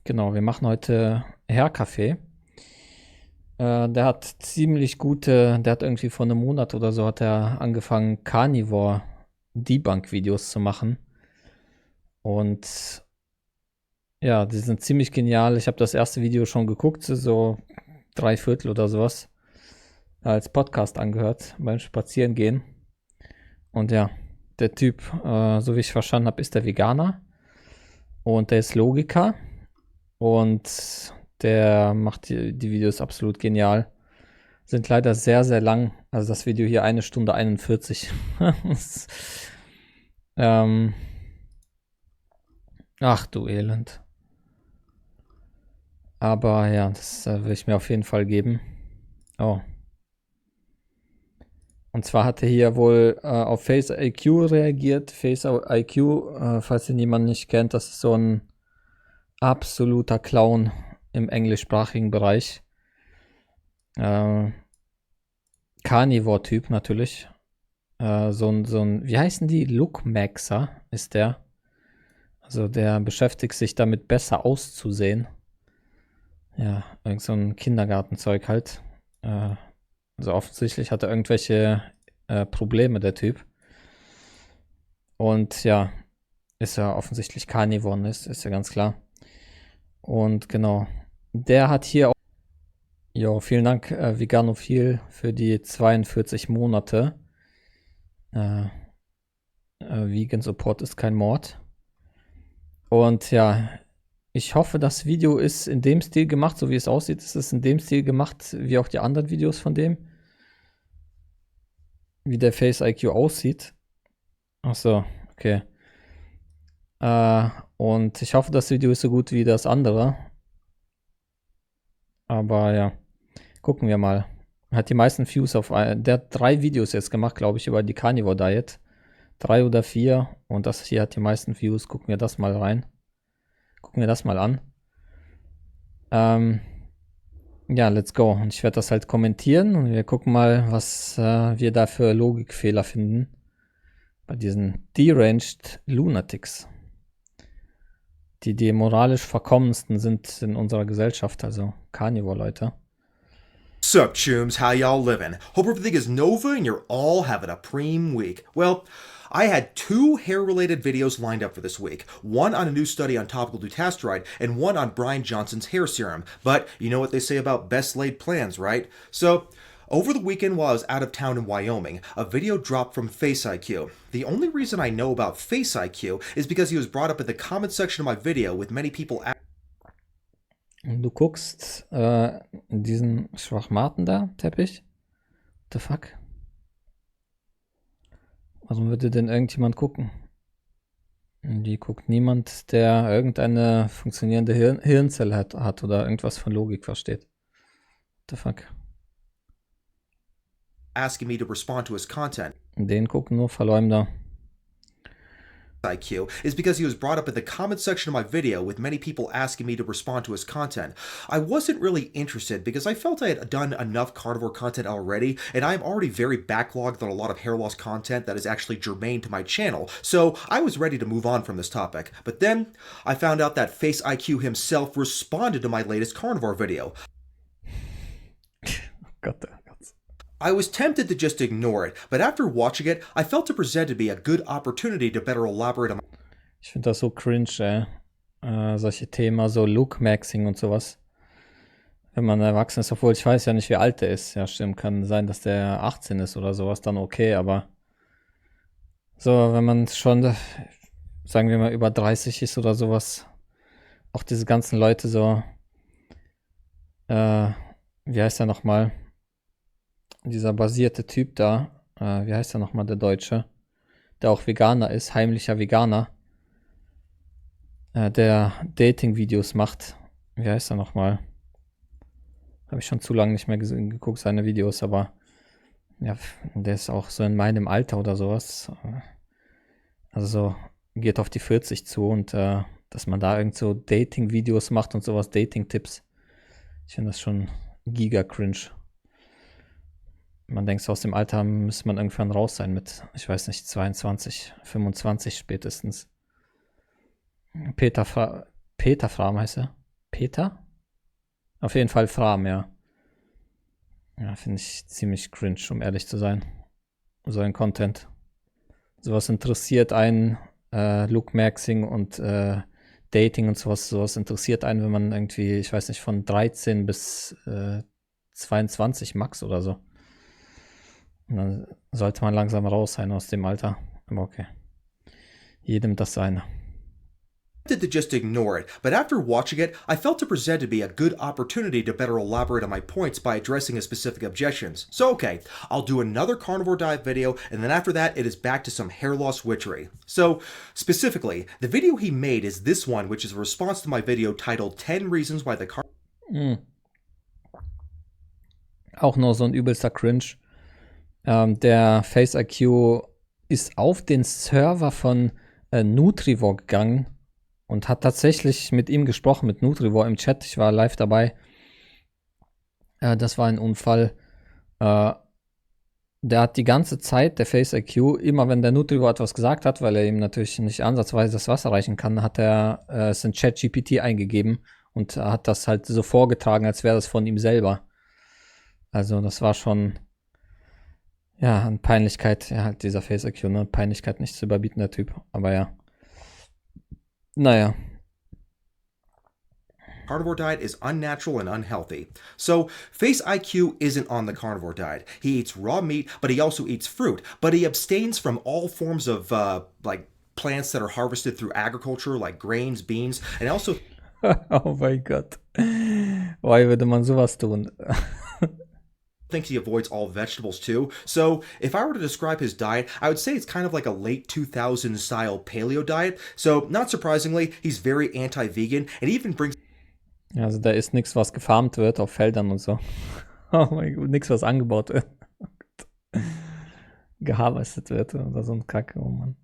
Genau, wir machen heute Haircafe. Der hat ziemlich gute, der hat irgendwie vor einem Monat oder so hat er angefangen, Carnivore Debunk-Videos zu machen. Und ja, die sind ziemlich genial. Ich habe das erste Video schon geguckt, so 3/4 oder sowas, als Podcast angehört beim Spazierengehen. Und ja, der Typ, so wie ich verstanden habe, ist der Veganer. Und der ist Logiker. Und der macht die Videos absolut genial. Sind leider sehr, sehr lang. Also das Video hier 1 Stunde 41. ähm, ach du Elend. Aber ja, das will ich mir auf jeden Fall geben. Oh. Und zwar hat er hier wohl auf FaceIQ reagiert. FaceIQ, falls ihr jemanden nicht kennt, das ist so ein absoluter Clown im englischsprachigen Bereich. Carnivore-Typ natürlich. So ein, wie heißen die? Lookmaxer ist der. Also der beschäftigt sich damit, besser auszusehen. Ja, irgend so ein Kindergartenzeug halt. Also offensichtlich hat er irgendwelche Probleme, der Typ. Und ja, ist ja offensichtlich Carnivore, ist ja ganz klar. Und genau, der hat hier auch. Jo, vielen Dank, Veganophil, für die 42 Monate. Vegan Support ist kein Mord. Und ja, ich hoffe, das Video ist in dem Stil gemacht, so wie es aussieht. Es ist in dem Stil gemacht, wie auch die anderen Videos von dem. Wie der FaceIQ aussieht. Achso, okay. Und ich hoffe, das Video ist so gut wie das andere. Aber ja, gucken wir mal. Hat die meisten Views auf der hat 3 Videos jetzt gemacht, glaube ich, über die Carnivore Diet. 3 oder 4. Und das hier hat die meisten Views. Gucken wir das mal rein. Gucken wir das mal an. Ja, let's go. Und ich werde das halt kommentieren und wir gucken mal, was wir da für Logikfehler finden bei diesen deranged Lunatics, die moralisch verkommensten sind in unserer Gesellschaft, also Carnivore-Leute. Sup, chooms, how y'all living? Hope everything is Nova and you're all having a preem week. Well, I had 2 hair-related videos lined up for this week. One on a new study on topical dutasteride, and one on Brian Johnson's hair serum. But you know what they say about best laid plans, right? So, over the weekend while I was out of town in Wyoming, a video dropped from FaceIQ. The only reason I know about FaceIQ is because he was brought up in the comment section of my video with many people Du guckst diesen Schwachmaten da, Teppich. What the fuck? Warum würde denn irgendjemand gucken? Die guckt niemand, der irgendeine funktionierende Hirnzelle hat oder irgendwas von Logik versteht. What the fuck? asking me to respond to his content. Den gucken nur Verleumder. IQ is because he was brought up in the comment section of my video with many people asking me to respond to his content. I wasn't really interested because I felt I had done enough carnivore content already, and I'm already very backlogged on a lot of hair loss content that is actually germane to my channel, so I was ready to move on from this topic. But then, I found out that FaceIQ himself responded to my latest carnivore video. Gott. I was tempted to just ignore it, but after watching it, I felt it presented me a good opportunity to better elaborate on. Ich finde das so cringe, solche Themen, so Look-Maxing und sowas. Wenn man erwachsen ist, obwohl ich weiß ja nicht, wie alt der ist. Ja, stimmt, kann sein, dass der 18 ist oder sowas, dann okay, aber so, wenn man schon, sagen wir mal, über 30 ist oder sowas, auch diese ganzen Leute so, wie heißt der nochmal? Dieser basierte Typ da, wie heißt der nochmal, der Deutsche, der auch Veganer ist, heimlicher Veganer, der Dating-Videos macht. Wie heißt er nochmal? Habe ich schon zu lange nicht mehr geguckt, seine Videos, aber ja, der ist auch so in meinem Alter oder sowas. Also so geht auf die 40 zu und dass man da irgend so Dating-Videos macht und sowas, Dating-Tipps. Ich finde das schon giga-cringe. Man denkt, so aus dem Alter müsste man irgendwann raus sein mit, ich weiß nicht, 22, 25 spätestens. Peter Peter Fram heißt er. Peter? Auf jeden Fall Fram, ja. Ja, finde ich ziemlich cringe, um ehrlich zu sein. So ein Content. Sowas interessiert einen, Look-Maxing und Dating und sowas interessiert einen, wenn man irgendwie, ich weiß nicht, von 13 bis 22 Max oder so. Und dann sollte man langsam raus sein aus dem Alter. Aber okay. Jedem das seine. To just ignore it, but after watching it, I felt it presented me a good opportunity to better elaborate on my points by addressing his specific objections. So okay, I'll do another carnivore diet video, and then after that, it is back to some hair loss witchery. So, specifically, the video he made is this one, which is a response to my video titled 10 Reasons Why the Auch nur so ein übelster Cringe. Der FaceIQ ist auf den Server von Nutrivore gegangen und hat tatsächlich mit ihm gesprochen, mit Nutrivore im Chat. Ich war live dabei. Das war ein Unfall. Der hat die ganze Zeit, der FaceIQ, immer wenn der Nutrivore etwas gesagt hat, weil er ihm natürlich nicht ansatzweise das Wasser reichen kann, hat er es in ChatGPT eingegeben und hat das halt so vorgetragen, als wäre das von ihm selber. Also das war schon, ja, an Peinlichkeit, ja, halt dieser FaceIQ, ne? Peinlichkeit nicht zu überbieten, der Typ. Aber ja. Naja. Carnivore diet is unnatural and unhealthy. So, FaceIQ isn't on the carnivore diet. He eats raw meat, but he also eats fruit. But he abstains from all forms of, like, plants that are harvested through agriculture, like grains, beans, and also... Oh mein Gott. Why würde man sowas tun? thinks he avoids all vegetables too. So if I were to describe his diet, I would say it's kind of like a late 2000s style paleo diet. So not surprisingly, he's very anti-vegan and even brings... Also da ist nichts, was gefarmt wird auf Feldern und so. Oh mein Gott, nichts, was angebaut wird. Geharvestet wird oder so ein Kacke, oh Mann.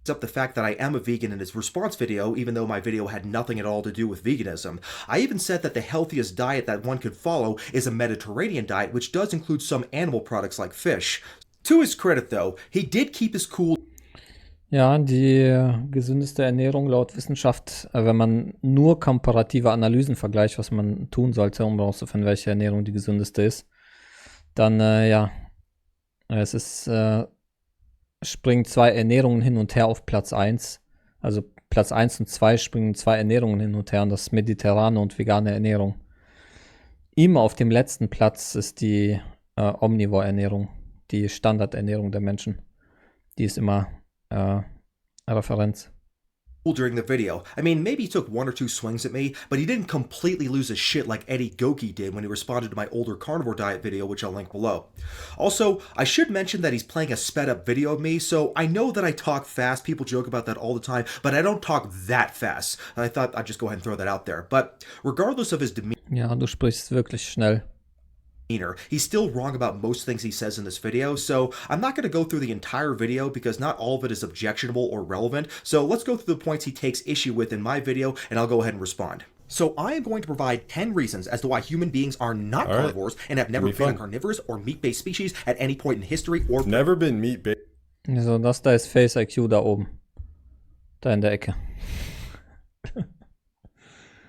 up the fact that I am a vegan in his response video, even though my video had nothing at all to do with veganism. I even said that the healthiest diet that one could follow is a Mediterranean diet, which does include some animal products like fish. To his credit though, he did keep his cool. Ja, die gesündeste Ernährung laut Wissenschaft, wenn man nur komparative Analysen vergleicht, was man tun sollte, um herauszufinden, welche Ernährung die gesündeste ist, dann ja, es ist springen zwei Ernährungen hin und her auf Platz 1. Also Platz 1 und 2 springen zwei Ernährungen hin und her und das ist mediterrane und vegane Ernährung. Immer auf dem letzten Platz ist die Omnivore-Ernährung, die Standardernährung der Menschen. Die ist immer Referenz. During the video. I mean, maybe he took one or two swings at me, but he didn't completely lose his shit like Eddie Goki did when he responded to my older carnivore diet video, which I'll link below. Also, I should mention that he's playing a sped up video of me, so I know that I talk fast. People joke about that all the time, but I don't talk that fast. I thought I'd just go ahead and throw that out there. But regardless of his demeanor, Ja, du sprichst wirklich schnell. he's still wrong about most things he says in this video, so I'm not going to go through the entire video because not all of it is objectionable or relevant, so let's go through the points he takes issue with in my video, and I'll go ahead and respond. So I am going to provide 10 reasons as to why human beings are not carnivores and have never been a carnivorous or meat-based species at any point in history or... Never been meat-based. Also das da ist FaceIQ da oben. Da in der Ecke.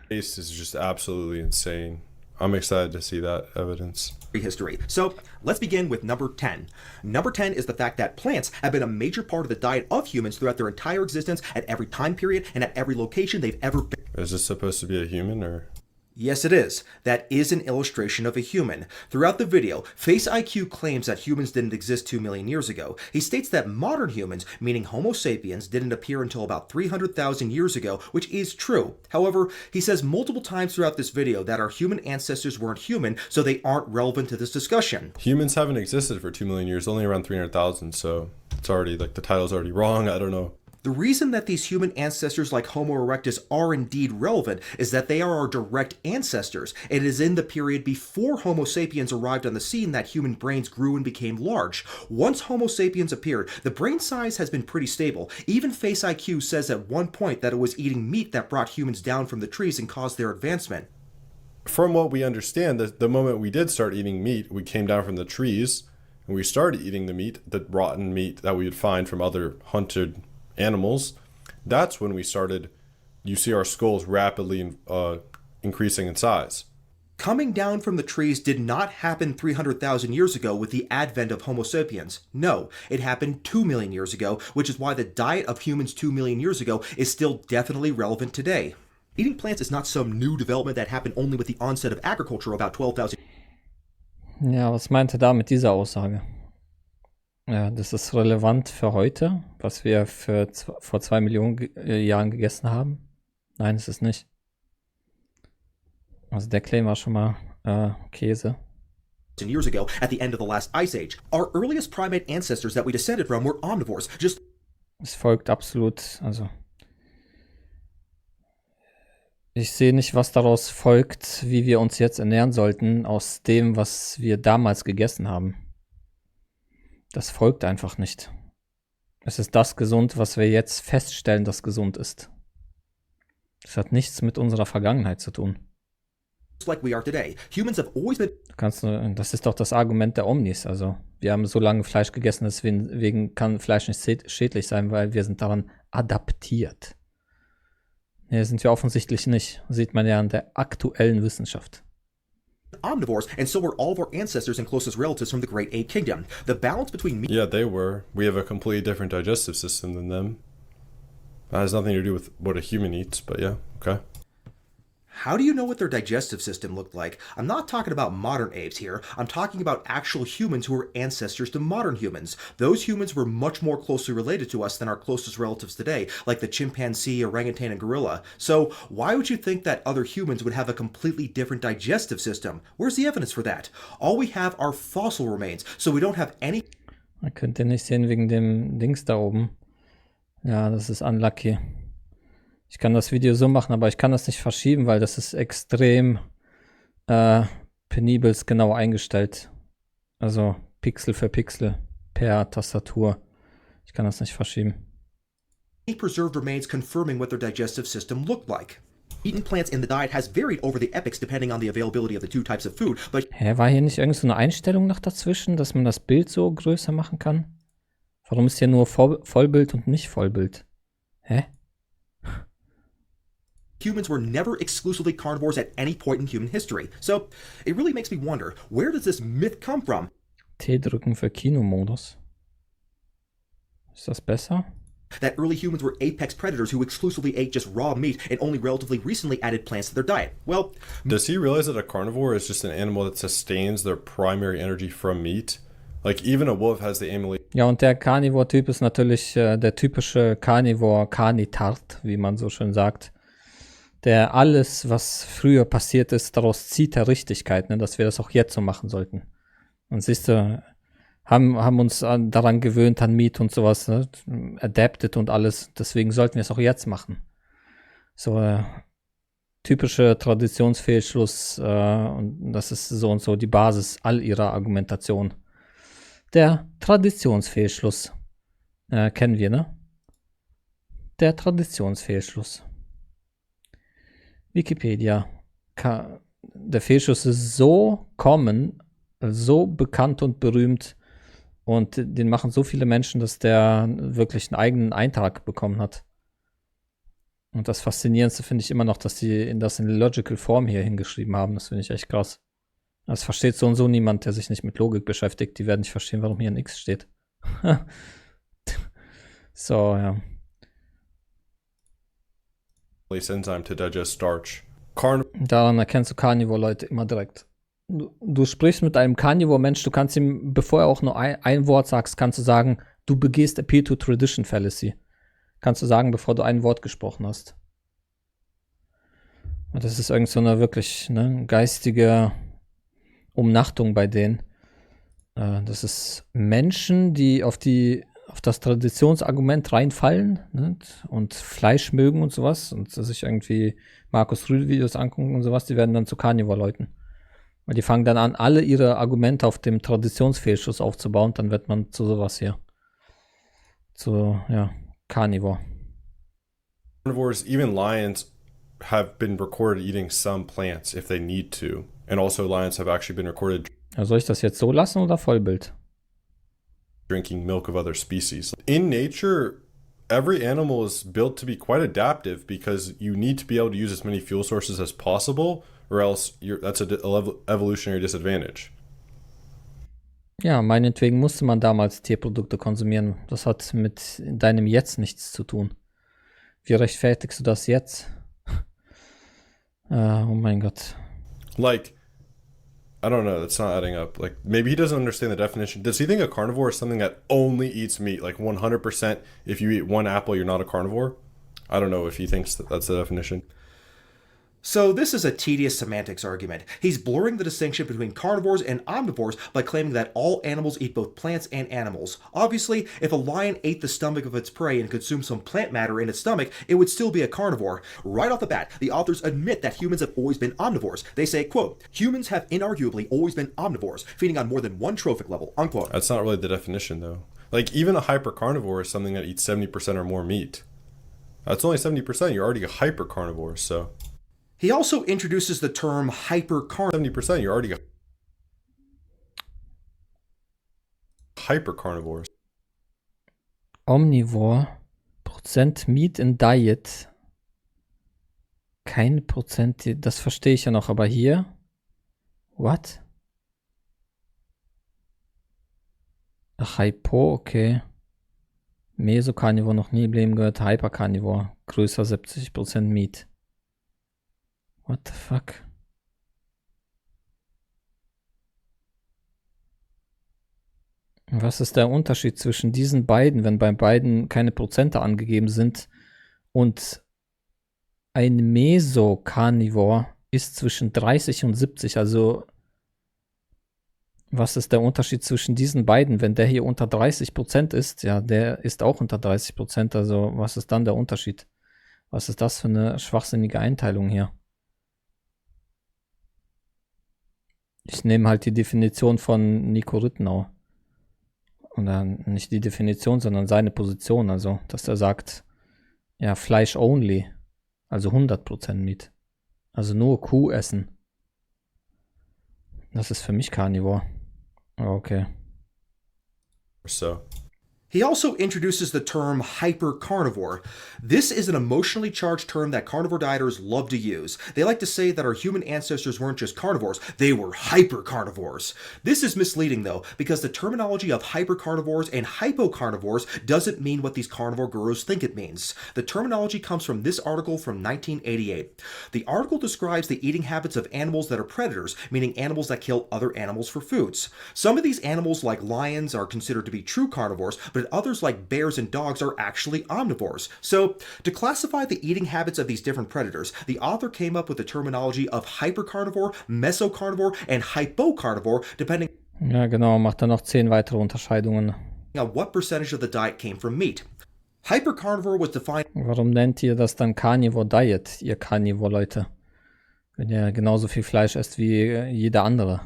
Is just absolutely insane. I'm excited to see that evidence. History. So let's begin with number 10. Number 10 is the fact that plants have been a major part of the diet of humans throughout their entire existence at every time period and at every location they've ever been. Is this supposed to be a human or? Yes, it is. That is an illustration of a human. Throughout the video, FaceIQ claims that humans didn't exist 2 million years ago. He states that modern humans, meaning Homo sapiens, didn't appear until about 300,000 years ago, which is true. However, he says multiple times throughout this video that our human ancestors weren't human, so they aren't relevant to this discussion. Humans haven't existed for 2 million years, only around 300,000, so it's already, like, the title's already wrong, I don't know. The reason that these human ancestors like Homo erectus are indeed relevant is that they are our direct ancestors. It is in the period before Homo sapiens arrived on the scene that human brains grew and became large. Once Homo sapiens appeared, the brain size has been pretty stable. Even FaceIQ says at one point that it was eating meat that brought humans down from the trees and caused their advancement. From what we understand, the moment we did start eating meat, we came down from the trees, and we started eating the meat, the rotten meat that we would find from other hunted animals. That's when we started you see our skulls rapidly increasing in size. Coming down from the trees did not happen 300,000 years ago with the advent of Homo sapiens. No, it happened 2 million years ago, which is why the diet of humans 2 million years ago is still definitely relevant today. Eating plants is not some new development that happened only with the onset of agriculture about 12,000. Ja, was meint er da mit dieser Aussage? Ja, das ist relevant für heute, was wir vor 2 Millionen Jahren gegessen haben? Nein, ist es nicht. Also der Claim war schon mal Käse. Years ago, at the end of the last ice age, our earliest primate ancestors that we descended from were omnivores. Es folgt absolut, also ich sehe nicht, was daraus folgt, wie wir uns jetzt ernähren sollten, aus dem, was wir damals gegessen haben. Das folgt einfach nicht. Es ist das gesund, was wir jetzt feststellen, das gesund ist. Das hat nichts mit unserer Vergangenheit zu tun. Like we are today. Humans have always been. Das ist doch das Argument der Omnis. Also wir haben so lange Fleisch gegessen, deswegen kann Fleisch nicht schädlich sein, weil wir sind daran adaptiert. Nee, sind wir offensichtlich nicht. Sieht man ja an der aktuellen Wissenschaft. Omnivores, and so were all of our ancestors and closest relatives from the Great Ape Kingdom. The balance between meat. Yeah, they were. We have a completely different digestive system than them. That has nothing to do with what a human eats, but yeah, okay. How do you know what their digestive system looked like? I'm not talking about modern apes here. I'm talking about actual humans who were ancestors to modern humans. Those humans were much more closely related to us than our closest relatives today, like the chimpanzee, orangutan, and gorilla. So why would you think that other humans would have a completely different digestive system? Where's the evidence for that? All we have are fossil remains, so we don't have any... Man könnte nicht sehen wegen dem Dings da oben. Ja, das ist unlucky. Ich kann das Video so machen, aber ich kann das nicht verschieben, weil das ist extrem penibels genau eingestellt. Also Pixel für Pixel per Tastatur. Ich kann das nicht verschieben. Preserved remains confirming what their digestive system looked like. Eaten plants in the diet has varied over the epochs depending on the availability of the two types of food, but... Hä, war hier nicht irgend so eine Einstellung noch dazwischen, dass man das Bild so größer machen kann? Warum ist hier nur Vollbild und nicht Vollbild? Hä? Humans were never exclusively carnivores at any point in human history. So, it really makes me wonder, where does this myth come from? T drücken für Kinomodus. Ist das besser? That early humans were apex predators who exclusively ate just raw meat and only relatively recently added plants to their diet. Well, does he realize that a carnivore is just an animal that sustains their primary energy from meat? Like even a wolf has the animal. Ja, und der Carnivore-Typ ist natürlich der typische Carnivore, Carnitart, wie man so schön sagt. Der alles, was früher passiert ist, daraus zieht der Richtigkeit, ne, dass wir das auch jetzt so machen sollten. Und siehst du, haben uns daran gewöhnt, an Meat und sowas, ne, adapted und alles, deswegen sollten wir es auch jetzt machen. So typische Traditionsfehlschluss und das ist so und so die Basis all ihrer Argumentation. Der Traditionsfehlschluss kennen wir, ne? Der Traditionsfehlschluss. Wikipedia. Der Fehlschluss ist so common, so bekannt und berühmt und den machen so viele Menschen, dass der wirklich einen eigenen Eintrag bekommen hat. Und das Faszinierendste finde ich immer noch, dass die das in logical Form hier hingeschrieben haben. Das finde ich echt krass. Das versteht so und so niemand, der sich nicht mit Logik beschäftigt. Die werden nicht verstehen, warum hier ein X steht. So, ja. Enzyme to digest starch. Daran erkennst du Carnivore-Leute immer direkt. Du sprichst mit einem Carnivore-Mensch, du kannst ihm, bevor er auch nur ein Wort sagst, kannst du sagen, du begehst Appeal to Tradition Fallacy. Kannst du sagen, bevor du ein Wort gesprochen hast. Und das ist irgend so eine wirklich geistige Umnachtung bei denen. Das ist Menschen, die auf das Traditionsargument reinfallen, ne, und Fleisch mögen und sowas und sich irgendwie Markus Rühl-Videos angucken und sowas, die werden dann zu Carnivore-Leuten. Weil die fangen dann an, alle ihre Argumente auf dem Traditionsfehlschluss aufzubauen und dann wird man zu sowas hier. Zu, ja, Carnivore. Carnivores, even lions, have been recorded eating some plants if they need to. And also lions have actually been recorded Soll ich das jetzt so lassen oder Vollbild? drinking milk of other species. In nature, every animal is built to be quite adaptive because you need to be able to use as many fuel sources as possible, or else that's a evolutionary disadvantage. Ja, meinetwegen musste man damals Tierprodukte konsumieren. Das hat mit deinem Jetzt nichts zu tun. Wie rechtfertigst du das jetzt? Oh mein Gott. Like, I don't know, that's not adding up. Like, maybe he doesn't understand the definition. Does he think a carnivore is something that only eats meat? Like 100%, if you eat one apple, you're not a carnivore? I don't know if he thinks that's the definition. So this is a tedious semantics argument. He's blurring the distinction between carnivores and omnivores by claiming that all animals eat both plants and animals. Obviously, if a lion ate the stomach of its prey and consumed some plant matter in its stomach, it would still be a carnivore. Right off the bat, the authors admit that humans have always been omnivores. They say, quote, humans have inarguably always been omnivores, feeding on more than one trophic level, unquote. That's not really the definition, though. Like, even a hypercarnivore is something that eats 70% or more meat. That's only 70%. You're already a hypercarnivore, so... He also introduces the term hypercarnivore. 70%, you're already a hypercarnivore. Omnivore, Prozent Meat in Diet. Kein Prozent, das verstehe ich ja noch, aber hier? What? Ach, Hypo, okay. Mesocarnivore noch nie im Leben gehört. Hypercarnivore, größer 70% Meat. What the fuck? Was ist der Unterschied zwischen diesen beiden, wenn bei beiden keine Prozente angegeben sind, und ein Mesocarnivore ist zwischen 30 und 70, also was ist der Unterschied zwischen diesen beiden? Wenn der hier unter 30% ist, ja, der ist auch unter 30%, also was ist dann der Unterschied? Was ist das für eine schwachsinnige Einteilung hier? Ich nehme halt die Definition von Nico Rittenau. Oder nicht die Definition, sondern seine Position. Also, dass er sagt, ja, Fleisch only. Also 100% Meat. Also nur Kuh essen. Das ist für mich Carnivore. Okay. So. He also introduces the term hypercarnivore. This is an emotionally charged term that carnivore dieters love to use. They like to say that our human ancestors weren't just carnivores, they were hypercarnivores. This is misleading though, because the terminology of hypercarnivores and hypocarnivores doesn't mean what these carnivore gurus think it means. The terminology comes from this article from 1988. The article describes the eating habits of animals that are predators, meaning animals that kill other animals for foods. Some of these animals, like lions, are considered to be true carnivores, but others like bears and dogs are actually omnivores. So, to classify the eating habits of these different predators, the author came up with the terminology of hypercarnivore, mesocarnivore, and hypocarnivore, depending Ja, genau, macht dann noch 10 weitere Unterscheidungen. on what percentage of the diet came from meat. Hypercarnivore was defined Warum nennt ihr das dann Carnivore Diet, ihr Carnivore-Leute? Wenn ihr genauso viel Fleisch esst wie jeder andere.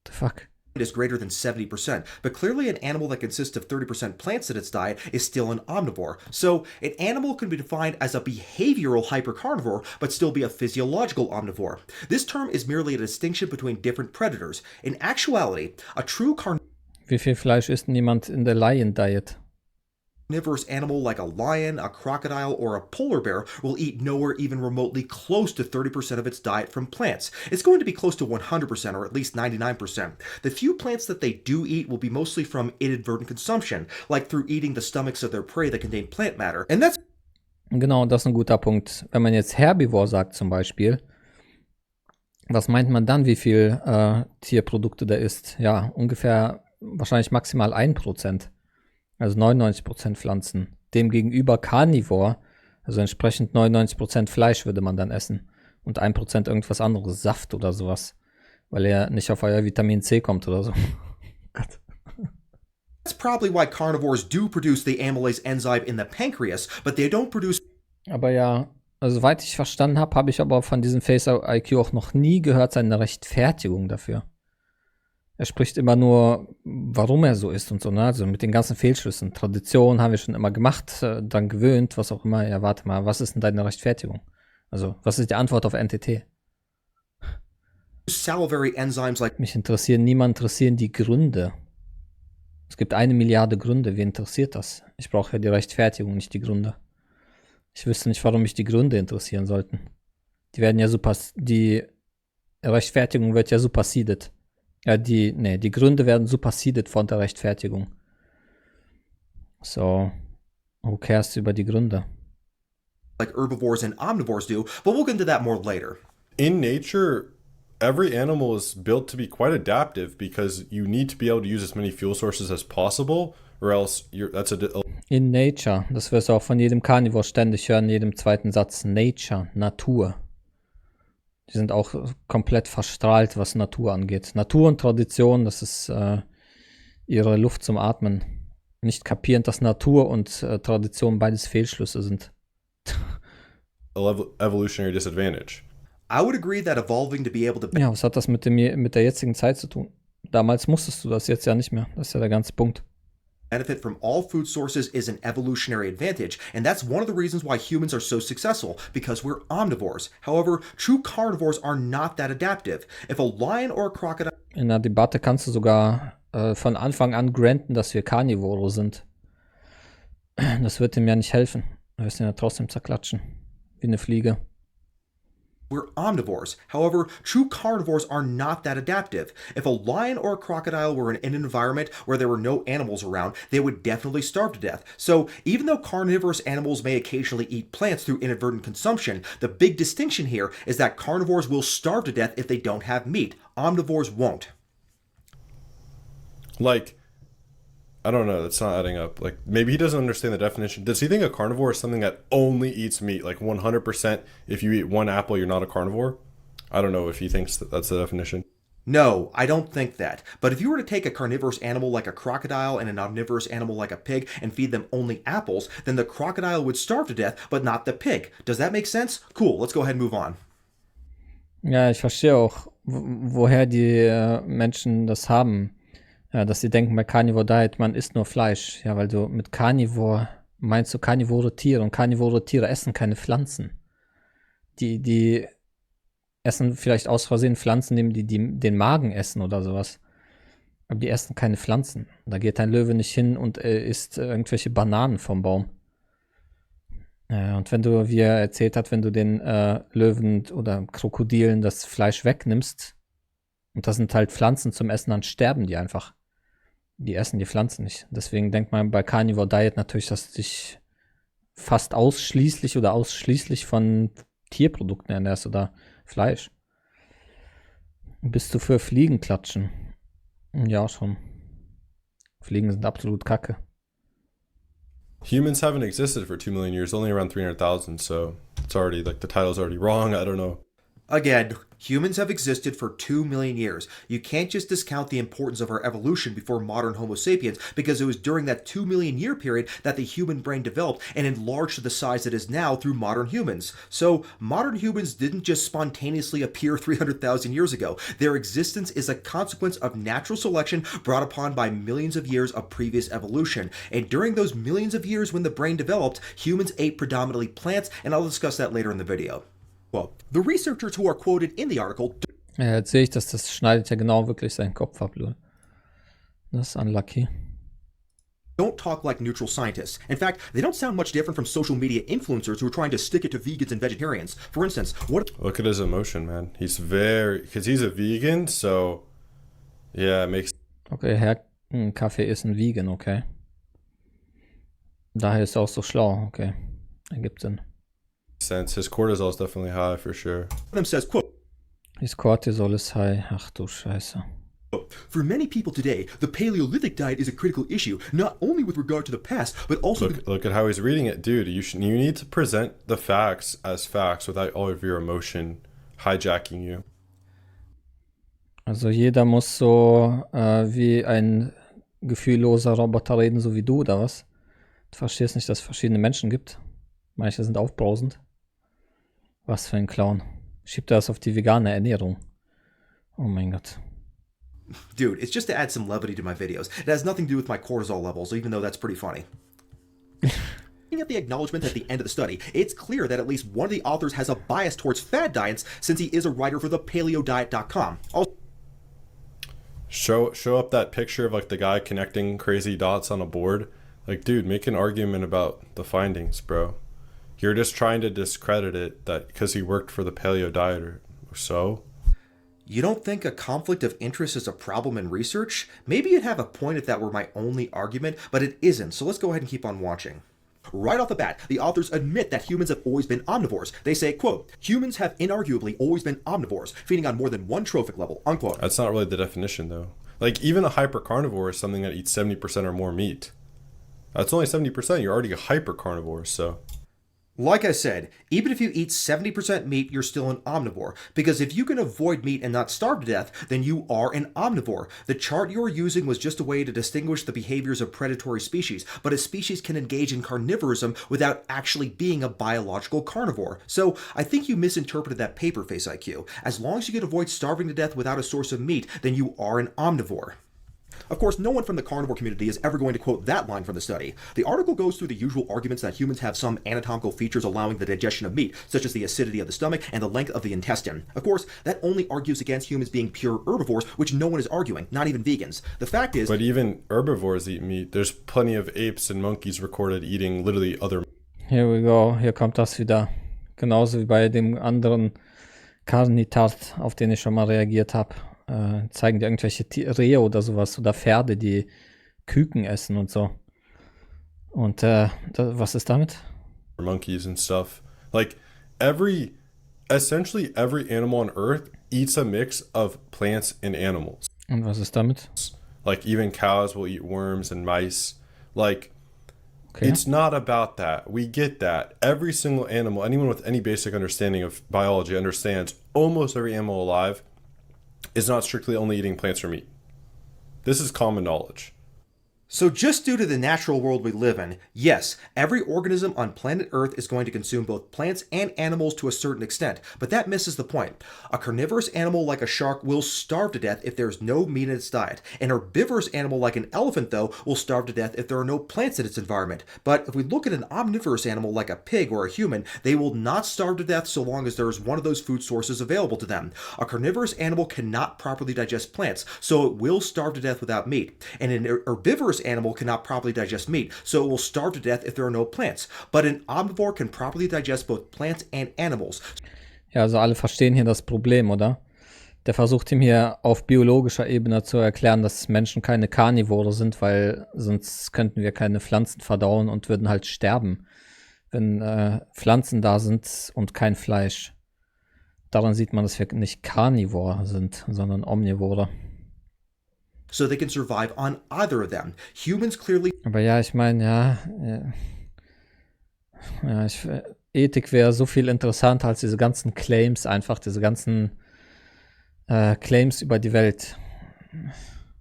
The fuck? is greater than 70%, but clearly an animal that consists of 30% plants in its diet is still an omnivore. So an animal can be defined as a behavioral hypercarnivore, but still be a physiological omnivore. This term is merely a distinction between different predators. In actuality, a true Wie viel Fleisch isst denn jemand in der Lion Diet? carnivorous animal like a lion, a crocodile, or a polar bear will eat nowhere even remotely close to 30% of its diet from plants. It's going to be close to 100% or at least 99%. The few plants that they do eat will be mostly from inadvertent consumption, like through eating the stomachs of their prey that contain plant matter. And that's Genau, das ist ein guter Punkt. Wenn man jetzt Herbivore sagt zum Beispiel, was meint man dann, wie viel Tierprodukte der isst? Ja, ungefähr wahrscheinlich maximal 1%. Also 99% Pflanzen. Demgegenüber Carnivore, also entsprechend 99% Fleisch würde man dann essen. Und 1% irgendwas anderes, Saft oder sowas. Weil er nicht auf euer Vitamin C kommt oder so. Gott. That's probably why carnivores do produce the amylase enzyme in the pancreas, but they don't produce. Aber ja, also soweit ich verstanden habe ich aber von diesem FaceIQ auch noch nie gehört, seine Rechtfertigung dafür. Er spricht immer nur, warum er so ist und so, ne? Also mit den ganzen Fehlschlüssen. Tradition haben wir schon immer gemacht, dann gewöhnt, was auch immer. Ja, warte mal, was ist denn deine Rechtfertigung? Also, was ist die Antwort auf NTT? Salivary enzymes like Niemand interessieren die Gründe. Es gibt 1 Milliarde Gründe. Wen interessiert das? Ich brauche ja die Rechtfertigung, nicht die Gründe. Ich wüsste nicht, warum mich die Gründe interessieren sollten. Die werden ja die Rechtfertigung wird ja superseded. Ja, die Gründe werden superseded von der Rechtfertigung. So, who cares über die Gründe? Like herbivores and omnivores do, but we'll get into that more later. In nature, every animal is built to be quite adaptive because you need to be able to use as many fuel sources as possible, or else In nature, das wirst du auch von jedem Carnivore ständig hören, in jedem zweiten Satz. Nature, Natur. Die sind auch komplett verstrahlt, was Natur angeht. Natur und Tradition, das ist ihre Luft zum Atmen. Nicht kapierend, dass Natur und Tradition beides Fehlschlüsse sind. evolutionary disadvantage. I would agree that evolving to be able to Ja, was hat das mit der jetzigen Zeit zu tun? Damals musstest du das, jetzt ja nicht mehr. Das ist ja der ganze Punkt. benefit from all food sources is an evolutionary advantage, and that's one of the reasons why humans are so successful, because we're omnivores. However, true carnivores are not that adaptive. If a lion or a crocodile... In der Debatte kannst du sogar von Anfang an granten, dass wir Carnivore sind. Das wird ihm ja nicht helfen. Du wirst ihn ja trotzdem zerklatschen. Wie eine Fliege. We're omnivores. However, true carnivores are not that adaptive. If a lion or a crocodile were in an environment where there were no animals around, they would definitely starve to death. So, even though carnivorous animals may occasionally eat plants through inadvertent consumption, the big distinction here is that carnivores will starve to death if they don't have meat. Omnivores won't. Like, I don't know, that's not adding up. Like, maybe he doesn't understand the definition. Does he think a carnivore is something that only eats meat? Like 100%, if you eat one apple, you're not a carnivore? I don't know if he thinks that that's the definition. No, I don't think that. But if you were to take a carnivorous animal like a crocodile and an omnivorous animal like a pig and feed them only apples, then the crocodile would starve to death, but not the pig. Does that make sense? Cool, let's go ahead and move on. Ja, ich verstehe auch, woher die Menschen das haben. Ja, dass sie denken, bei Carnivore Diet, man isst nur Fleisch. Ja, weil du mit Carnivore meinst du karnivore Tiere, und karnivore Tiere essen keine Pflanzen. Die essen vielleicht aus Versehen Pflanzen, die den Magen essen oder sowas. Aber die essen keine Pflanzen. Da geht ein Löwe nicht hin und isst irgendwelche Bananen vom Baum. Und wenn du, wie er erzählt hat, wenn du den Löwen oder Krokodilen das Fleisch wegnimmst, und das sind halt Pflanzen zum Essen, dann sterben die einfach. Die essen die Pflanzen nicht. Deswegen denkt man bei Carnivore Diet natürlich, dass du dich fast ausschließlich von Tierprodukten ernährst oder Fleisch. Bist du für Fliegen klatschen? Ja, schon. Fliegen sind absolut kacke. Humans haven't existed for 2 million years, only around 300,000, so it's already, like, the title's already wrong, I don't know. Again, humans have existed for 2 million years. You can't just discount the importance of our evolution before modern Homo sapiens, because it was during that 2 million year period that the human brain developed and enlarged to the size it is now through modern humans. So, modern humans didn't just spontaneously appear 300,000 years ago. Their existence is a consequence of natural selection brought upon by millions of years of previous evolution. And during those millions of years when the brain developed, humans ate predominantly plants, and I'll discuss that later in the video. Well, the researchers who are quoted in the article... Ja, jetzt sehe ich, dass das schneidet ja genau wirklich seinen Kopf ab, Lul. Das ist unlucky. Don't talk like neutral scientists. In fact, they don't sound much different from social media influencers who are trying to stick it to vegans and vegetarians. For instance, what... Look at his emotion, man. He's because he's a vegan, so... Yeah, it makes... Okay, Haircafe ist ein Vegan, okay. Daher ist er auch so schlau, okay. Ergibt Sinn. sense. His cortisol is definitely high for sure. One of them says, quote, His cortisol is high. Ach du Scheiße. for many people today, the Paleolithic diet is a critical issue, not only with regard to the past, but also... Look at how he's reading it. Dude, you need to present the facts as facts without all of your emotion hijacking you. Also jeder muss so wie ein gefühlloser Roboter reden, so wie du, oder was? Du verstehst nicht, dass es verschiedene Menschen gibt. Manche sind aufbrausend. Was für ein Clown. Schiebt er das auf die vegane Ernährung. Oh mein Gott. Dude, it's just to add some levity to my videos. It has nothing to do with my cortisol levels, even though that's pretty funny. Looking at the acknowledgement at the end of the study, it's clear that at least one of the authors has a bias towards fad diets since he is a writer for the paleodiet.com. Show up that picture of like the guy connecting crazy dots on a board. Like, dude, make an argument about the findings, bro. You're just trying to discredit it that because he worked for the paleo diet or so. You don't think a conflict of interest is a problem in research? Maybe you'd have a point if that were my only argument, but it isn't, so let's go ahead and keep on watching. Right off the bat, the authors admit that humans have always been omnivores. They say, quote, humans have inarguably always been omnivores, feeding on more than one trophic level, unquote. That's not really the definition, though. Like, even a hypercarnivore is something that eats 70% or more meat. That's only 70%. You're already a hypercarnivore, so... Like I said, even if you eat 70% meat, you're still an omnivore. Because if you can avoid meat and not starve to death, then you are an omnivore. The chart you are using was just a way to distinguish the behaviors of predatory species, but a species can engage in carnivorism without actually being a biological carnivore. So I think you misinterpreted that paper, FaceIQ. As long as you can avoid starving to death without a source of meat, then you are an omnivore. Of course, no one from the carnivore community is ever going to quote that line from the study. The article goes through the usual arguments that humans have some anatomical features allowing the digestion of meat, such as the acidity of the stomach and the length of the intestine. Of course, that only argues against humans being pure herbivores, which no one is arguing, not even vegans. The fact is... But even herbivores eat meat. There's plenty of apes and monkeys recorded eating literally other... Here we go, hier kommt das wieder. Genauso wie bei dem anderen Carnitart, auf den ich schon mal reagiert habe. Zeigen die irgendwelche Rehe oder sowas oder Pferde, die Küken essen und so. Und was ist damit? Monkeys and stuff. Like, essentially every animal on Earth eats a mix of plants and animals. Und was ist damit? Like, even cows will eat worms and mice. Like, okay. It's not about that. We get that. Every single animal, anyone with any basic understanding of biology understands almost every animal alive is not strictly only eating plants or meat. This is common knowledge. So just due to the natural world we live in, yes, every organism on planet Earth is going to consume both plants and animals to a certain extent, but that misses the point. A carnivorous animal like a shark will starve to death if there's no meat in its diet. An herbivorous animal like an elephant, though, will starve to death if there are no plants in its environment. But if we look at an omnivorous animal like a pig or a human, they will not starve to death so long as there is one of those food sources available to them. A carnivorous animal cannot properly digest plants, so it will starve to death without meat. And an herbivorous animal cannot properly digest meat, so it will starve to death if there are no plants. But an omnivore can properly digest both plants and animals. Ja, also alle verstehen hier das Problem, oder? Der versucht ihm hier auf biologischer Ebene zu erklären, dass Menschen keine Karnivore sind, weil sonst könnten wir keine Pflanzen verdauen und würden halt sterben, wenn Pflanzen da sind und kein Fleisch. Daran sieht man, dass wir nicht Carnivore sind, sondern Omnivore. So they can survive on either of them. Humans clearly... Aber ja, ich meine, Ethik wäre so viel interessanter als diese ganzen Claims einfach, diese ganzen Claims über die Welt.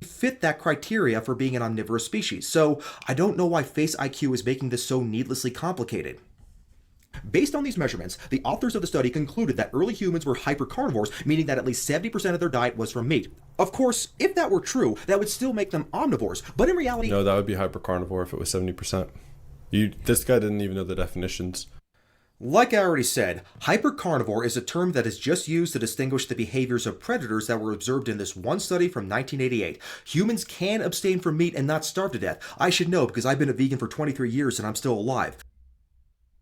fit that criteria for being an omnivorous species. So I don't know why FaceIQ is making this so needlessly complicated. Based on these measurements, the authors of the study concluded that early humans were hypercarnivores, meaning that at least 70% of their diet was from meat. Of course, if that were true, that would still make them omnivores, but in reality... No, that would be hypercarnivore if it was 70%. This guy didn't even know the definitions. Like I already said, hypercarnivore is a term that is just used to distinguish the behaviors of predators that were observed in this one study from 1988. Humans can abstain from meat and not starve to death. I should know because I've been a vegan for 23 years and I'm still alive.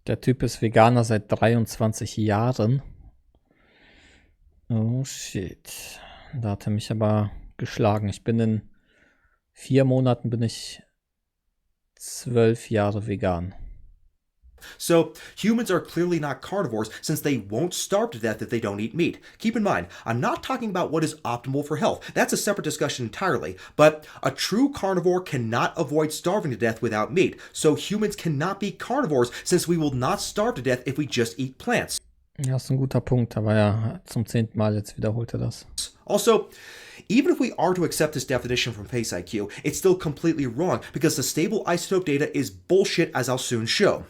Der Typ ist Veganer seit 23 Jahren. Oh shit. Da hat er mich aber geschlagen. In 4 Monaten bin ich 12 Jahre vegan. So, humans are clearly not carnivores since they won't starve to death if they don't eat meat. Keep in mind, I'm not talking about what is optimal for health. That's a separate discussion entirely. But a true carnivore cannot avoid starving to death without meat. So humans cannot be carnivores since we will not starve to death if we just eat plants. Ja, ist ein guter Punkt, aber ja, zum 10. Mal jetzt wiederholt er das. Also, even if we are to accept this definition from FaceIQ, it's still completely wrong because the stable isotope data is bullshit, as I'll soon show.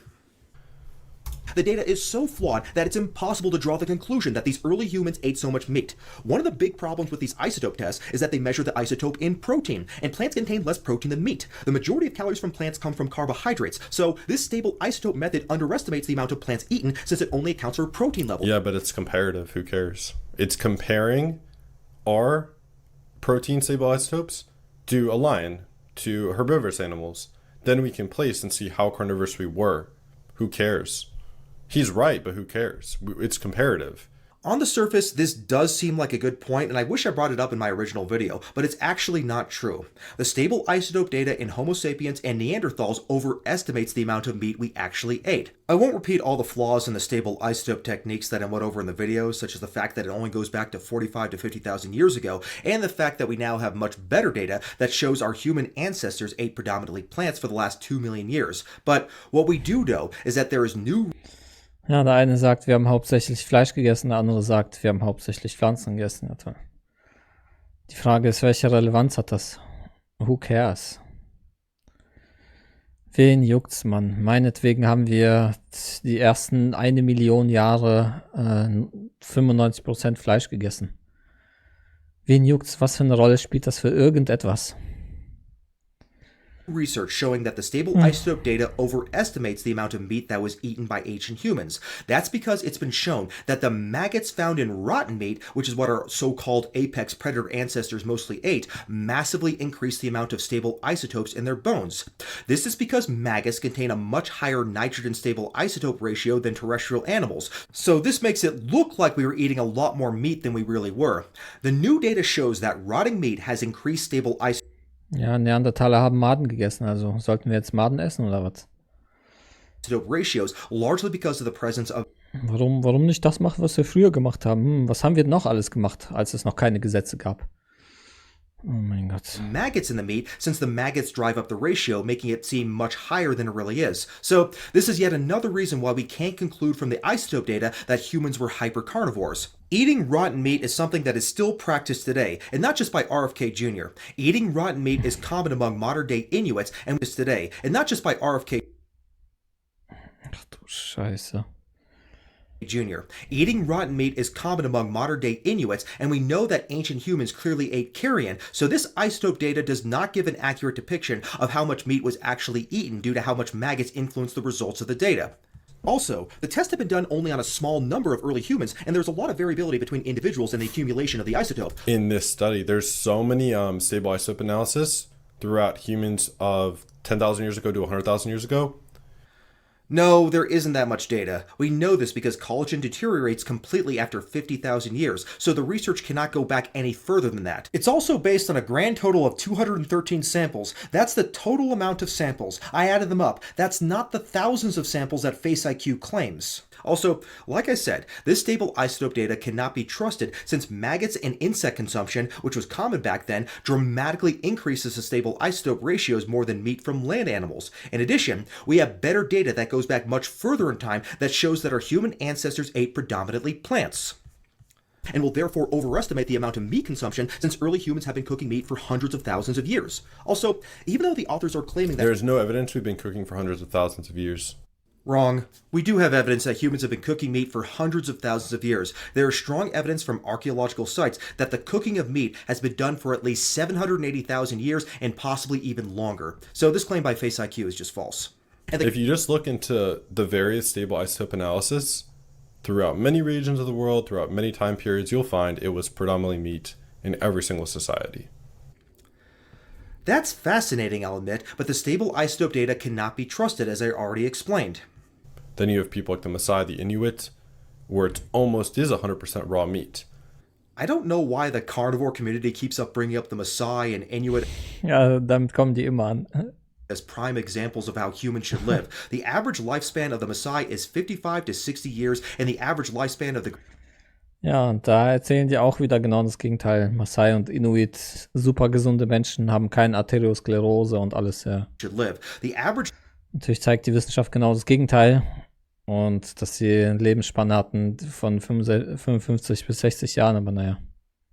The data is so flawed that it's impossible to draw the conclusion that these early humans ate so much meat. One of the big problems with these isotope tests is that they measure the isotope in protein, and plants contain less protein than meat. The majority of calories from plants come from carbohydrates, so this stable isotope method underestimates the amount of plants eaten since it only accounts for protein level. Yeah, but it's comparative. Who cares? It's comparing our protein stable isotopes to a lion, to herbivorous animals. Then we can place and see how carnivorous we were. Who cares? He's right, but who cares? It's comparative. On the surface, this does seem like a good point, and I wish I brought it up in my original video, but it's actually not true. The stable isotope data in Homo sapiens and Neanderthals overestimates the amount of meat we actually ate. I won't repeat all the flaws in the stable isotope techniques that I went over in the video, such as the fact that it only goes back to 45 to 50,000 years ago, and the fact that we now have much better data that shows our human ancestors ate predominantly plants for the last 2 million years. But what we do know is that there is new Ja, der eine sagt, wir haben hauptsächlich Fleisch gegessen, der andere sagt, wir haben hauptsächlich Pflanzen gegessen. Ja, toll. Die Frage ist, welche Relevanz hat das? Who cares? Wen juckt's, Mann? Meinetwegen haben wir die ersten 1 Million Jahre 95% Fleisch gegessen. Wen juckt's? Was für eine Rolle spielt das für irgendetwas? research showing that the stable isotope data overestimates the amount of meat that was eaten by ancient humans. That's because it's been shown that the maggots found in rotten meat, which is what our so-called apex predator ancestors mostly ate, massively increase the amount of stable isotopes in their bones. This is because maggots contain a much higher nitrogen stable isotope ratio than terrestrial animals, so this makes it look like we were eating a lot more meat than we really were. The new data shows that rotting meat has increased stable isotopes. Ja, Neandertaler haben Maden gegessen, also sollten wir jetzt Maden essen oder was? Ratios, largely because of the presence of Warum nicht das machen, was wir früher gemacht haben? Was haben wir noch alles gemacht, als es noch keine Gesetze gab? Oh mein Gott. maggots in the meat, since the maggots drive up the ratio, making it seem much higher than it really is. So this is yet another reason why we can't conclude from the isotope data that humans were hypercarnivores. Eating rotten meat is something that is still practiced today, and not just by RFK Jr. Eating rotten meat is common among modern-day Inuits and today, and not just by RFK Ach du Scheiße. Jr. Eating rotten meat is common among modern-day Inuits, and we know that ancient humans clearly ate carrion, so this isotope data does not give an accurate depiction of how much meat was actually eaten due to how much maggots influence the results of the data. Also, the tests have been done only on a small number of early humans, and there's a lot of variability between individuals in the accumulation of the isotope. In this study, there's so many stable isotope analysis throughout humans of 10,000 years ago to 100,000 years ago. No, there isn't that much data. We know this because collagen deteriorates completely after 50,000 years, so the research cannot go back any further than that. It's also based on a grand total of 213 samples. That's the total amount of samples. I added them up. That's not the thousands of samples that FaceIQ claims. Also, like I said, this stable isotope data cannot be trusted since maggots and insect consumption, which was common back then, dramatically increases the stable isotope ratios more than meat from land animals. In addition, we have better data that goes back much further in time that shows that our human ancestors ate predominantly plants, and will therefore overestimate the amount of meat consumption since early humans have been cooking meat for hundreds of thousands of years. Also, even though the authors are claiming that There is no evidence we've been cooking for hundreds of thousands of years. Wrong. We do have evidence that humans have been cooking meat for hundreds of thousands of years. There is strong evidence from archaeological sites that the cooking of meat has been done for at least 780,000 years and possibly even longer. So this claim by FaceIQ is just false. If you just look into the various stable isotope analysis throughout many regions of the world, throughout many time periods, you'll find it was predominantly meat in every single society. That's fascinating, I'll admit, but the stable isotope data cannot be trusted, as I already explained. Then you have people like the Maasai, the Inuit, where it almost is 100% raw meat. I don't know why the carnivore community keeps up bringing up the Maasai and Inuit Ja, damit kommen die immer an. as prime examples of how humans should live. The average lifespan of the Maasai is 55 to 60 years, and the average lifespan of the Ja, und da erzählen die auch wieder genau das Gegenteil. Maasai und Inuit, super gesunde Menschen, haben keine Arteriosklerose und alles, ja. should live. The average Natürlich zeigt die Wissenschaft genau das Gegenteil. Und dass sie eine Lebensspanne hatten von 55 bis 60 Jahren, aber naja.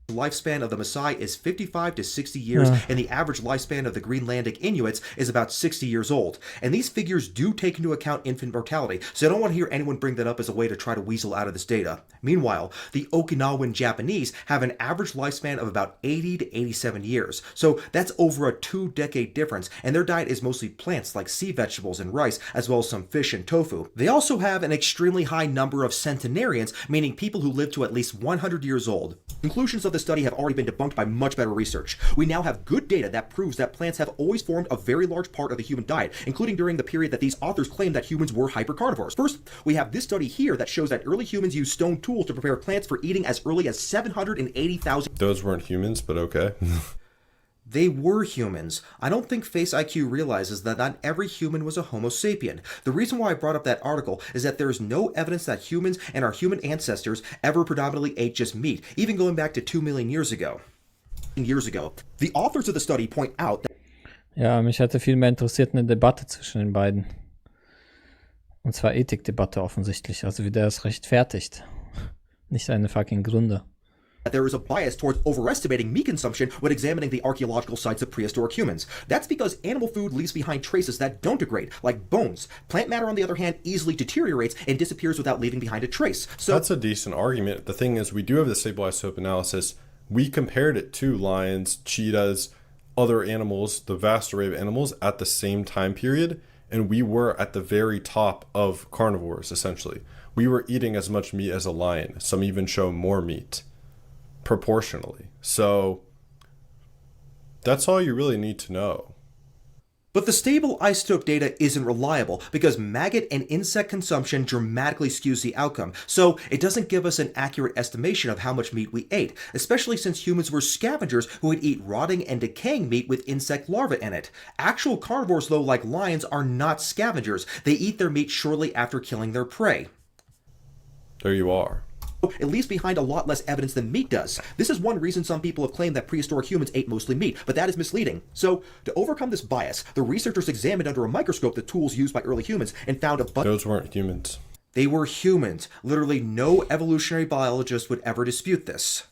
lifespan of the Maasai is 55 to 60 years, and the average lifespan of the Greenlandic Inuits is about 60 years old. And these figures do take into account infant mortality, so I don't want to hear anyone bring that up as a way to try to weasel out of this data. Meanwhile, the Okinawan Japanese have an average lifespan of about 80 to 87 years, so that's over a 2-decade difference, and their diet is mostly plants like sea vegetables and rice, as well as some fish and tofu. They also have an extremely high number of centenarians, meaning people who live to at least 100 years old. Conclusions of the study have already been debunked by much better research. We now have good data that proves that plants have always formed a very large part of the human diet, including during the period that these authors claimed that humans were hypercarnivores. First, we have this study here that shows that early humans used stone tools to prepare plants for eating as early as 780,000. Those weren't humans, but okay. They were humans. I don't think FaceIQ realizes that not every human was a Homo sapien. The reason why I brought up that article is that there is no evidence that humans and our human ancestors ever predominantly ate just meat, even going back to 2 million years ago. The authors of the study point out that Ja, mich hätte viel mehr interessiert eine Debatte zwischen den beiden. Und zwar Ethikdebatte offensichtlich, also wie der es rechtfertigt. Nicht seine fucking Gründe. there is a bias towards overestimating meat consumption when examining the archaeological sites of prehistoric humans. That's because animal food leaves behind traces that don't degrade, like bones. Plant matter, on the other hand, easily deteriorates and disappears without leaving behind a trace. So that's a decent argument. The thing is, we do have the stable isotope analysis. We compared it to lions, cheetahs, other animals, the vast array of animals at the same time period, and we were at the very top of carnivores, essentially. We were eating as much meat as a lion. Some even show more meat proportionally. So that's all you really need to know. But the stable isotope data isn't reliable because maggot and insect consumption dramatically skews the outcome, so it doesn't give us an accurate estimation of how much meat we ate, especially since humans were scavengers who would eat rotting and decaying meat with insect larvae in it. Actual carnivores, though, like lions, are not scavengers. They eat their meat shortly after killing their prey. There you are. It leaves behind a lot less evidence than meat does. This is one reason some people have claimed that prehistoric humans ate mostly meat, but that is misleading. So, to overcome this bias, the researchers examined under a microscope the tools used by early humans and found a bunch. Those weren't humans. They were humans. Literally no evolutionary biologist would ever dispute this.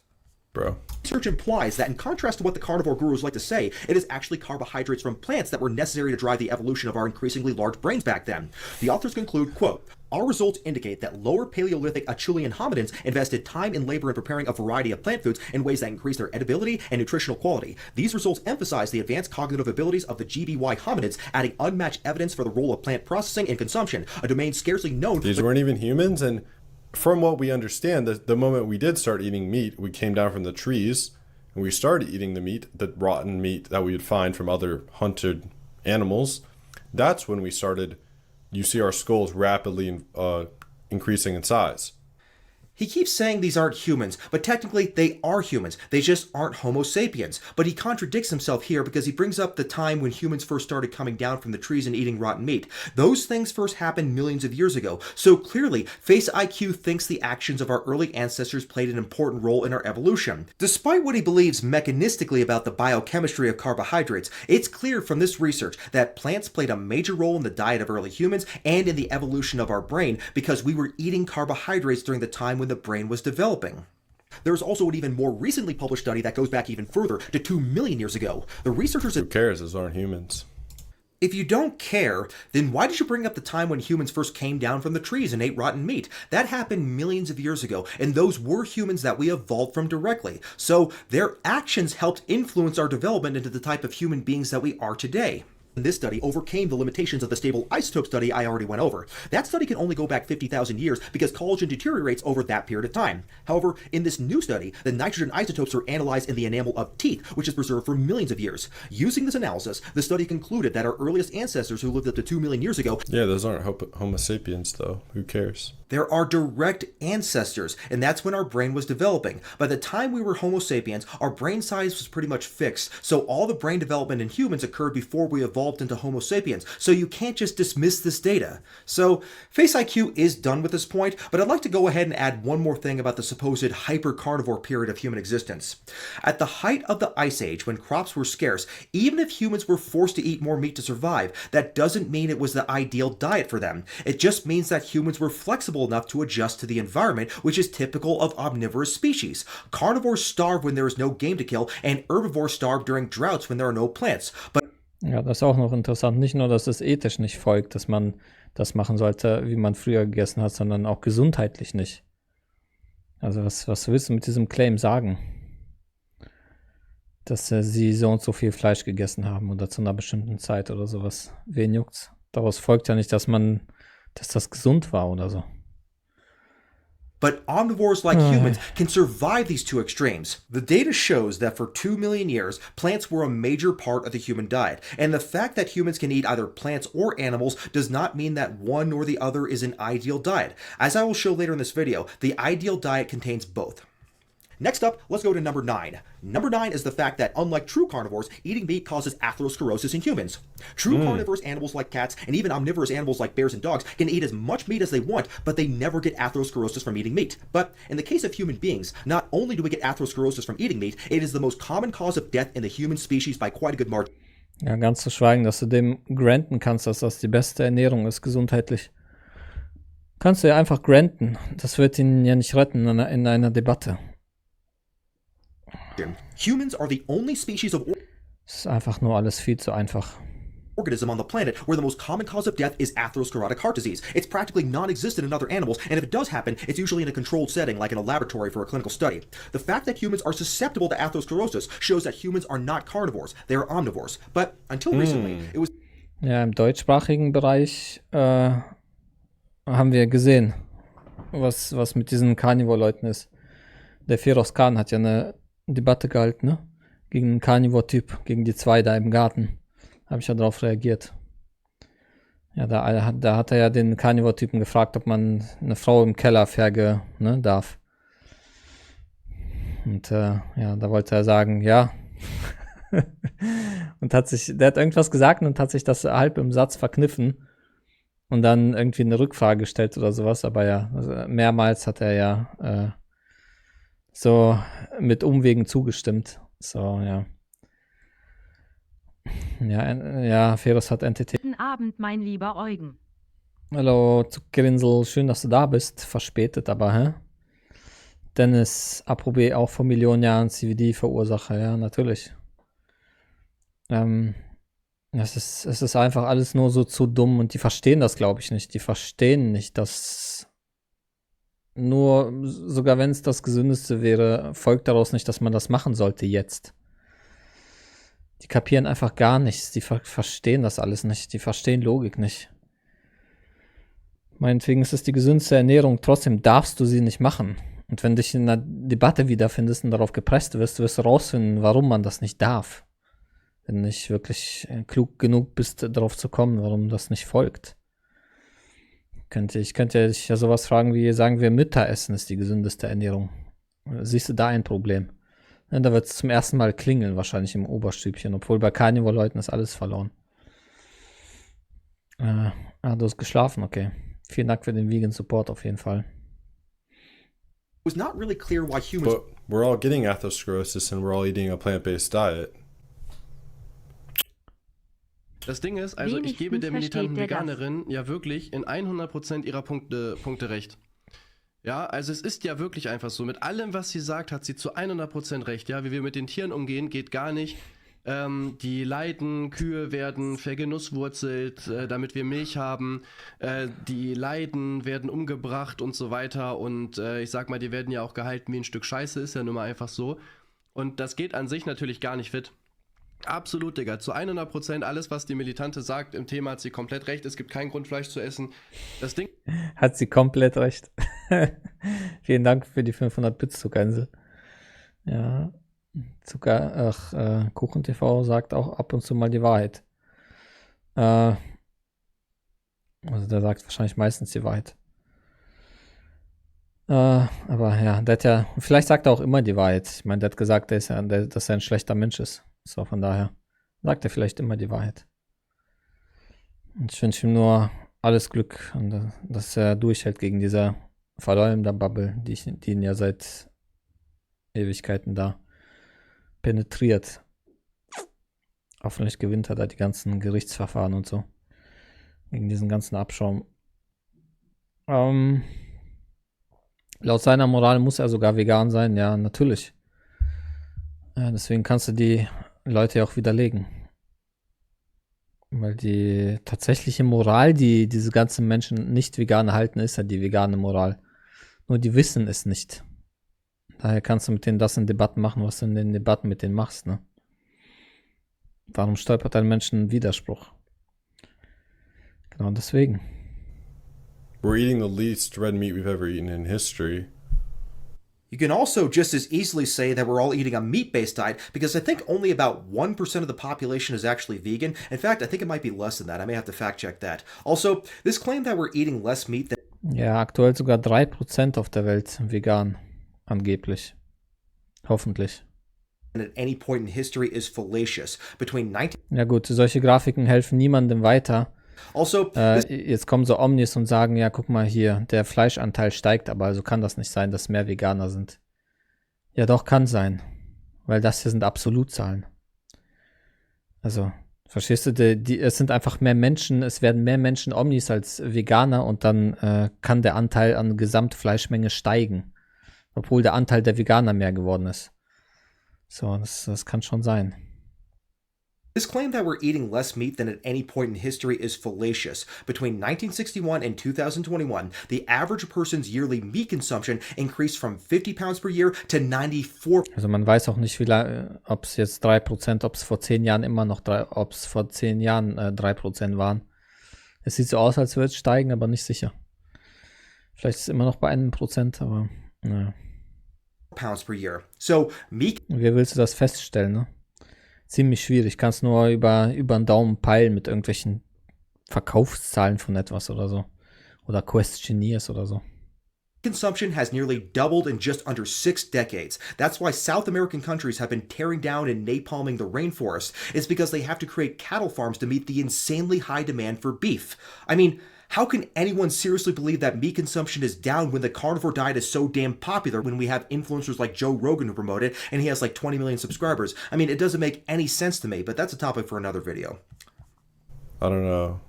Bro. Research implies that in contrast to what the carnivore gurus like to say, it is actually carbohydrates from plants that were necessary to drive the evolution of our increasingly large brains back then. The authors conclude, quote, "Our results indicate that lower Paleolithic Acheulean hominins invested time and labor in preparing a variety of plant foods in ways that increase their edibility and nutritional quality. These results emphasize the advanced cognitive abilities of the GBY hominids, adding unmatched evidence for the role of plant processing and consumption, a domain scarcely known." These weren't even humans, and from what we understand, the moment we did start eating meat, we came down from the trees and we started eating the meat, the rotten meat that we would find from other hunted animals. That's when we started. You see our skulls rapidly increasing in size. He keeps saying these aren't humans, but technically they are humans. They just aren't Homo sapiens. But he contradicts himself here because he brings up the time when humans first started coming down from the trees and eating rotten meat. Those things first happened millions of years ago. So clearly, FaceIQ thinks the actions of our early ancestors played an important role in our evolution. Despite what he believes mechanistically about the biochemistry of carbohydrates, it's clear from this research that plants played a major role in the diet of early humans and in the evolution of our brain because we were eating carbohydrates during the time when the brain was developing. There's also an even more recently published study that goes back even further to 2 million years ago. The researchers... Who cares? Those aren't humans. If you don't care, then why did you bring up the time when humans first came down from the trees and ate rotten meat? That happened millions of years ago, and those were humans that we evolved from directly. So their actions helped influence our development into the type of human beings that we are today. This study overcame the limitations of the stable isotope study I already went over. That study can only go back 50,000 years because collagen deteriorates over that period of time. However, in this new study, the nitrogen isotopes are analyzed in the enamel of teeth, which is preserved for millions of years. Using this analysis, the study concluded that our earliest ancestors who lived up to 2 million years ago... Yeah, those aren't Homo sapiens, though. Who cares? There are direct ancestors, and that's when our brain was developing. By the time we were Homo sapiens, our brain size was pretty much fixed, so all the brain development in humans occurred before we evolved into Homo sapiens, so you can't just dismiss this data. So, FaceIQ is done with this point, but I'd like to go ahead and add one more thing about the supposed hyper-carnivore period of human existence. At the height of the Ice Age, when crops were scarce, even if humans were forced to eat more meat to survive, that doesn't mean it was the ideal diet for them. It just means that humans were flexible enough to adjust to the environment, which is typical of omnivorous species. Carnivores starve when there is no game to kill, and herbivores starve during droughts when there are no plants. But ja, das ist auch noch interessant. Nicht nur, dass es ethisch nicht folgt, dass man das machen sollte, wie man früher gegessen hat, sondern auch gesundheitlich nicht. Also was willst du mit diesem Claim sagen? Dass sie so und so viel Fleisch gegessen haben oder zu einer bestimmten Zeit oder sowas. Wen juckt's? Daraus folgt ja nicht, dass das gesund war oder so. But omnivores like humans can survive these two extremes. The data shows that for 2 million years, plants were a major part of the human diet. And the fact that humans can eat either plants or animals does not mean that one or the other is an ideal diet. As I will show later in this video, the ideal diet contains both. Next up, let's go to number 9. Number 9 is the fact that, unlike true carnivores, eating meat causes atherosclerosis in humans. True carnivorous animals like cats, and even omnivorous animals like bears and dogs, can eat as much meat as they want, but they never get atherosclerosis from eating meat. But in the case of human beings, not only do we get atherosclerosis from eating meat, it is the most common cause of death in the human species by quite a good margin. Ja, ganz zu schweigen, dass du dem granten kannst, dass das die beste Ernährung ist, gesundheitlich. Kannst du ja einfach granten. Das wird ihn ja nicht retten in einer Debatte. Humans are the only species of Es ist einfach nur alles viel zu einfach. organism on the planet where the most common cause of death is atherosclerotic heart disease. It's practically non-existent in other animals, and if it does happen, it's usually in a controlled setting like in a laboratory for a clinical study. The fact that humans are susceptible to atherosclerosis shows that humans are not carnivores, they are omnivores. But until recently, it was Ja, im deutschsprachigen Bereich haben wir gesehen, was mit diesen Carnivore-Leuten ist. Der Feroz Khan hat ja eine Debatte gehalten, ne? Gegen einen Carnivore-Typ, gegen die zwei da im Garten. Habe ich ja darauf reagiert. Ja, da hat er ja den Carnivore-Typen gefragt, ob man eine Frau im Keller darf. Und ja, da wollte er sagen, ja. Und der hat irgendwas gesagt und hat sich das halb im Satz verkniffen und dann irgendwie eine Rückfrage gestellt oder sowas. Aber ja, also mehrmals hat er ja so mit Umwegen zugestimmt. So, ja. Ja, Feroz hat NTT. Guten Abend, mein lieber Eugen. Hallo, Zuckgrinsel, schön, dass du da bist. Verspätet, aber, hä? Dennis, Aprobé, auch vor Millionen Jahren CVD-Verursacher, ja, natürlich. Es ist einfach alles nur so zu dumm und die verstehen das, glaube ich, nicht. Die verstehen nicht, dass nur, sogar wenn es das Gesündeste wäre, folgt daraus nicht, dass man das machen sollte jetzt. Die kapieren einfach gar nichts. Die verstehen das alles nicht. Die verstehen Logik nicht. Meinetwegen ist es die gesündeste Ernährung. Trotzdem darfst du sie nicht machen. Und wenn du dich in einer Debatte wiederfindest und darauf gepresst wirst du rausfinden, warum man das nicht darf. Wenn du nicht wirklich klug genug bist, darauf zu kommen, warum das nicht folgt. Ich könnte dich ja sowas fragen wie, sagen wir, Mütteressen ist die gesündeste Ernährung. Siehst du da ein Problem? Ja, da wird es zum ersten Mal klingeln, wahrscheinlich im Oberstübchen, obwohl bei Carnivore-Leuten ist alles verloren. Du hast geschlafen, okay. Vielen Dank für den Vegan Support auf jeden Fall. was not really clear why humans. But we're all getting atherosclerosis and we're all eating a plant-based diet. Das Ding ist, also ich gebe der militanten Veganerin ja wirklich in 100% ihrer Punkte recht. Ja, also es ist ja wirklich einfach so, mit allem, was sie sagt, hat sie zu 100% recht. Ja, wie wir mit den Tieren umgehen, geht gar nicht. Die leiden, Kühe werden vergenusswurzelt, damit wir Milch haben. Die leiden, werden umgebracht und so weiter. Und ich sag mal, die werden ja auch gehalten wie ein Stück Scheiße, ist ja nun mal einfach so. Und das geht an sich natürlich gar nicht fit. Absolut, Digga. Zu 100% alles, was die Militante sagt im Thema, hat sie komplett recht. Es gibt keinen Grund, Fleisch zu essen. Das Ding... Hat sie komplett recht. Vielen Dank für die 500 Bits, Zuckerinsel. Ja, KuchenTV sagt auch ab und zu mal die Wahrheit. Also der sagt wahrscheinlich meistens die Wahrheit. Aber ja, der hat ja, vielleicht sagt er auch immer die Wahrheit. Ich meine, der hat gesagt, dass er ein schlechter Mensch ist. So, von daher sagt er vielleicht immer die Wahrheit. Und ich wünsche ihm nur alles Glück und dass er durchhält gegen diese verleumder Bubble, die ihn ja seit Ewigkeiten da penetriert. Hoffentlich gewinnt er da die ganzen Gerichtsverfahren und so. Gegen diesen ganzen Abschaum. Laut seiner Moral muss er sogar vegan sein. Ja, natürlich. Ja, deswegen kannst du die Leute auch widerlegen. Weil die tatsächliche Moral, die diese ganzen Menschen nicht vegan halten, ist ja die vegane Moral. Nur die wissen es nicht. Daher kannst du mit denen das in Debatten machen, was du in den Debatten mit denen machst, ne? Warum stolpert ein Mensch einen Widerspruch? Genau deswegen. We're eating the least red meat we've ever eaten in history. You can also just as easily say that we're all eating a meat-based diet because I think only about 1% of the population is actually vegan. In fact, I think it might be less than that. I may have to fact check that. Also, this claim that we're eating less meat than Ja, aktuell sogar 3% auf der Welt vegan, angeblich. Hoffentlich. at any point in history is fallacious. Between 19... Ja gut, solche Grafiken helfen niemandem weiter. Also, Jetzt kommen so Omnis und sagen, ja, guck mal hier, der Fleischanteil steigt, aber also kann das nicht sein, dass mehr Veganer sind. Ja doch, kann sein. Weil das hier sind Absolutzahlen. Also, verstehst du, es sind einfach mehr Menschen, es werden mehr Menschen Omnis als Veganer und dann kann der Anteil an Gesamtfleischmenge steigen. Obwohl der Anteil der Veganer mehr geworden ist. So, das kann schon sein. this claim that we're eating less meat than at any point in history is fallacious. Between 1961 and 2021, the average person's yearly meat consumption increased from 50 pounds per year to 94. Also man weiß auch nicht, ob es jetzt 3%, ob es vor 10 Jahren immer noch ob es vor 10 Jahren 3% waren. Es sieht so aus, als würde es steigen, aber nicht sicher. Vielleicht ist es immer noch bei 1%, aber naja. Pounds per year. So, meat... Wie willst du das feststellen, ne? Ziemlich schwierig. Kannst nur über den Daumen peilen mit irgendwelchen Verkaufszahlen von etwas oder so. Oder Questionnaires oder so. Consumption has nearly doubled in just under 6 decades. That's why South American countries have been tearing down and napalming the rainforest. It's because they have to create cattle farms to meet the insanely high demand for beef. I mean, how can anyone seriously believe that meat consumption is down when the carnivore diet is so damn popular when we have influencers like Joe Rogan who promote it and he has like 20 million subscribers? I mean, it doesn't make any sense to me, but that's a topic for another video. I don't know.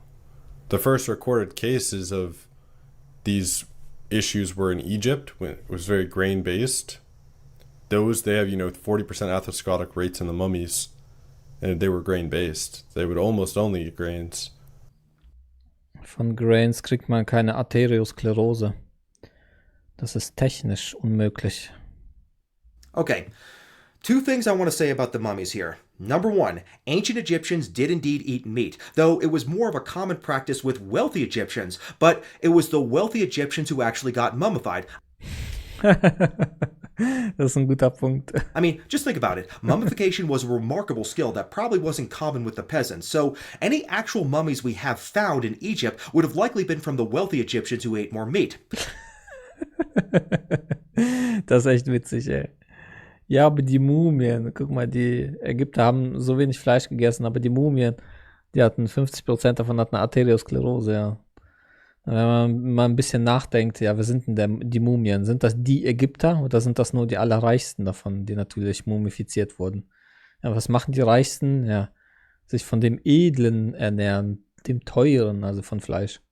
The first recorded cases of these issues were in Egypt when it was very grain based. Those, they have, 40% atherosclerotic rates in the mummies, and they were grain based. They would almost only eat grains. Von Grains kriegt man keine Arteriosklerose. Das ist technisch unmöglich. Okay, 2 things I want to say about the mummies here. Number 1, ancient Egyptians did indeed eat meat, though it was more of a common practice with wealthy Egyptians, but it was the wealthy Egyptians who actually got mummified. Das ist ein guter Punkt. I mean, just think about it. Mummification was a remarkable skill that probably wasn't common with the peasants, so any actual mummies we have found in Egypt would have likely been from the wealthy Egyptians who ate more meat. Das ist echt witzig, ey. Ja, aber die Mumien, guck mal, die Ägypter haben so wenig Fleisch gegessen, aber die Mumien, die hatten 50% davon hatten Arteriosklerose, ja. Wenn man mal ein bisschen nachdenkt, ja, wer sind denn die Mumien? Sind das die Ägypter oder sind das nur die Allerreichsten davon, die natürlich mumifiziert wurden? Ja, was machen die Reichsten? Ja, sich von dem Edlen ernähren, dem Teuren, also von Fleisch.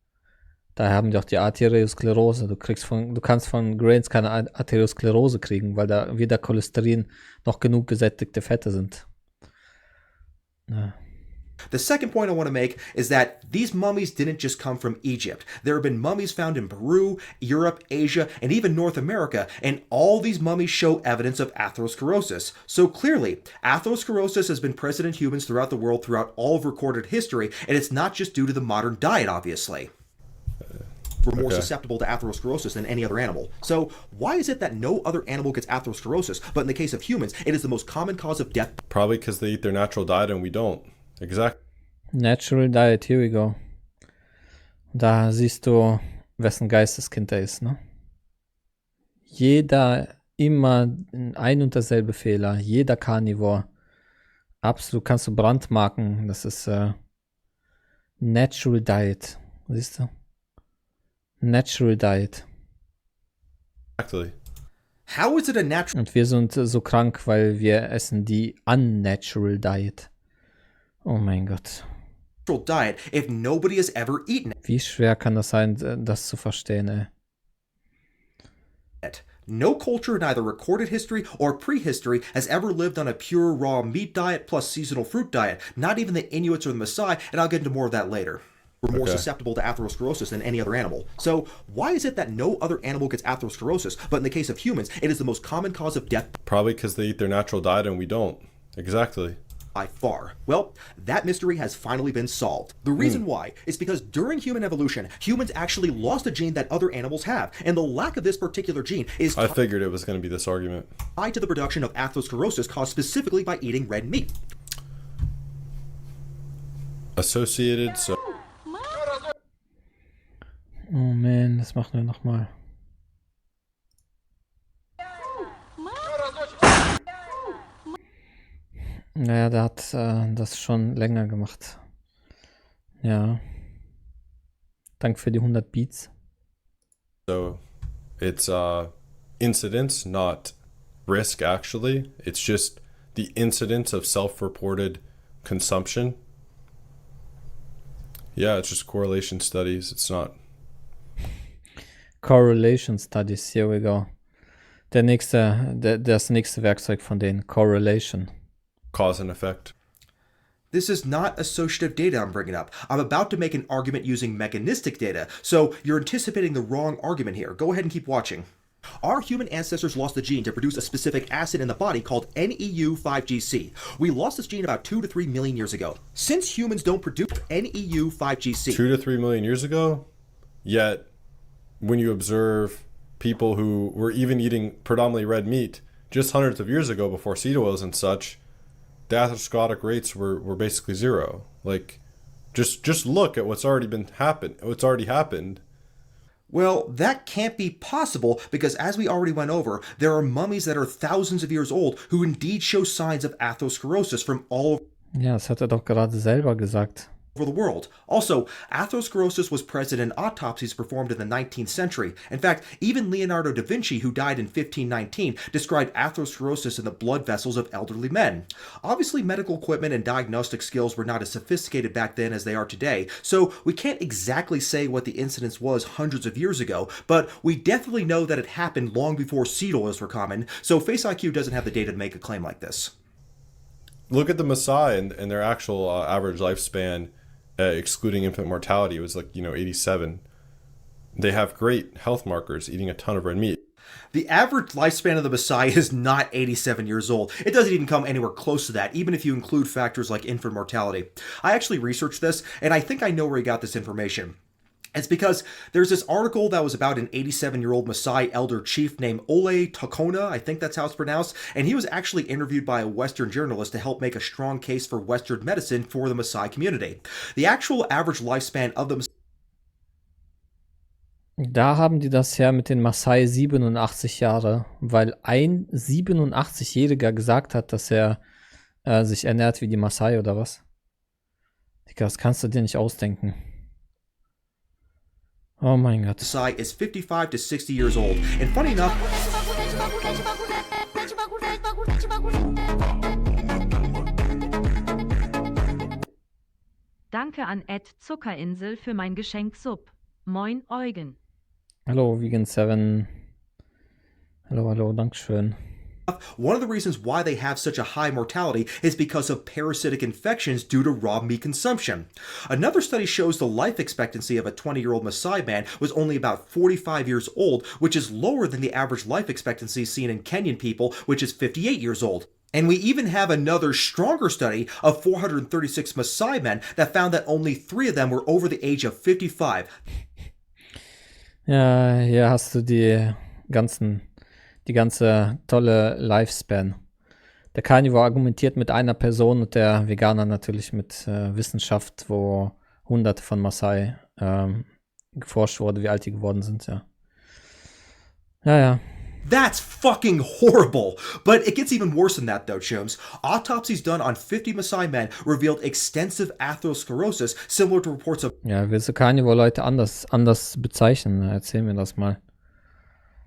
Daher haben die auch die Arteriosklerose. Du kannst von Grains keine Arteriosklerose kriegen, weil da weder Cholesterin noch genug gesättigte Fette sind. Ja. The second point I want to make is that these mummies didn't just come from Egypt. There have been mummies found in Peru, Europe, Asia, and even North America, and all these mummies show evidence of atherosclerosis. So clearly, atherosclerosis has been present in humans throughout the world throughout all of recorded history, and it's not just due to the modern diet, obviously. We're more susceptible to atherosclerosis than any other animal. So why is it that no other animal gets atherosclerosis, but in the case of humans, it is the most common cause of death? Probably because they eat their natural diet and we don't. Exactly. Natural diet, here we go. Da siehst du, wessen Geisteskind er ist, ne? Jeder, immer ein und derselbe Fehler. Jeder Carnivore. Absolut, kannst du brandmarken. Das ist Natural Diet. Siehst du? Natural Diet. Exactly. How is it a natural... Und wir sind so krank, weil wir essen die Unnatural Diet. Oh mein Gott. diet if nobody has ever eaten Wie schwer kann das sein, das zu verstehen, ey? it? No culture in either recorded history or prehistory has ever lived on a pure raw meat diet plus seasonal fruit diet, not even the Inuits or the Maasai, and I'll get into more of that later. We're more susceptible to atherosclerosis than any other animal. So why is it that no other animal gets atherosclerosis, but in the case of humans, it is the most common cause of death? Probably because they eat their natural diet and we don't. Exactly. by far. Well, that mystery has finally been solved. The reason why is because during human evolution, humans actually lost a gene that other animals have, and the lack of this particular gene is I figured it was going to be this argument. tied to the production of atherosclerosis caused specifically by eating red meat. Associated, so Oh man, das machen wir nochmal. Naja, der hat das schon länger gemacht. Ja. Danke für die 100 Beats. So it's incidence, not risk actually. It's just the incidence of self-reported consumption. Yeah, it's just correlation studies. It's not. Correlation Studies, here we go. Das nächste Werkzeug von denen, Correlation. Cause and effect. This is not associative data I'm bringing up. I'm about to make an argument using mechanistic data, so you're anticipating the wrong argument here. Go ahead and keep watching. Our human ancestors lost a gene to produce a specific acid in the body called NEU5GC. We lost this gene about 2 to 3 million years ago. Since humans don't produce NEU5GC... 2 to 3 million years ago? Yet, when you observe people who were even eating predominantly red meat just hundreds of years ago before seed oils and such, the atherosclerotic rates were basically zero. Like, just look at what's already happened. Well, that can't be possible because, as we already went over, there are mummies that are thousands of years old who indeed show signs of atherosclerosis from all Ja, das hat er doch gerade selber gesagt. over the world. Also, atherosclerosis was present in autopsies performed in the 19th century. In fact, even Leonardo da Vinci, who died in 1519, described atherosclerosis in the blood vessels of elderly men. Obviously, medical equipment and diagnostic skills were not as sophisticated back then as they are today, so we can't exactly say what the incidence was hundreds of years ago, but we definitely know that it happened long before seed oils were common, so FaceIQ doesn't have the data to make a claim like this. Look at the Maasai and their actual average lifespan, excluding infant mortality, was 87. They have great health markers, eating a ton of red meat. The average lifespan of the Maasai is not 87 years old. It doesn't even come anywhere close to that, even if you include factors like infant mortality. I actually researched this, and I think I know where he got this information. It's because there's this article that was about an 87-year-old Maasai elder chief named Ole Tokona, I think that's how it's pronounced, and he was actually interviewed by a Western journalist to help make a strong case for Western medicine for the Maasai community. The actual average lifespan of the Da haben die das her mit den Maasai 87 Jahre, weil ein 87-Jähriger gesagt hat, dass er sich ernährt wie die Maasai oder was? Digga, das kannst du dir nicht ausdenken. Oh mein Gott. Maasai is 55 to 60 years old, and funny enough, Danke an @Zuckerinsel für mein Geschenk Sub. Moin Eugen. Hallo, Vegan7. Hallo, Dankeschön. one of the reasons why they have such a high mortality is because of parasitic infections due to raw meat consumption. Another study shows the life expectancy of a 20-year-old Maasai man was only about 45 years old, which is lower than the average life expectancy seen in Kenyan people, which is 58 years old. And we even have another stronger study of 436 Maasai men that found that only 3 of them were over the age of 55. Ja, hier hast du die ganze tolle Lifespan. Der Carnivore argumentiert mit einer Person und der Veganer natürlich mit Wissenschaft, wo hunderte von Maasai geforscht wurde, wie alt die geworden sind, ja. Ja. That's fucking horrible! But it gets even worse than that though, Chums. Autopsies done on 50 Maasai men revealed extensive atherosclerosis, similar to reports of Ja, willst du Carnivore-Leute anders bezeichnen? Erzähl mir das mal.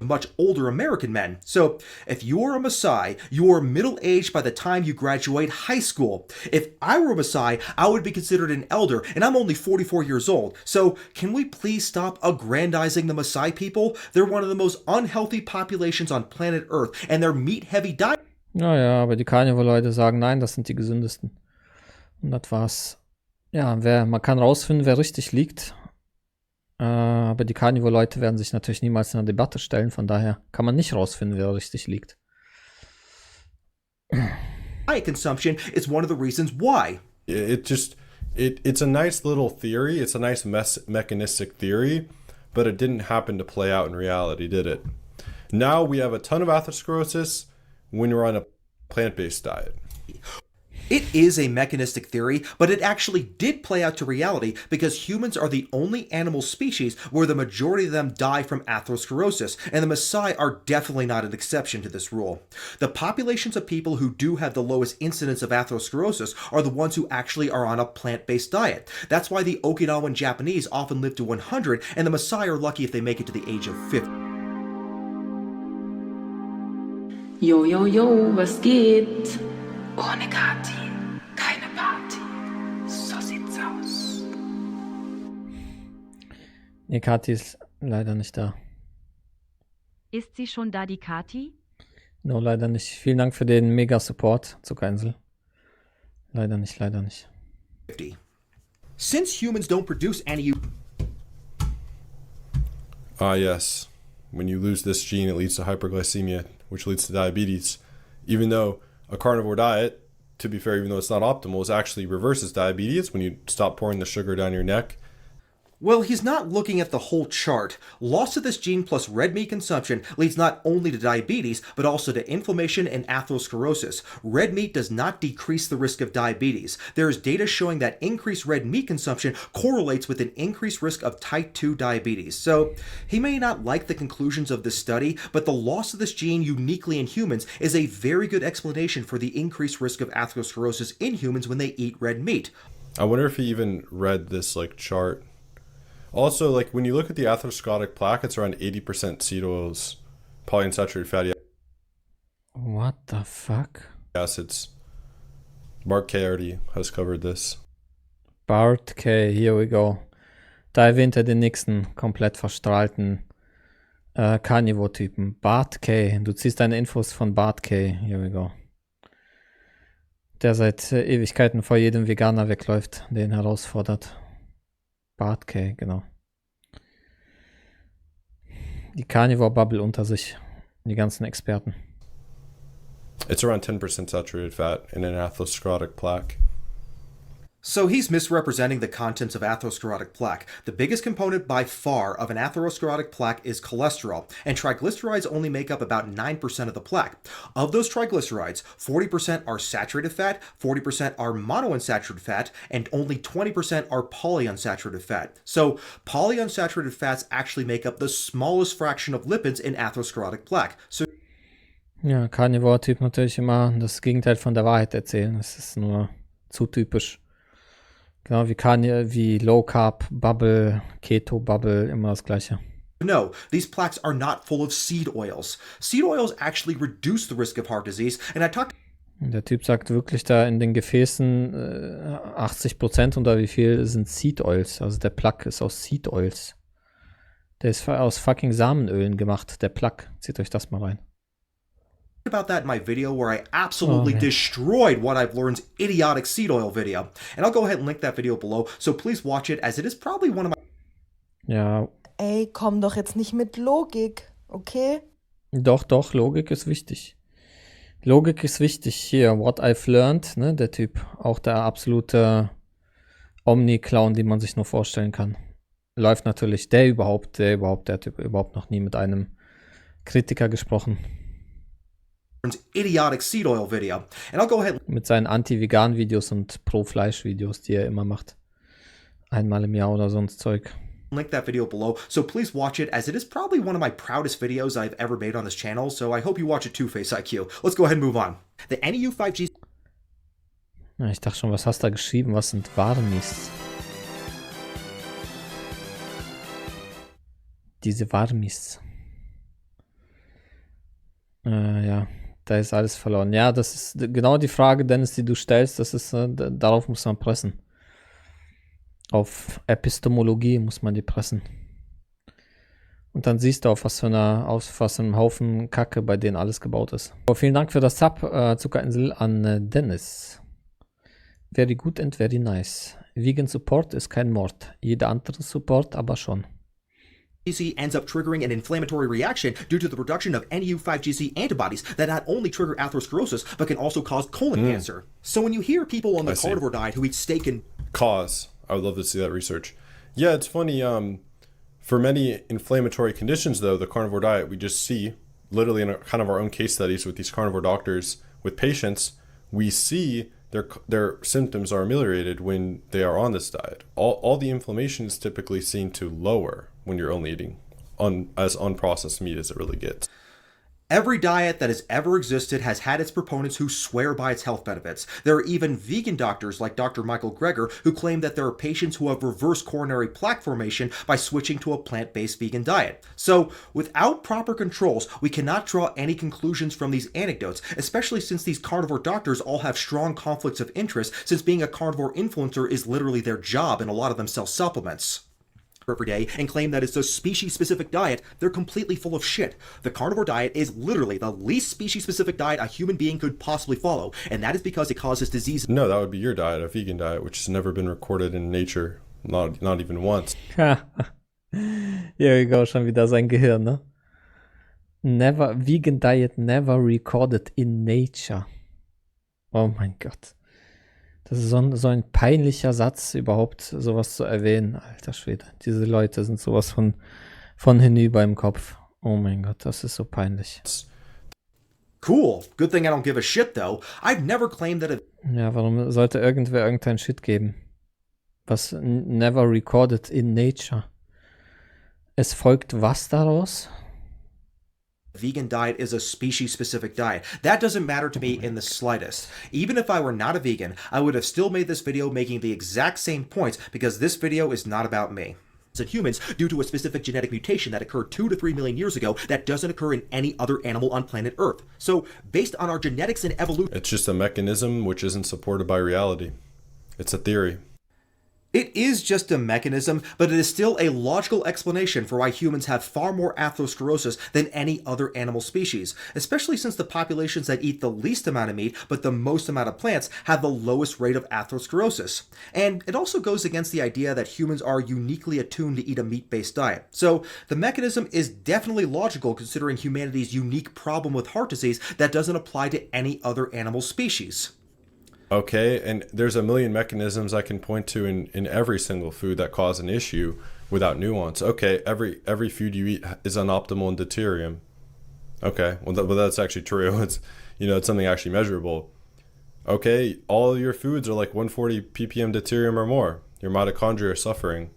much older American men. So, if you are a Maasai, you are middle-aged by the time you graduate high school. If I were a Maasai, I would be considered an elder, and I'm only 44 years old. So, can we please stop aggrandizing the Maasai people? They're one of the most unhealthy populations on planet Earth, and their meat-heavy diet... Naja, aber die Carnivore-Leute sagen, nein, das sind die gesündesten. Und das war's. Ja, man kann rausfinden, wer richtig liegt. Aber die Carnivore-Leute werden sich natürlich niemals in eine Debatte stellen, von daher kann man nicht rausfinden, wer richtig liegt. diet consumption is one of the reasons why. It's a nice little theory. It's a nice mechanistic theory, but it didn't happen to play out in reality, did it? Now we have a ton of atherosclerosis when you're on a plant-based diet. It is a mechanistic theory, but it actually did play out to reality because humans are the only animal species where the majority of them die from atherosclerosis, and the Maasai are definitely not an exception to this rule. The populations of people who do have the lowest incidence of atherosclerosis are the ones who actually are on a plant-based diet. That's why the Okinawan Japanese often live to 100, and the Maasai are lucky if they make it to the age of 50. Yo, yo, yo, was geht? Ohne Kati, keine Party. So sieht's aus. Nee, Kati ist leider nicht da. Ist sie schon da, die Kati? No, leider nicht. Vielen Dank für den Mega-Support, Zuckerinsel. Leider nicht, leider nicht. 50. Since humans don't produce any... Yes. When you lose this gene, it leads to hyperglycemia, which leads to diabetes. Even though a carnivore diet, to be fair, even though it's not optimal, it actually reverses diabetes when you stop pouring the sugar down your neck. Well, he's not looking at the whole chart. Loss of this gene plus red meat consumption leads not only to diabetes, but also to inflammation and atherosclerosis. Red meat does not decrease the risk of diabetes. There is data showing that increased red meat consumption correlates with an increased risk of type 2 diabetes. So, he may not like the conclusions of this study, but the loss of this gene uniquely in humans is a very good explanation for the increased risk of atherosclerosis in humans when they eat red meat. I wonder if he even read this chart. Also, when you look at the atherosclerotic plaque, it's around 80% seed oils, polyunsaturated fatty What the fuck? acids. Mark K already has covered this. Bart K, here we go. Da erwähnt er den nächsten komplett verstrahlten Carnivore-Typen. Bart K. Du ziehst deine Infos von Bart K. Here we go. Der seit Ewigkeiten vor jedem Veganer wegläuft, den herausfordert. Bart K, genau. Die Carnivore-Bubble unter sich. Die ganzen Experten. It's around 10% saturated fat in an atherosclerotic plaque. So he's misrepresenting the contents of atherosclerotic plaque. The biggest component by far of an atherosclerotic plaque is cholesterol, and triglycerides only make up about 9% of the plaque. Of those triglycerides, 40% are saturated fat, 40% are monounsaturated fat, and only 20% are polyunsaturated fat. So polyunsaturated fats actually make up the smallest fraction of lipids in atherosclerotic plaque. So Ja, Carnivore-Typ natürlich immer das Gegenteil von der Wahrheit erzählen. Das ist nur zu typisch. Genau wie Low Carb Bubble, Keto Bubble, immer das Gleiche. No, these plaques are not full of seed oils. Seed oils actually reduce the risk of heart disease, and I talked. Der Typ sagt wirklich, da in den Gefäßen 80% oder wie viel sind Seed Oils. Also der Plaque ist aus Seed Oils. Der ist aus fucking Samenölen gemacht, der Plaque. Zieht euch das mal rein. About that in my video where I absolutely destroyed what I've learned's idiotic seed oil video. And I'll go ahead and link that video below, so please watch it as it is probably one of my... Ja. Ey, komm doch jetzt nicht mit Logik, okay? Doch, Logik ist wichtig. Logik ist wichtig. Hier, what I've learned, ne, der Typ. Auch der absolute Omni-Clown, den man sich nur vorstellen kann. Läuft natürlich. Der Typ überhaupt noch nie mit einem Kritiker gesprochen. Idiotic seed oil video. And I'll go ahead Mit seinen Anti-Vegan-Videos und Pro-Fleisch-Videos, die er immer macht. Einmal im Jahr oder sonst Zeug. link that video below, so please watch it as it is probably one of my proudest videos I've ever made on this channel, so I hope you watch it too, FaceIQ. Let's go ahead and move on. The NEU 5G... Ja, ich dachte schon, was hast du da geschrieben? Was sind Warmis? Diese Warmis. Ja, da ist alles verloren. Ja, das ist genau die Frage, Dennis, die du stellst. Das ist, darauf muss man pressen. Auf Epistemologie muss man die pressen. Und dann siehst du, auf was für einem Haufen Kacke bei denen alles gebaut ist. Aber vielen Dank für das Sub, Zuckerinsel, an Dennis. Very good and very nice. Vegan Support ist kein Mord. Jeder andere Support aber schon. ends up triggering an inflammatory reaction due to the production of NEU5GC antibodies that not only trigger atherosclerosis, but can also cause colon cancer. So when you hear people on the carnivore diet who eat steak and... I would love to see that research. Yeah, it's funny. For many inflammatory conditions, though, the carnivore diet, we just see, literally in kind of our own case studies with these carnivore doctors, with patients, we see their symptoms are ameliorated when they are on this diet. All the inflammation is typically seen to lower when you're only eating as unprocessed meat as it really gets. Every diet that has ever existed has had its proponents who swear by its health benefits. There are even vegan doctors like Dr. Michael Greger who claim that there are patients who have reversed coronary plaque formation by switching to a plant-based vegan diet. So, without proper controls, we cannot draw any conclusions from these anecdotes, especially since these carnivore doctors all have strong conflicts of interest, since being a carnivore influencer is literally their job and a lot of them sell supplements every day and claim that it's a species-specific diet. They're completely full of shit. The carnivore diet is literally the least species-specific diet a human being could possibly follow, and that is because it causes disease. No, that would be your diet, a vegan diet, which has never been recorded in nature, not even once. Here we go, schon wieder sein Gehirn, ne? Vegan diet never recorded in nature. Oh mein Gott. Das ist so ein peinlicher Satz, überhaupt sowas zu erwähnen. Alter Schwede, diese Leute sind sowas von hinüber im Kopf. Oh mein Gott, das ist so peinlich. Cool. Good thing I don't give a shit, though. I've never claimed that Ja, warum sollte irgendwer irgendein Shit geben? Was never recorded in nature. Es folgt was daraus? vegan diet is a species-specific diet. That doesn't matter to me in the slightest. Even if I were not a vegan, I would have still made this video making the exact same points because this video is not about me. In humans due to a specific genetic mutation that occurred 2 to 3 million years ago that doesn't occur in any other animal on planet Earth. So, based on our genetics and evolution... It's just a mechanism which isn't supported by reality. It's a theory. It is just a mechanism, but it is still a logical explanation for why humans have far more atherosclerosis than any other animal species, especially since the populations that eat the least amount of meat but the most amount of plants have the lowest rate of atherosclerosis. And it also goes against the idea that humans are uniquely attuned to eat a meat-based diet. So the mechanism is definitely logical considering humanity's unique problem with heart disease that doesn't apply to any other animal species. Okay, and there's a million mechanisms I can point to in every single food that cause an issue without nuance. Okay, every food you eat is unoptimal in deuterium. Okay, well that's actually true. It's it's something actually measurable. Okay, all your foods are like 140 ppm deuterium or more. Your mitochondria are suffering.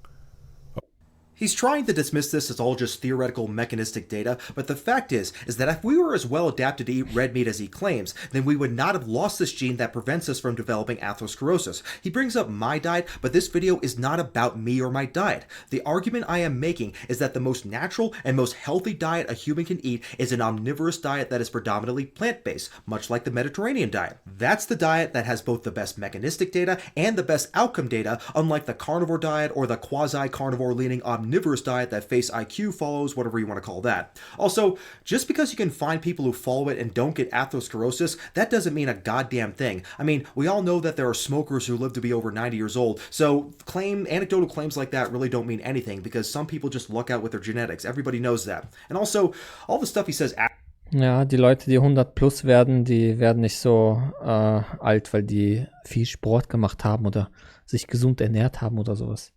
He's trying to dismiss this as all just theoretical mechanistic data, but the fact is that if we were as well adapted to eat red meat as he claims, then we would not have lost this gene that prevents us from developing atherosclerosis. He brings up my diet, but this video is not about me or my diet. The argument I am making is that the most natural and most healthy diet a human can eat is an omnivorous diet that is predominantly plant-based, much like the Mediterranean diet. That's the diet that has both the best mechanistic data and the best outcome data, unlike the carnivore diet or the quasi-carnivore leaning omnivorous diet that FaceIQ follows, whatever you want to call that. Also, just because you can find people who follow it and don't get atherosclerosis, that doesn't mean a goddamn thing. I mean, we all know that there are smokers who live to be over 90 years old, so anecdotal claims like that really don't mean anything because some people just luck out with their genetics. Everybody knows that. And also, all the stuff he says... Ja, die Leute, die 100 plus werden, die werden nicht so alt, weil die viel Sport gemacht haben oder sich gesund ernährt haben oder sowas.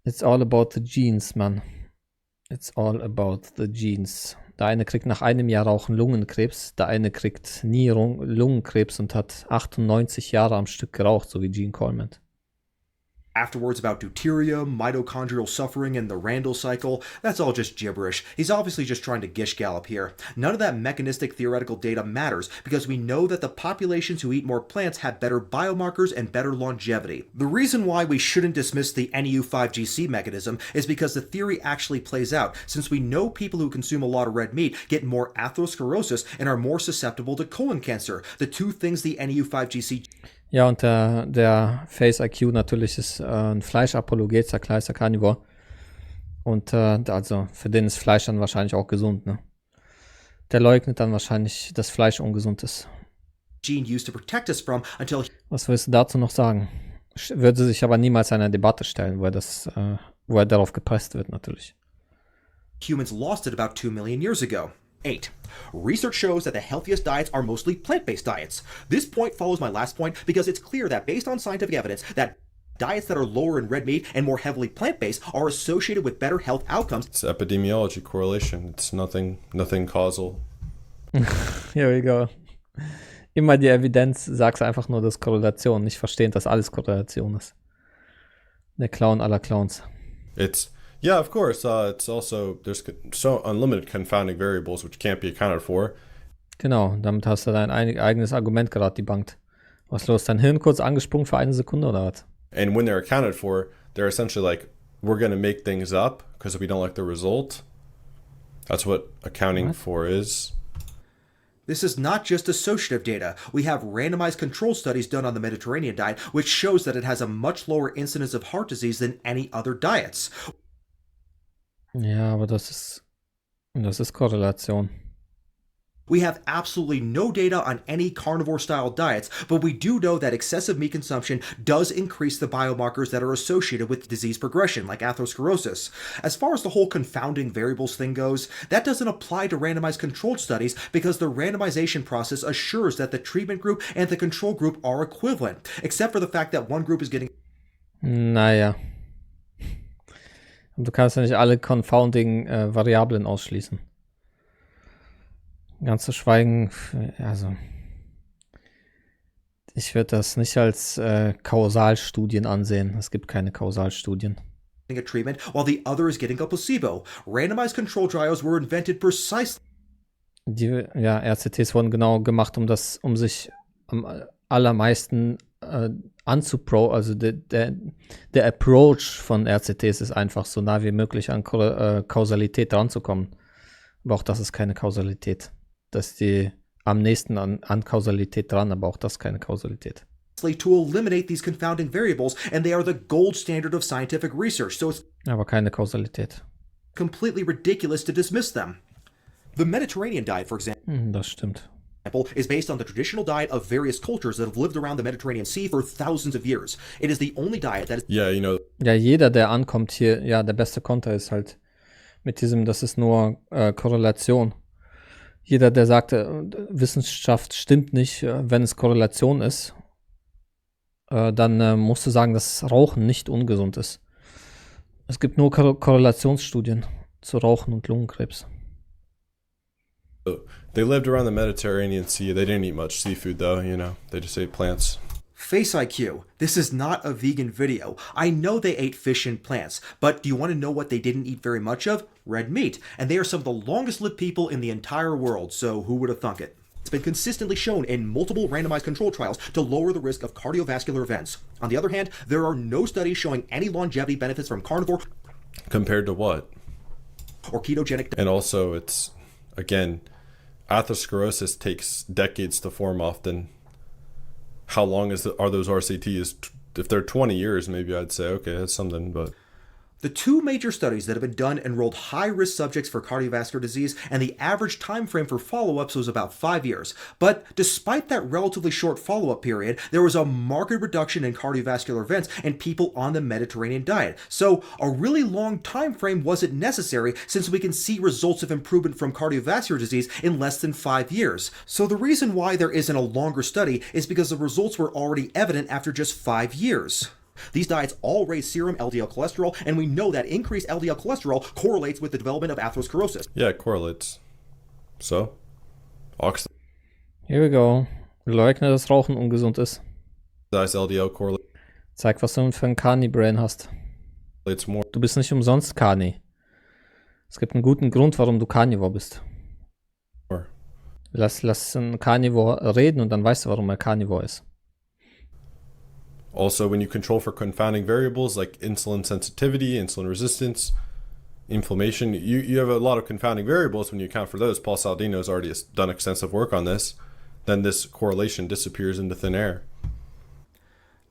It's all about the genes, man. It's all about the genes. Der eine kriegt nach einem Jahr Rauchen Lungenkrebs, der eine kriegt nie Lungenkrebs und hat 98 Jahre am Stück geraucht, so wie Gene Coleman. Afterwards about deuterium, mitochondrial suffering, and the Randall cycle, that's all just gibberish. He's obviously just trying to gish gallop here. None of that mechanistic theoretical data matters because we know that the populations who eat more plants have better biomarkers and better longevity. The reason why we shouldn't dismiss the NEU5GC mechanism is because the theory actually plays out, since we know people who consume a lot of red meat get more atherosclerosis and are more susceptible to colon cancer, the two things the NEU5GC... Ja, und der FaceIQ natürlich ist ein Fleischapologet, zerkleister Carnivore. Und also für den ist Fleisch dann wahrscheinlich auch gesund, ne? Der leugnet dann wahrscheinlich, dass Fleisch ungesund ist. Used to protect us from until... Was willst du dazu noch sagen? Würde sich aber niemals einer Debatte stellen, wo er darauf gepresst wird, natürlich. humans lost it about 2 million years ago. 8. Research shows that the healthiest diets are mostly plant-based diets. This point follows my last point because it's clear that based on scientific evidence that diets that are lower in red meat and more heavily plant-based are associated with better health outcomes. It's epidemiology correlation. It's nothing causal. Here we go. Immer die Evidenz, sag's einfach nur, das ist Korrelation. Nicht verstehen, dass alles Korrelation ist. Der Clown aller Clowns. Yeah, of course. It's also, there's so unlimited confounding variables which can't be accounted for. Genau, damit hast du dein eigenes Argument gerade debunked. Was los? Dein Hirn kurz angesprungen für 1 Sekunde oder was? And when they're accounted for, they're essentially like, we're going to make things up because we don't like the result. That's what accounting for is. This is not just associative data. We have randomized control studies done on the Mediterranean diet, which shows that it has a much lower incidence of heart disease than any other diets. Ja, aber das ist Korrelation. We have absolutely no data on any carnivore-style diets, but we do know that excessive meat consumption does increase the biomarkers that are associated with disease progression, like atherosclerosis. As far as the whole confounding variables thing goes, that doesn't apply to randomized controlled studies because the randomization process assures that the treatment group and the control group are equivalent, except for the fact that one group is getting... Naja. Und du kannst ja nicht alle confounding Variablen ausschließen. Ganz zu schweigen, also ich würde das nicht als Kausalstudien ansehen. Es gibt keine Kausalstudien. A treatment while the other is getting a placebo. Randomized control trials were invented precisely. RCTs wurden genau gemacht, um sich am allermeisten also der Approach von RCTs ist einfach so nah wie möglich an Kausalität dran zu kommen. Aber auch das ist keine Kausalität. Das ist die am nächsten an Kausalität dran, aber auch das ist keine Kausalität. To eliminate these confounding variables, and they are the gold standard of scientific research, so it's aber keine Kausalität. Completely ridiculous to dismiss them. The Mediterranean diet, for example, das stimmt. is based on the traditional diet of various cultures that have lived around the Mediterranean Sea for thousands of years. It is the only diet that is... Yeah, you know. Ja, jeder, der ankommt hier, der beste Konter ist halt mit diesem, das ist nur Korrelation. Jeder, der sagt, Wissenschaft stimmt nicht, wenn es Korrelation ist, dann musst du sagen, dass Rauchen nicht ungesund ist. Es gibt nur Korrelationsstudien zu Rauchen und Lungenkrebs. They lived around the Mediterranean Sea. They didn't eat much seafood, though, you know. They just ate plants. FaceIQ. This is not a vegan video. I know they ate fish and plants, but do you want to know what they didn't eat very much of? Red meat. And they are some of the longest lived people in the entire world, so who would have thunk it? It's been consistently shown in multiple randomized control trials to lower the risk of cardiovascular events. On the other hand, there are no studies showing any longevity benefits from carnivore. Compared to what? Or ketogenic. And also, it's, again, atherosclerosis takes decades to form often. How long are those RCTs? If they're 20 years, maybe I'd say, okay, that's something, but... The two major studies that have been done enrolled high-risk subjects for cardiovascular disease, and the average time frame for follow-ups was about 5 years. But despite that relatively short follow-up period, there was a marked reduction in cardiovascular events in people on the Mediterranean diet. So a really long time frame wasn't necessary since we can see results of improvement from cardiovascular disease in less than 5 years. So the reason why there isn't a longer study is because the results were already evident after just 5 years. These diets all raise serum LDL cholesterol, and we know that increased LDL cholesterol correlates with the development of atherosclerosis. Yeah, it correlates. So? Here we go. Leugne, dass Rauchen ungesund ist. LDL correlates. Zeig, was du für ein Carni-Brain hast. More. Du bist nicht umsonst Carni. Es gibt einen guten Grund, warum du Carnivore bist. More. Lass einen Carnivore reden und dann weißt du, warum er Carnivore ist. Also, when you control for confounding variables like insulin sensitivity, insulin resistance, inflammation, you have a lot of confounding variables. When you account for those, Paul Saladino has already done extensive work on this. Then this correlation disappears into thin air.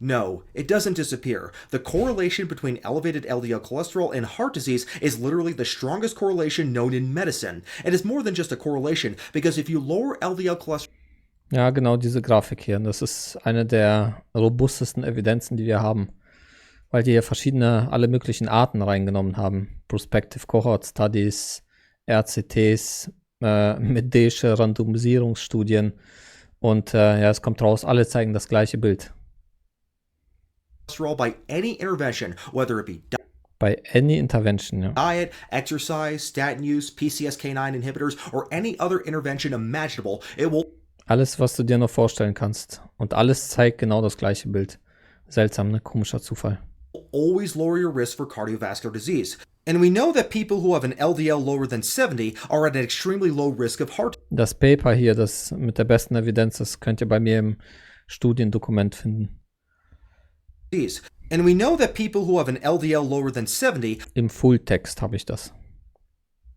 No, it doesn't disappear. The correlation between elevated LDL cholesterol and heart disease is literally the strongest correlation known in medicine. And it's more than just a correlation, because if you lower LDL cholesterol... Ja, genau diese Grafik hier. Das ist eine der robustesten Evidenzen, die wir haben. weil die ja alle möglichen Arten reingenommen haben. Prospective Cohort Studies, RCTs, methodische Randomisierungsstudien und ja, es kommt raus, alle zeigen das gleiche Bild. By any intervention, whether it be Bei any intervention, ja. diet, exercise, statin use, PCSK9 inhibitors, or any other intervention imaginable, it will Alles, was du dir noch vorstellen kannst. Und alles zeigt genau das gleiche Bild. Seltsam, ne? Komischer Zufall. always lower your risk for cardiovascular disease. And we know that people who have an LDL lower than 70 are at an extremely low risk of heart Das Paper hier, das mit der besten Evidenz, das könnt ihr bei mir im Studiendokument finden. disease. And we know that people who have an LDL lower than 70 Im Fulltext habe ich das.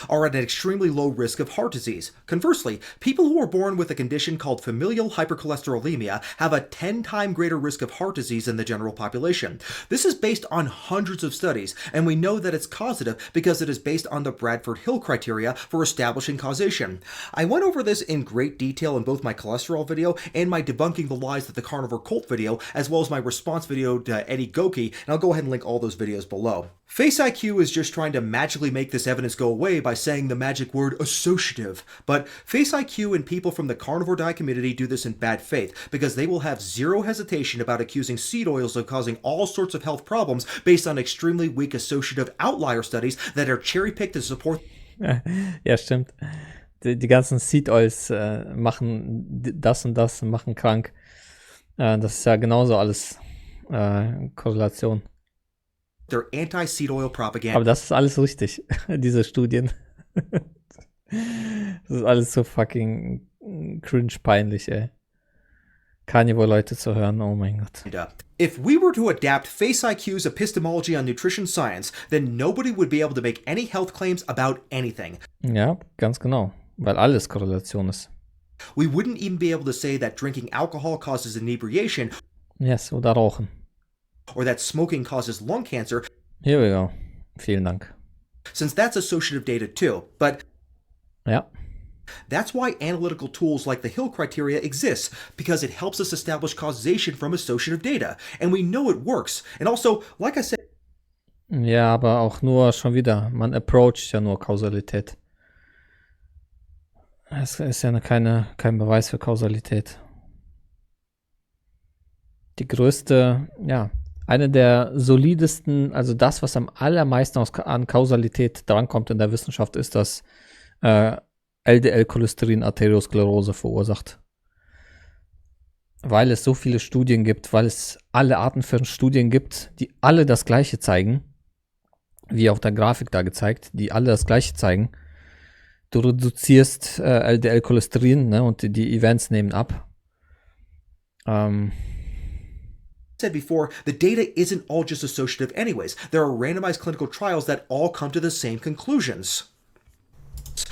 are at an extremely low risk of heart disease. Conversely, people who are born with a condition called familial hypercholesterolemia have a 10-time greater risk of heart disease than the general population. This is based on hundreds of studies, and we know that it's causative because it is based on the Bradford-Hill criteria for establishing causation. I went over this in great detail in both my cholesterol video and my debunking the lies that the carnivore cult video, as well as my response video to Eddie Goki, and I'll go ahead and link all those videos below. FaceIQ is just trying to magically make this evidence go away by saying the magic word associative. But FaceIQ and people from the carnivore diet community do this in bad faith because they will have zero hesitation about accusing seed oils of causing all sorts of health problems based on extremely weak associative outlier studies that are cherry-picked to support. Ja, stimmt. Die ganzen Seed Oils machen das und das, machen krank. Das ist ja genauso alles Korrelation. Their anti-seed oil propaganda. Aber das ist alles richtig, diese Studien. Das ist alles so fucking cringe peinlich, ey. Carnivore-Leute zu hören, oh mein Gott. If we were to adapt FaceIQ's epistemology on nutrition science, then nobody would be able to make any health claims about anything. Ja, ganz genau, weil alles Korrelation ist. We wouldn't even be able to say that drinking alcohol causes inebriation. Yes, oder Rauchen. Or that smoking causes lung cancer. Here we go. Vielen Dank. Since that's associative data too. But ja. That's why analytical tools like the Hill criteria exist, because it helps us establish causation from associative data. And we know it works. And also, like I said... Ja, aber auch nur schon wieder. Man approacht ja nur Kausalität. Es ist ja kein Beweis für Kausalität. Die größte, ja, eine der solidesten, also das, was am allermeisten an Kausalität drankommt in der Wissenschaft, ist, dass LDL-Cholesterin Arteriosklerose verursacht. Weil es so viele Studien gibt, weil es alle Arten von Studien gibt, die alle das Gleiche zeigen, wie auf der Grafik da gezeigt, die alle das Gleiche zeigen. Du reduzierst LDL-Cholesterin, ne, und die Events nehmen ab. Said before, the data isn't all just associative anyways. There are randomized clinical trials that all come to the same conclusions.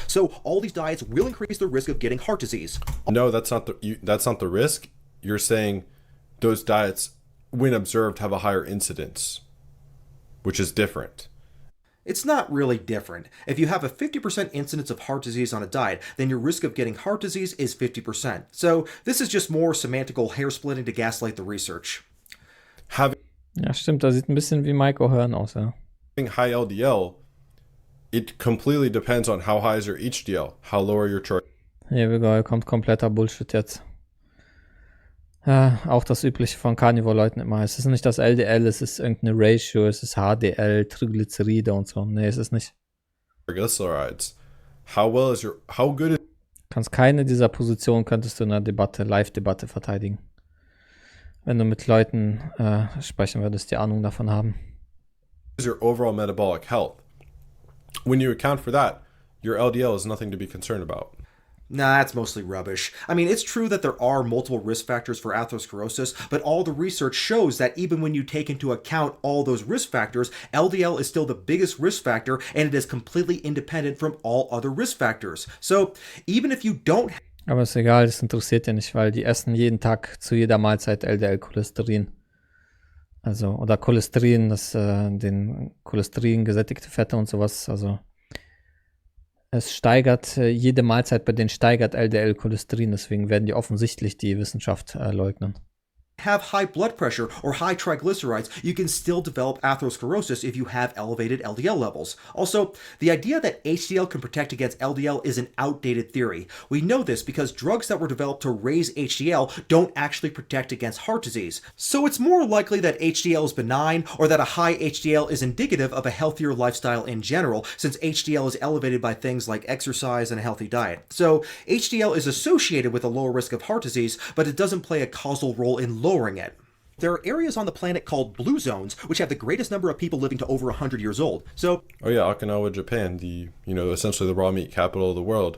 So all these diets will increase the risk of getting heart disease. No, that's not the risk. You're saying those diets, when observed, have a higher incidence, which is different. It's not really different. If you have a 50% incidence of heart disease on a diet, then your risk of getting heart disease is 50%. So this is just more semantical hair splitting to gaslight the research. Ja, stimmt, da sieht ein bisschen wie Mike O'Hearn aus, ja. High LDL, it completely depends on how high is your HDL, how low are your charge. Hier kommt kompletter Bullshit jetzt. Ja, auch das Übliche von Carnivore-Leuten immer. Es ist nicht das LDL, es ist irgendeine Ratio, es ist HDL, Triglyceride und so. Nee, es ist nicht. Triglycerides. How good is... Kannst keine dieser Positionen könntest du in einer Debatte, Live-Debatte verteidigen. Wenn du mit Leuten sprechen würdest, die Ahnung davon haben. Your overall metabolic health. When you account for that, your LDL is nothing to be concerned about. Nah, that's mostly rubbish. I mean, it's true that there are multiple risk factors for atherosclerosis, but all the research shows that even when you take into account all those risk factors, LDL is still the biggest risk factor, and it is completely independent from all other risk factors. So, even if you don't... Aber ist egal, das interessiert ja nicht, weil die essen jeden Tag zu jeder Mahlzeit LDL-Cholesterin. Also, oder Cholesterin, den Cholesterin, gesättigte Fette und sowas, also es steigert, jede Mahlzeit bei denen steigert LDL-Cholesterin, deswegen werden die offensichtlich die Wissenschaft leugnen. have high blood pressure or high triglycerides, you can still develop atherosclerosis if you have elevated LDL levels. Also, the idea that HDL can protect against LDL is an outdated theory. We know this because drugs that were developed to raise HDL don't actually protect against heart disease. So it's more likely that HDL is benign or that a high HDL is indicative of a healthier lifestyle in general, since HDL is elevated by things like exercise and a healthy diet. So HDL is associated with a lower risk of heart disease, but it doesn't play a causal role in lowering it. There are areas on the planet called blue zones, which have the greatest number of people living to over 100 years old. So, oh yeah, Okinawa, Japan, essentially the raw meat capital of the world.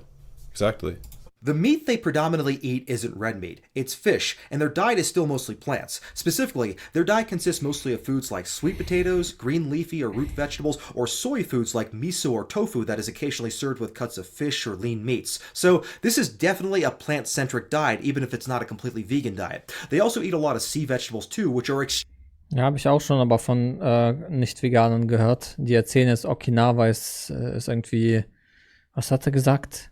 Exactly. The meat they predominantly eat isn't red meat, it's fish, and their diet is still mostly plants. Specifically, their diet consists mostly of foods like sweet potatoes, green leafy or root vegetables, or soy foods like miso or tofu that is occasionally served with cuts of fish or lean meats. So this is definitely a plant-centric diet, even if it's not a completely vegan diet. They also eat a lot of sea vegetables too, which are Ja, habe ich auch schon aber von Nicht-Veganern gehört. Die erzählen jetzt, Okinawa ist irgendwie, was hat er gesagt?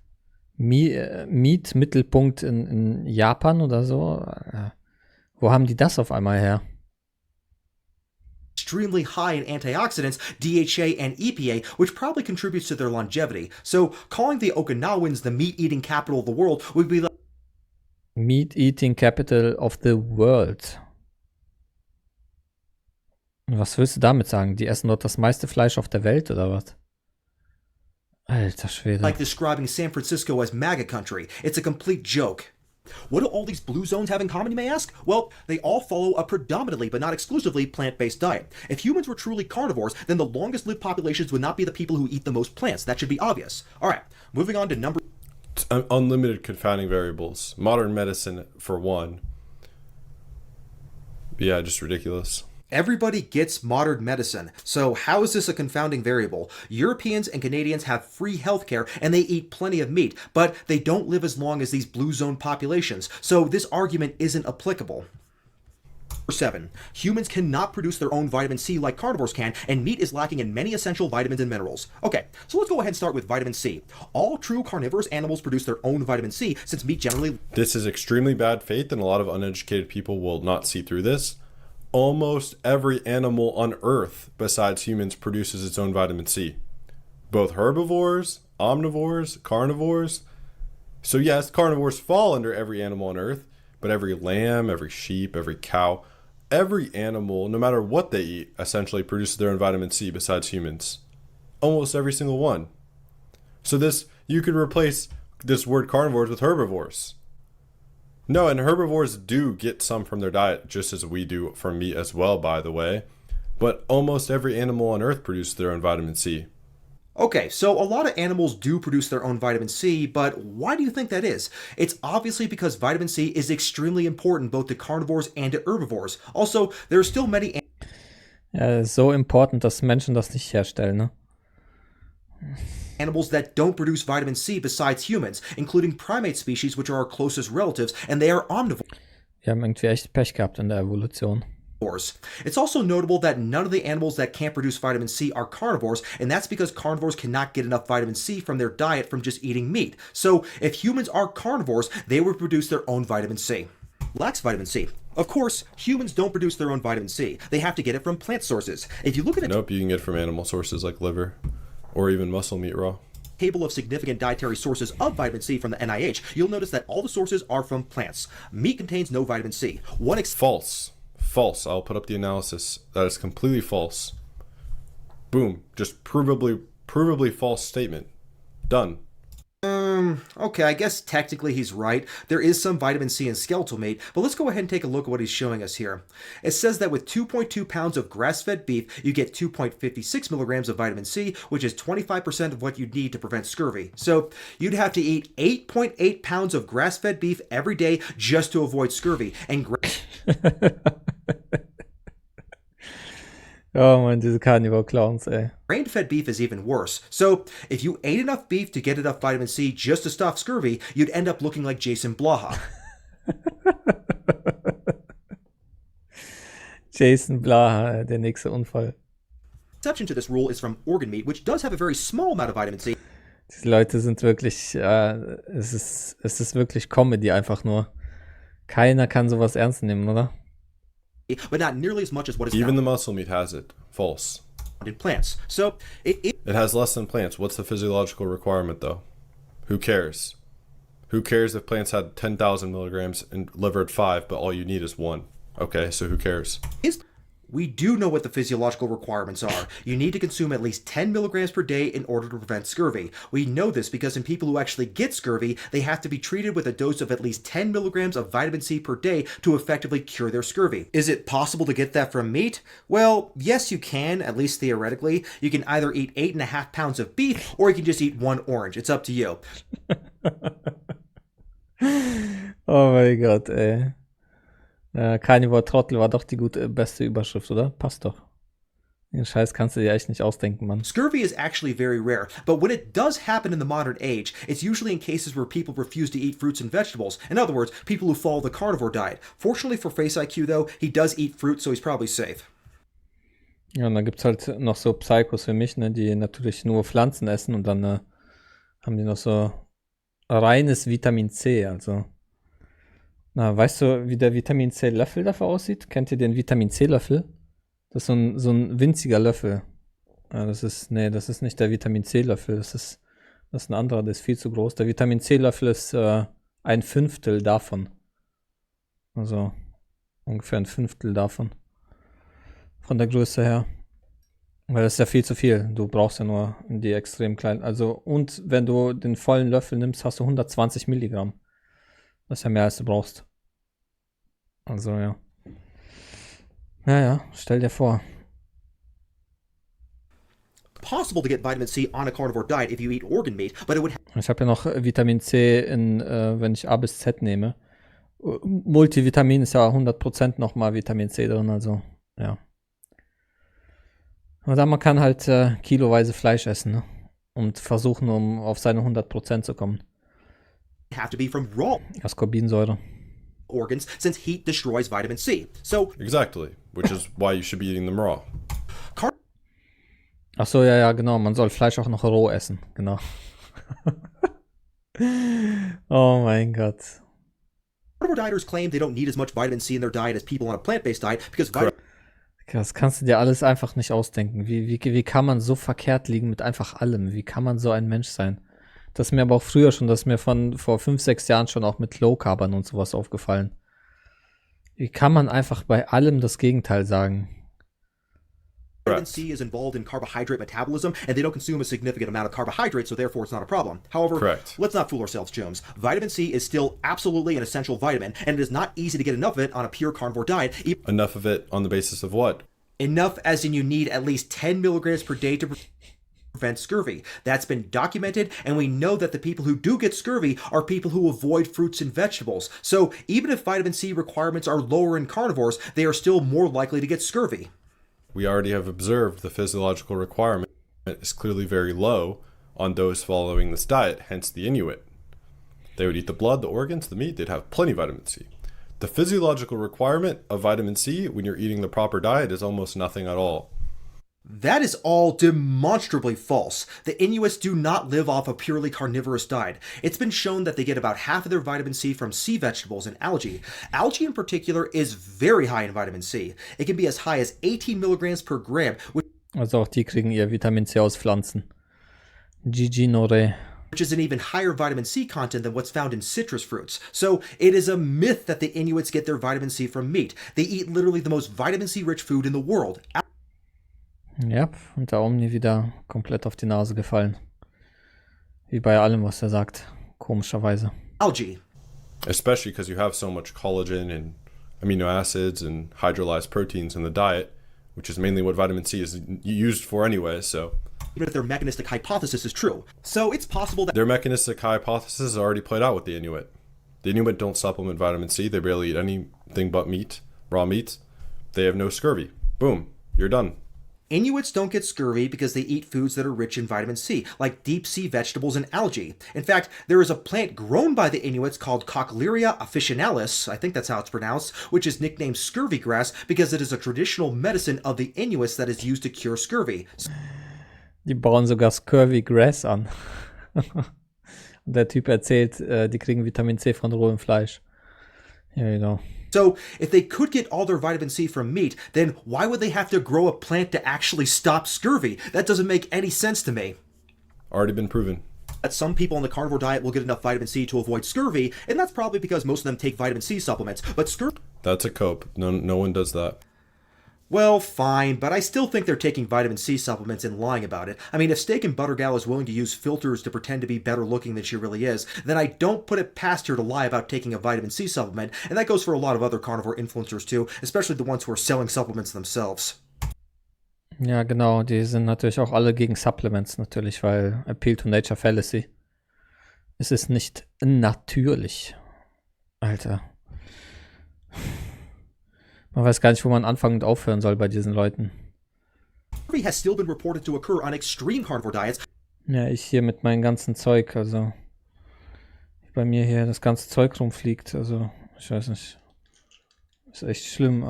Meat-Mittelpunkt in Japan oder so. Wo haben die das auf einmal her? extremely high in antioxidants, DHA and EPA, which probably contributes to their longevity. So calling the Okinawans the meat-eating capital of the world would be like Meat-Eating Capital of the World. Was willst du damit sagen? Die essen dort das meiste Fleisch auf der Welt oder was? Alter Schwede. like describing San Francisco as MAGA country. It's a complete joke. What do all these blue zones have in common, you may ask? Well, they all follow a predominantly, but not exclusively, plant-based diet. If humans were truly carnivores, then the longest-lived populations would not be the people who eat the most plants. That should be obvious. All right, moving on to number... Unlimited confounding variables. Modern medicine, for one. Yeah, just ridiculous. Everybody gets modern medicine, so how is this a confounding variable? Europeans and Canadians have free healthcare and they eat plenty of meat, but they don't live as long as these blue zone populations, so this argument isn't applicable. Number 7. Humans cannot produce their own vitamin C like carnivores can, and meat is lacking in many essential vitamins and minerals. Okay, so let's go ahead and start with vitamin C. All true carnivorous animals produce their own vitamin C, since meat generally... This is extremely bad faith, and a lot of uneducated people will not see through this. Almost every animal on Earth besides humans produces its own vitamin C. Both herbivores, omnivores, carnivores. So yes, carnivores fall under every animal on Earth, but every lamb, every sheep, every cow, every animal, no matter what they eat, essentially produces their own vitamin C besides humans. Almost every single one. So you could replace this word carnivores with herbivores. No, and herbivores do get some from their diet, just as we do from meat as well, by the way. But almost every animal on Earth produces their own vitamin C. Okay, so a lot of animals do produce their own vitamin C, but why do you think that is? It's obviously because vitamin C is extremely important both to carnivores and to herbivores. Also, there are still many... Ja, so important, dass Menschen das nicht herstellen, ne? Animals that don't produce vitamin C besides humans, including primate species, which are our closest relatives, and they are omnivores. Wir haben irgendwie echt Pech gehabt in der Evolution. It's also notable that none of the animals that can't produce vitamin C are carnivores, and that's because carnivores cannot get enough vitamin C from their diet from just eating meat. So, if humans are carnivores, they would produce their own vitamin C. Lacks vitamin C. Of course, humans don't produce their own vitamin C. They have to get it from plant sources. If you look at it... Nope, you can get it from animal sources like liver. Or even muscle meat raw. Table of significant dietary sources of vitamin C from the NIH, you'll notice that all the sources are from plants. Meat contains no vitamin C. False. False. I'll put up the analysis. That is completely false. Boom. Just provably false statement. Done. Okay, I guess technically he's right. There is some vitamin C in skeletal meat, but let's go ahead and take a look at what he's showing us here. It says that with 2.2 pounds of grass-fed beef, you get 2.56 milligrams of vitamin C, which is 25% of what you'd need to prevent scurvy. So you'd have to eat 8.8 pounds of grass-fed beef every day just to avoid scurvy. And Oh man, diese Carnivore-Clowns, ey. grain-fed beef is even worse. So if you ate enough beef to get enough vitamin C just to stop scurvy, you'd end up looking like Jason Blaha. Jason Blaha, der nächste Unfall. Exception to this rule is from organ meat, which does have a very small amount of vitamin C. Diese Leute sind wirklich, es ist wirklich Comedy einfach nur. Keiner kann sowas ernst nehmen, oder? but not nearly as much as what is Even found the muscle meat has it. False. in plants. So It has less than plants. What's the physiological requirement, though? Who cares? Who cares if plants had 10,000 milligrams and liver at 5, but all you need is 1? Okay, so who cares? we do know what the physiological requirements are. You need to consume at least 10 milligrams per day in order to prevent scurvy. We know this because in people who actually get scurvy, they have to be treated with a dose of at least 10 milligrams of vitamin C per day to effectively cure their scurvy. Is it possible to get that from meat? Well, yes, you can, at least theoretically. You can either eat 8.5 pounds of beef, or you can just eat 1 orange. It's up to you. Oh mein Gott, ey. Carnivore Trottel war doch die beste Überschrift, oder? Passt doch. Den Scheiß kannst du dir echt nicht ausdenken, Mann. Scurvy is actually very rare, but when it does happen in the modern age, it's usually in cases where people refuse to eat fruits and vegetables. In other words, people who follow the carnivore diet. Fortunately for FaceIQ, though, he does eat fruit, so he's probably safe. Ja, und dann gibt's halt noch so Psychos für mich, ne, die natürlich nur Pflanzen essen und dann haben die noch so reines Vitamin C, also. Na, weißt du, wie der Vitamin C-Löffel dafür aussieht? Kennt ihr den Vitamin C-Löffel? Das ist so ein winziger Löffel. Ja, das ist nicht der Vitamin C-Löffel, das ist ein anderer, der ist viel zu groß. Der Vitamin C-Löffel ist 1/5 davon. Also ungefähr 1/5 davon. Von der Größe her. Weil das ist ja viel zu viel. Du brauchst ja nur die extrem kleinen. Also, und wenn du den vollen Löffel nimmst, hast du 120 Milligramm. Das ist ja mehr, als du brauchst. Also, ja. Ja, stell dir vor. Possible to get vitamin C on a carnivore diet if you eat organ meat, but it would Ich habe ja noch Vitamin C wenn ich A bis Z nehme. Multivitamin ist ja 100% nochmal Vitamin C drin, also, ja. Oder man kann halt kiloweise Fleisch essen, ne? Und versuchen, um auf seine 100% zu kommen. have to be from raw Ascorbinsäure. organs, since heat destroys vitamin C. So Exactly, which is why you should be eating them raw. Ach so, ja, genau. Man soll Fleisch auch noch roh essen, genau. Oh mein Gott. carnivore dieters claim they don't need as much vitamin C in their diet as people on a plant-based diet because Das kannst du dir alles einfach nicht ausdenken. Wie kann man so verkehrt liegen mit einfach allem? Wie kann man so ein Mensch sein? Das ist mir aber auch früher schon, das ist mir von vor 5, 6 Jahren schon auch mit Low-Carbern und sowas aufgefallen. Wie kann man einfach bei allem das Gegenteil sagen? vitamin C is involved in carbohydrate metabolism, and they don't consume a significant amount of carbohydrates, so therefore it's not a problem. However, Correct. let's not fool ourselves, Jones. Vitamin C is still absolutely an essential vitamin, and it is not easy to get enough of it on a pure carnivore diet. Enough of it on the basis of what? Enough as in you need at least 10 milligrams per day to prevent scurvy. That's been documented, and we know that the people who do get scurvy are people who avoid fruits and vegetables. So even if vitamin C requirements are lower in carnivores, they are still more likely to get scurvy. We already have observed the physiological requirement is clearly very low on those following this diet, hence the Inuit. They would eat the blood, the organs, the meat, they'd have plenty of vitamin C. The physiological requirement of vitamin C when you're eating the proper diet is almost nothing at all. That is all demonstrably false. The Inuits do not live off a purely carnivorous diet. It's been shown that they get about half of their vitamin C from sea vegetables and algae. Algae in particular is very high in vitamin C. It can be as high as 18 milligrams per gram, Also auch die kriegen ihr Vitamin C aus Pflanzen. Gigi Nore. which is an even higher vitamin C content than what's found in citrus fruits. So it is a myth that the Inuits get their vitamin C from meat. They eat literally the most vitamin C rich food in the world. Ja, und der Omni wieder komplett auf die Nase gefallen. Wie bei allem, was er sagt. Komischerweise. Algae. Especially because you have so much collagen and amino acids and hydrolyzed proteins in the diet, which is mainly what vitamin C is used for anyway, so. Even if their mechanistic hypothesis is true. So it's possible that Their mechanistic hypothesis is already played out with the Inuit. The Inuit don't supplement vitamin C, they barely eat anything but meat, raw meat. They have no scurvy. Boom, you're done. Inuits don't get scurvy because they eat foods that are rich in vitamin C, like deep sea vegetables and algae. In fact, there is a plant grown by the Inuits called Cochlearia officinalis, I think that's how it's pronounced, which is nicknamed scurvy grass because it is a traditional medicine of the Inuits that is used to cure scurvy. Die bauen sogar Scurvy Grass an. Und der Typ erzählt, die kriegen Vitamin C von rohem Fleisch. Ja, genau. So, if they could get all their vitamin C from meat, then why would they have to grow a plant to actually stop scurvy? That doesn't make any sense to me. Already been proven. That some people on the carnivore diet will get enough vitamin C to avoid scurvy, and that's probably because most of them take vitamin C supplements. But scurvy... That's a cope. No one does that. Well, fine, but I still think they're taking vitamin C supplements and lying about it. I mean, if Steak and Butter Gal is willing to use filters to pretend to be better looking than she really is, then I don't put it past her to lie about taking a vitamin C supplement, and that goes for a lot of other carnivore influencers too, especially the ones who are selling supplements themselves. Ja, genau, die sind natürlich auch alle gegen Supplements natürlich, weil Appeal to Nature Fallacy. Es ist nicht natürlich. Alter. Man weiß gar nicht, wo man anfangen und aufhören soll bei diesen Leuten. Scurvy has still been reported to occur on extreme carnivore diets. Ja, ich hier mit meinem ganzen Zeug, also bei mir hier das ganze Zeug rumfliegt, also ich weiß nicht. Ist echt schlimm.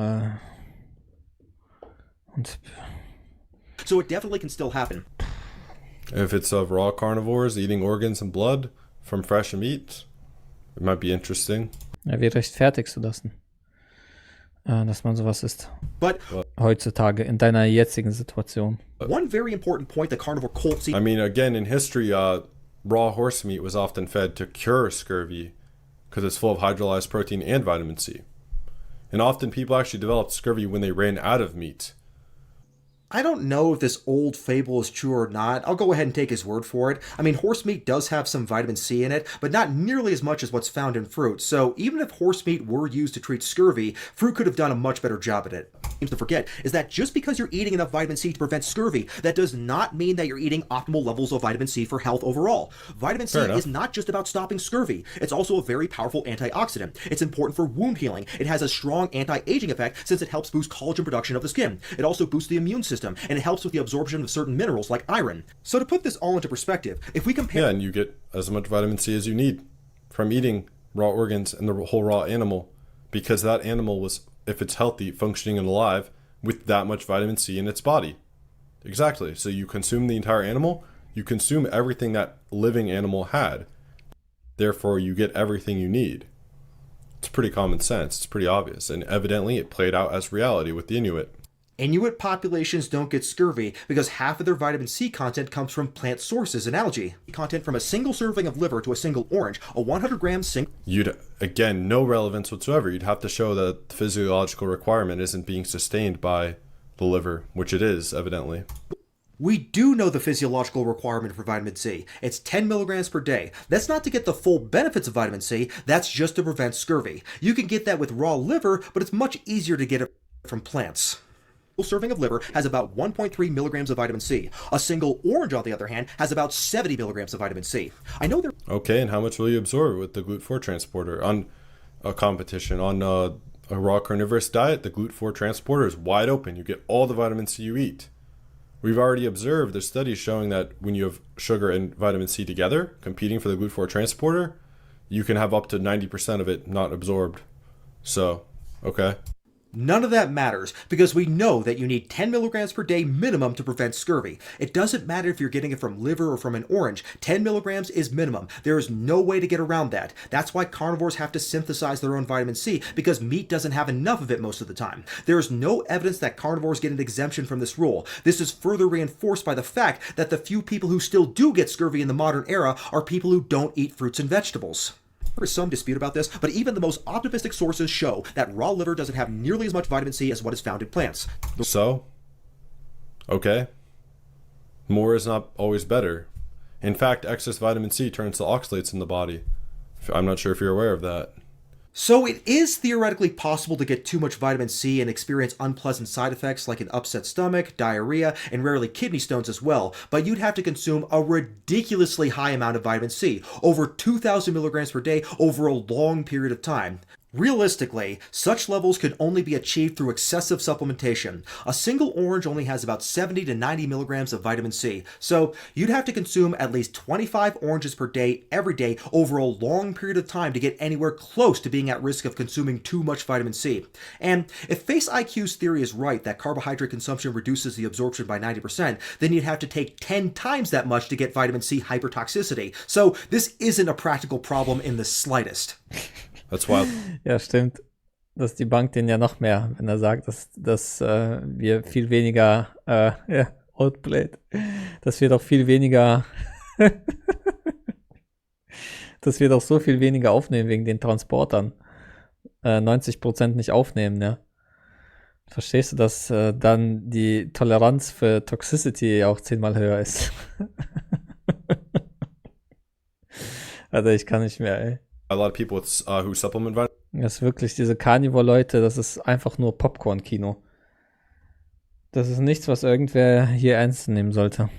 Und So it definitely can still happen. If it's of raw carnivores eating organs and blood from fresh meat, it might be interesting. ja, wie rechtfertigst du das denn? Dass man sowas isst. But Heutzutage, in deiner jetzigen Situation. one very important point the carnivore cult I mean, again, in history, raw horse meat was often fed to cure scurvy because it's full of hydrolyzed protein and vitamin C. And often people actually developed scurvy when they ran out of meat. I don't know if this old fable is true or not. I'll go ahead and take his word for it. I mean, horse meat does have some vitamin C in it, but not nearly as much as what's found in fruit. So even if horse meat were used to treat scurvy, fruit could have done a much better job at it. Seems to forget is that just because you're eating enough vitamin C to prevent scurvy, that does not mean that you're eating optimal levels of vitamin C for health overall. Vitamin C is not just about stopping scurvy. It's also a very powerful antioxidant. It's important for wound healing. It has a strong anti-aging effect since it helps boost collagen production of the skin. It also boosts the immune system, and it helps with the absorption of certain minerals like iron. So to put this all into perspective, if we compare... Yeah, and you get as much vitamin C as you need from eating raw organs and the whole raw animal, because that animal was, if it's healthy, functioning and alive, with that much vitamin C in its body. Exactly. So you consume the entire animal, you consume everything that living animal had. Therefore, you get everything you need. It's pretty common sense. It's pretty obvious. And evidently, it played out as reality with the Inuit. Inuit populations don't get scurvy because half of their vitamin C content comes from plant sources and algae. Content from a single serving of liver to a single orange, a 100-gram You'd, again, no relevance whatsoever. You'd have to show that the physiological requirement isn't being sustained by the liver, which it is, evidently. We do know the physiological requirement for vitamin C. It's 10 milligrams per day. That's not to get the full benefits of vitamin C, that's just to prevent scurvy. You can get that with raw liver, but it's much easier to get it from plants. A serving of liver has about 1.3 milligrams of vitamin C. A single orange, on the other hand, has about 70 milligrams of vitamin C. I know there... Okay, and how much will you absorb with the GLUT4 transporter? On a competition, on a raw carnivorous diet, the GLUT4 transporter is wide open. You get all the vitamin C you eat. We've already observed, there's studies showing that when you have sugar and vitamin C together, competing for the GLUT4 transporter, you can have up to 90% of it not absorbed. So, okay. None of that matters because we know that you need 10 milligrams per day minimum to prevent scurvy. It doesn't matter if you're getting it from liver or from an orange. 10 milligrams is minimum. There is no way to get around that. That's why carnivores have to synthesize their own vitamin C because meat doesn't have enough of it most of the time. There is no evidence that carnivores get an exemption from this rule. This is further reinforced by the fact that the few people who still do get scurvy in the modern era are people who don't eat fruits and vegetables. There is some dispute about this, but even the most optimistic sources show that raw liver doesn't have nearly as much vitamin C as what is found in plants. So, okay. More is not always better. In fact, excess vitamin C turns to oxalates in the body. I'm not sure if you're aware of that. So it is theoretically possible to get too much vitamin C and experience unpleasant side effects like an upset stomach, diarrhea, and rarely kidney stones as well, but you'd have to consume a ridiculously high amount of vitamin C, over 2,000 milligrams per day over a long period of time. Realistically, such levels could only be achieved through excessive supplementation. A single orange only has about 70 to 90 milligrams of vitamin C, so you'd have to consume at least 25 oranges per day every day over a long period of time to get anywhere close to being at risk of consuming too much vitamin C. And if FaceIQ's theory is right that carbohydrate consumption reduces the absorption by 90%, then you'd have to take 10 times that much to get vitamin C hypertoxicity. So this isn't a practical problem in the slightest. That's wild. Ja, stimmt. dass die Bank den ja noch mehr, wenn er sagt, dass wir viel weniger, ja, outplayed, dass wir doch viel weniger, dass wir doch so viel weniger aufnehmen wegen den Transportern. 90% nicht aufnehmen, ja. Verstehst du, dass dann die Toleranz für Toxicity auch 10-mal höher ist? Also ich kann nicht mehr, ey. A lot of people who supplement Das ist wirklich diese Carnivore-Leute, das ist einfach nur Popcorn-Kino. Das ist nichts, was irgendwer hier ernst nehmen sollte.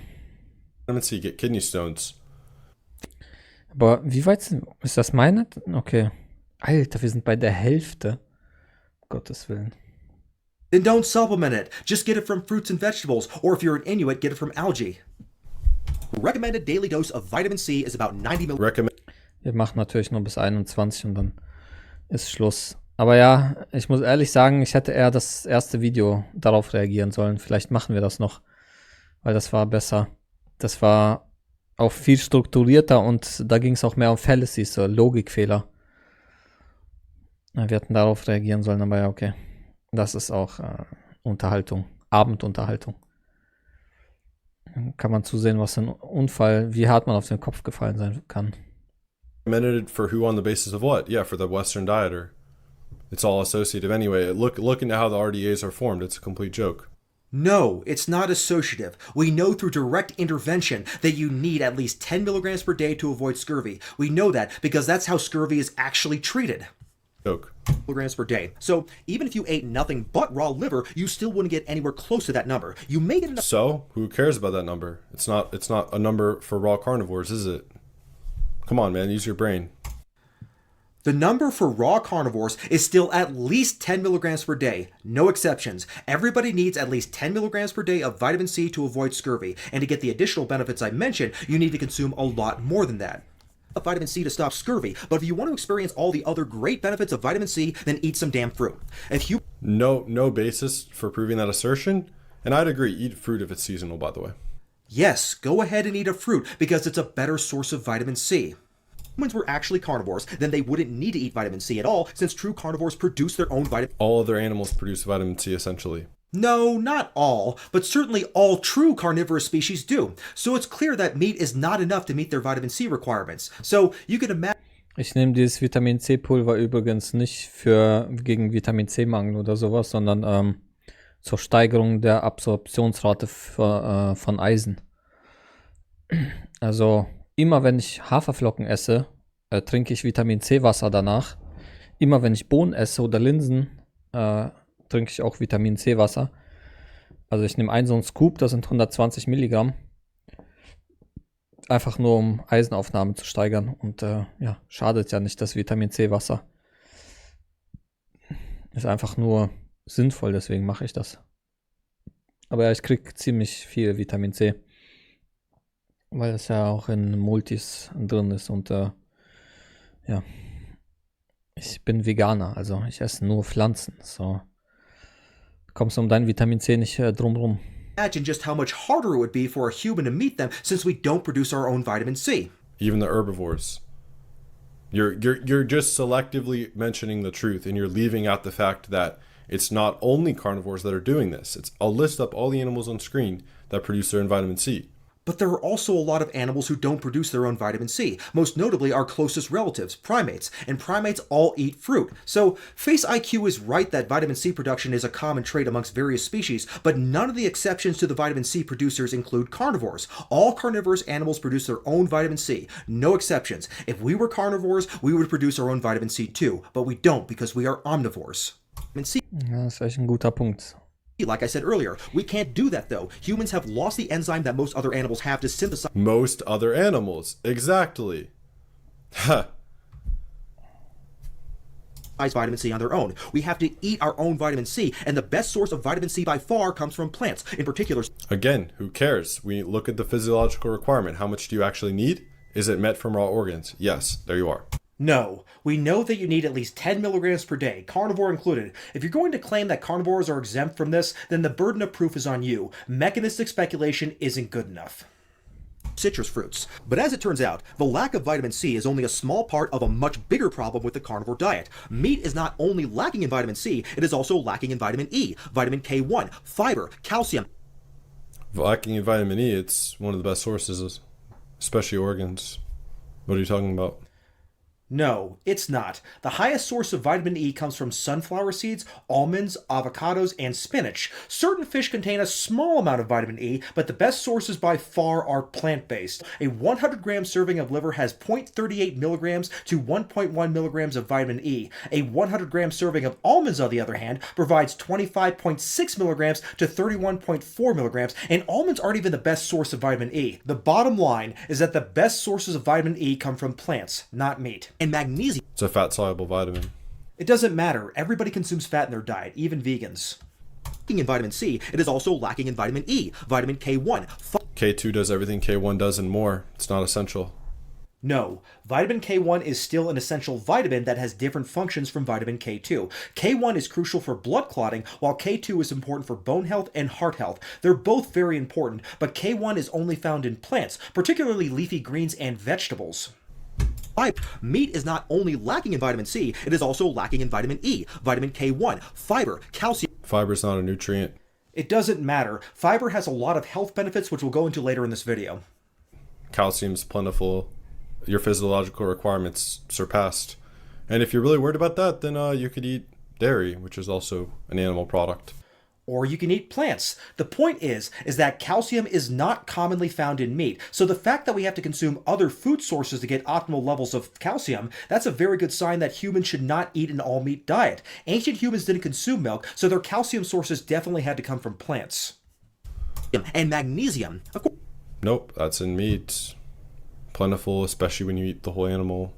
vitamin C, get kidney stones. Aber wie weit ist das meine? Okay. Alter, wir sind bei der Hälfte. Um Gottes Willen. Then don't supplement it. Just get it from fruits and vegetables, or if you're an Inuit, get it from algae. Recommended daily dose of vitamin C is about 90 mg. Wir machen natürlich nur bis 21 und dann ist Schluss. Aber ja, ich muss ehrlich sagen, ich hätte eher das erste Video darauf reagieren sollen. Vielleicht machen wir das noch, weil das war besser. Das war auch viel strukturierter und da ging es auch mehr um Fallacies, so Logikfehler. Ja, wir hätten darauf reagieren sollen, aber ja, okay. Das ist auch Unterhaltung, Abendunterhaltung. Dann kann man zusehen, was ein Unfall, wie hart man auf den Kopf gefallen sein kann. Recommended for who on the basis of what? Yeah, for the Western dieter. It's all associative anyway. Look into how the RDAs are formed. It's a complete joke. No, it's not associative. We know through direct intervention that you need at least 10 milligrams per day to avoid scurvy. We know that because that's how scurvy is actually treated. Joke. Milligrams per day. So even if you ate nothing but raw liver, you still wouldn't get anywhere close to that number. You may get enough. So who cares about that number? It's not a number for raw carnivores, is it? Come on, man, use your brain. The number for raw carnivores is still at least 10 milligrams per day. No exceptions. Everybody needs at least 10 milligrams per day of vitamin C to avoid scurvy. And to get the additional benefits I mentioned, you need to consume a lot more than that. Of vitamin C to stop scurvy, but if you want to experience all the other great benefits of vitamin C, then eat some damn fruit. If you No basis for proving that assertion, and I'd agree, eat fruit if it's seasonal, by the way. Yes, go ahead and eat a fruit because it's a better source of vitamin C. If humans were actually carnivores, then they wouldn't need to eat vitamin C at all since true carnivores produce their own vitamin. All other animals produce vitamin C essentially. No, not all, but certainly all true carnivorous species do. So it's clear that meat is not enough to meet their vitamin C requirements. So you can imagine. Ich nehme dieses Vitamin C-Pulver übrigens nicht gegen Vitamin C-Mangel oder sowas, sondern zur Steigerung der Absorptionsrate von Eisen. Also immer wenn ich Haferflocken esse, trinke ich Vitamin C-Wasser danach. Immer wenn ich Bohnen esse oder Linsen, trinke ich auch Vitamin C-Wasser. Also ich nehme so einen Scoop, das sind 120 Milligramm. Einfach nur, um Eisenaufnahme zu steigern. Und ja, schadet ja nicht, das Vitamin C-Wasser. Ist einfach nur sinnvoll, deswegen mache ich das. Aber ja, ich kriege ziemlich viel Vitamin C. Weil es ja auch in Multis drin ist. Und ja, ich bin Veganer, also ich esse nur Pflanzen. So kommst du um dein Vitamin C nicht drumrum. Imagine just how much harder it would be for a human to meet them since we don't produce our own vitamin C. Even the herbivores. You're just selectively mentioning the truth, and you're leaving out the fact that it's not only carnivores that are doing this. I'll list up all the animals on screen that produce their own vitamin C. But there are also a lot of animals who don't produce their own vitamin C, most notably our closest relatives, primates, and primates all eat fruit. So FaceIQ is right that vitamin C production is a common trait amongst various species, but none of the exceptions to the vitamin C producers include carnivores. All carnivorous animals produce their own vitamin C, no exceptions. If we were carnivores, we would produce our own vitamin C too, but we don't because we are omnivores. Vitamin C. Ja, das ist echt ein guter Punkt. Like I said earlier, we can't do that though. Humans have lost the enzyme that most other animals have to synthesize. Most other animals, exactly. Ha. Vitamin C on their own. We have to eat our own vitamin C, and the best source of vitamin C by far comes from plants, in particular. Again, who cares? We look at the physiological requirement. How much do you actually need? Is it met from raw organs? Yes, there you are. No, we know that you need at least 10 milligrams per day, carnivore included. If you're going to claim that carnivores are exempt from this, then the burden of proof is on you. Mechanistic speculation isn't good enough. citrus fruits. But as it turns out, the lack of vitamin C is only a small part of a much bigger problem with the carnivore diet. Meat is not only lacking in vitamin C, it is also lacking in vitamin E, vitamin K1, fiber, calcium. Lacking in vitamin E, it's one of the best sources, especially organs. What are you talking about? No, it's not. The highest source of vitamin E comes from sunflower seeds, almonds, avocados, and spinach. Certain fish contain a small amount of vitamin E, but the best sources by far are plant-based. A 100-gram serving of liver has 0.38 milligrams to 1.1 milligrams of vitamin E. A 100-gram serving of almonds, on the other hand, provides 25.6 milligrams to 31.4 milligrams, and almonds aren't even the best source of vitamin E. The bottom line is that the best sources of vitamin E come from plants, not meat. And magnesium. It's a fat-soluble vitamin. It doesn't matter. Everybody consumes fat in their diet, even vegans. Lacking in vitamin C, it is also lacking in vitamin E, vitamin K1. K2 does everything K1 does and more. It's not essential. No, vitamin K1 is still an essential vitamin that has different functions from vitamin K2. K1 is crucial for blood clotting, while K2 is important for bone health and heart health. They're both very important, but K1 is only found in plants, particularly leafy greens and vegetables. Meat is not only lacking in vitamin C, it is also lacking in vitamin E, vitamin K1, fiber, calcium. Fiber is not a nutrient. It doesn't matter. Fiber has a lot of health benefits, which we'll go into later in this video. Calcium's plentiful. Your physiological requirements surpassed. And if you're really worried about that, then you could eat dairy, which is also an animal product. Or you can eat plants. The point is that calcium is not commonly found in meat. So the fact that we have to consume other food sources to get optimal levels of calcium, that's a very good sign that humans should not eat an all-meat diet. Ancient humans didn't consume milk, so their calcium sources definitely had to come from plants. And magnesium, of course. Nope, that's in meat. Plentiful, especially when you eat the whole animal.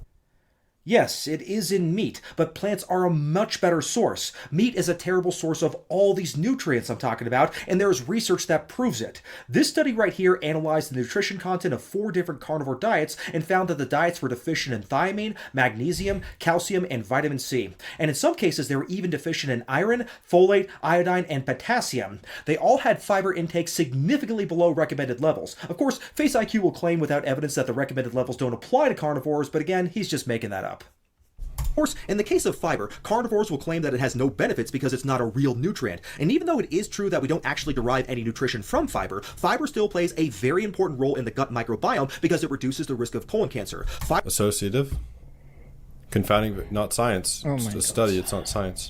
Yes, it is in meat, but plants are a much better source. Meat is a terrible source of all these nutrients I'm talking about, and there is research that proves it. This study right here analyzed the nutrition content of 4 different carnivore diets and found that the diets were deficient in thiamine, magnesium, calcium, and vitamin C. And in some cases, they were even deficient in iron, folate, iodine, and potassium. They all had fiber intake significantly below recommended levels. Of course, FaceIQ will claim without evidence that the recommended levels don't apply to carnivores, but again, he's just making that up. Of course, in the case of fiber, carnivores will claim that it has no benefits because it's not a real nutrient. And even though it is true that we don't actually derive any nutrition from fiber, fiber still plays a very important role in the gut microbiome because it reduces the risk of colon cancer. Associative? Confounding, not science. Oh It's my a God. study, it's not science.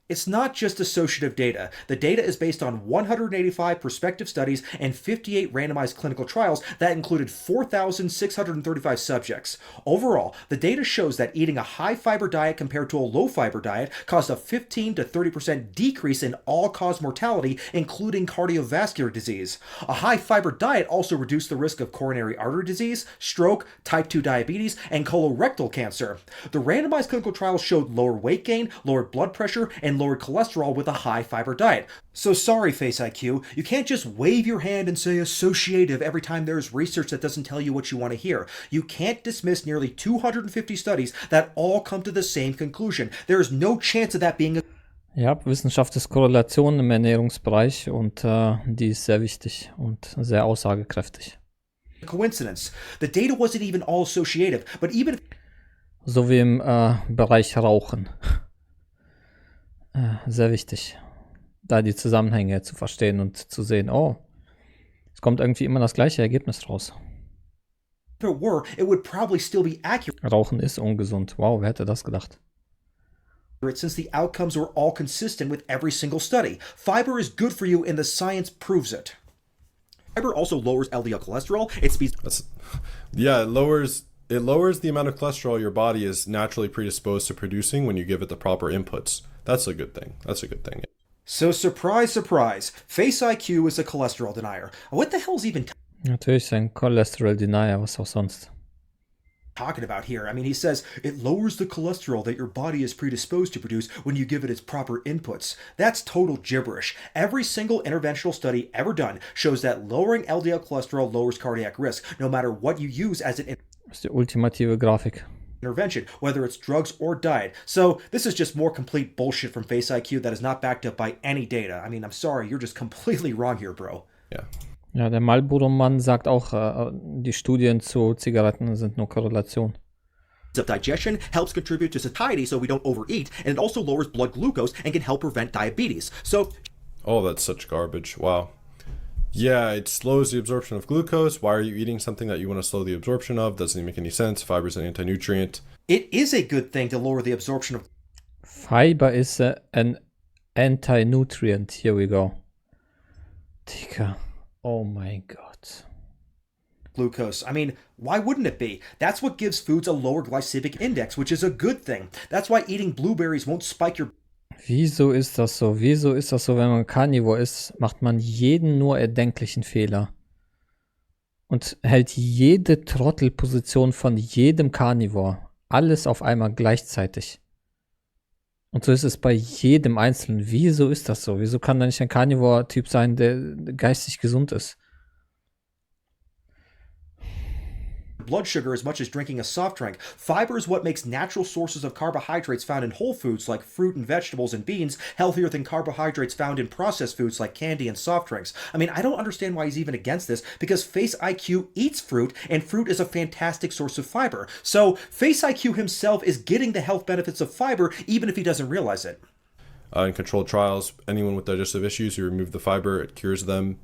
It's not just associative data. The data is based on 185 prospective studies and 58 randomized clinical trials that included 4,635 subjects. Overall, the data shows that eating a high-fiber diet compared to a low-fiber diet caused a 15 to 30% decrease in all-cause mortality, including cardiovascular disease. A high-fiber diet also reduced the risk of coronary artery disease, stroke, type 2 diabetes, and colorectal cancer. The randomized clinical trials showed lower weight gain, lowered blood pressure, and lowered cholesterol with a high-fiber diet. So sorry, FaceIQ, you can't just wave your hand and say associative every time there's research that doesn't tell you what you want to hear. You can't dismiss nearly 250 studies that all come to the same conclusion. There is no chance of that being a Ja, Wissenschaft ist Korrelation im Ernährungsbereich und die ist sehr wichtig und sehr aussagekräftig. coincidence. The data wasn't even all associative, but even So wie im Bereich Rauchen. Sehr wichtig, da die Zusammenhänge zu verstehen und zu sehen, oh, es kommt irgendwie immer das gleiche Ergebnis raus. if it were, it would probably still be accurate Rauchen ist ungesund. Wow, wer hätte das gedacht? since the outcomes were all consistent with every single study. Fiber is good for you and the science proves it. Fiber also lowers LDL cholesterol. It speeds Yeah, it lowers the amount of cholesterol your body is naturally predisposed to producing when you give it the proper inputs. That's a good thing. So surprise, surprise, FaceIQ is a cholesterol denier. What the hell's even Natürlich ein Cholesterol Denier, was auch sonst. talking about here? I mean, he says it lowers the cholesterol that your body is predisposed to produce when you give it its proper inputs. That's total gibberish. Every single interventional study ever done shows that lowering LDL cholesterol lowers cardiac risk, no matter what you use as an Das ist die ultimative Grafik. intervention, whether it's drugs or diet. So this is just more complete bullshit from FaceIQ that is not backed up by any data. I mean, I'm sorry, you're just completely wrong here, bro. Yeah. Ja, der Marlboro-Mann sagt auch, die Studien zu Zigaretten sind nur Korrelation. Of digestion, helps contribute to satiety so we don't overeat, and it also lowers blood glucose and can help prevent diabetes. So, Oh, that's such garbage. Wow. Yeah, it slows the absorption of glucose. Why are you eating something that you want to slow the absorption of? Doesn't even make any sense. Fiber is an anti-nutrient. it is a good thing to lower the absorption of Fiber is an anti-nutrient. Here we go. Digga. Oh mein Gott. glucose. I mean, why wouldn't it be? That's what gives foods a lower glycemic index, which is a good thing. That's why eating blueberries won't spike your Wieso ist das so? Wieso ist das so, wenn man Carnivore ist, macht man jeden nur erdenklichen Fehler und hält jede Trottelposition von jedem Carnivore. Alles auf einmal gleichzeitig. Und so ist es bei jedem Einzelnen. Wieso ist das so? Wieso kann da nicht ein Carnivore-Typ sein, der geistig gesund ist? blood sugar as much as drinking a soft drink. Fiber is what makes natural sources of carbohydrates found in whole foods like fruit and vegetables and beans healthier than carbohydrates found in processed foods like candy and soft drinks. I mean, I don't understand why he's even against this, because FaceIQ eats fruit, and fruit is a fantastic source of fiber. So FaceIQ himself is getting the health benefits of fiber even if he doesn't realize it. In controlled trials, anyone with digestive issues, you remove the fiber, it cures them.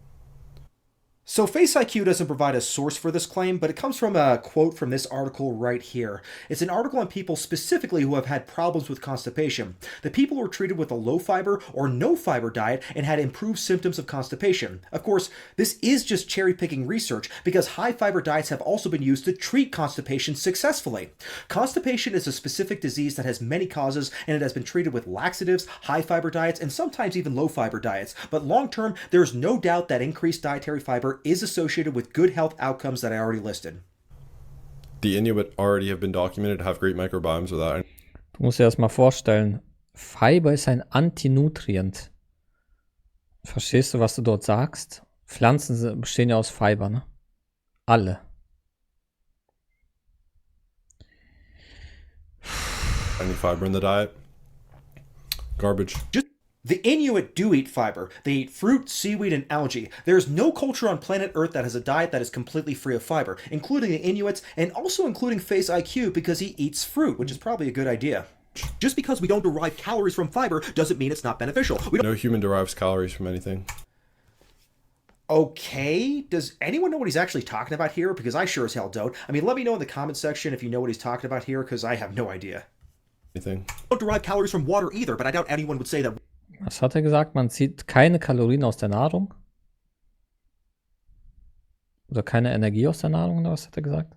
So FaceIQ doesn't provide a source for this claim, but it comes from a quote from this article right here. It's an article on people specifically who have had problems with constipation. The people were treated with a low fiber or no fiber diet and had improved symptoms of constipation. Of course, this is just cherry picking research because high fiber diets have also been used to treat constipation successfully. Constipation is a specific disease that has many causes, and it has been treated with laxatives, high fiber diets, and sometimes even low fiber diets. But long term, there is no doubt that increased dietary fiber is associated with good health outcomes that I already listed. The Inuit already have been documented to have great microbiomes without. Du musst dir das mal vorstellen. Fiber ist ein Antinutrient. Verstehst du, was du dort sagst? Pflanzen bestehen ja aus Fiber, ne? Alle. Any fiber in the diet? Garbage. The Inuit do eat fiber. They eat fruit, seaweed, and algae. There's no culture on planet Earth that has a diet that is completely free of fiber, including the Inuits and also including FaceIQ because he eats fruit, which is probably a good idea. Just because we don't derive calories from fiber doesn't mean it's not beneficial. No human derives calories from anything. Okay, does anyone know what he's actually talking about here? Because I sure as hell don't. I mean, let me know in the comment section if you know what he's talking about here, because I have no idea. Anything. Don't derive calories from water either, but I doubt anyone would say that. Was hat er gesagt? Man zieht keine Kalorien aus der Nahrung? Oder keine Energie aus der Nahrung, oder was hat er gesagt?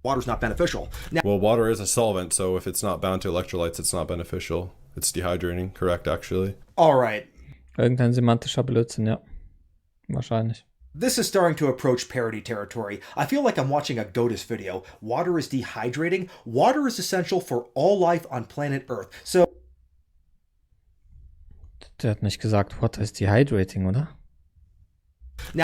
Water's not beneficial. Now, Well, water is a solvent, so if it's not bound to electrolytes, it's not beneficial. It's dehydrating, correct, actually. all right. Irgendein semantischer Blödsinn, ja. Wahrscheinlich. This is starting to approach parody territory. I feel like I'm watching a GOTUS video. Water is dehydrating. Water is essential for all life on planet Earth. So, Der hat nicht gesagt, water is dehydrating, oder?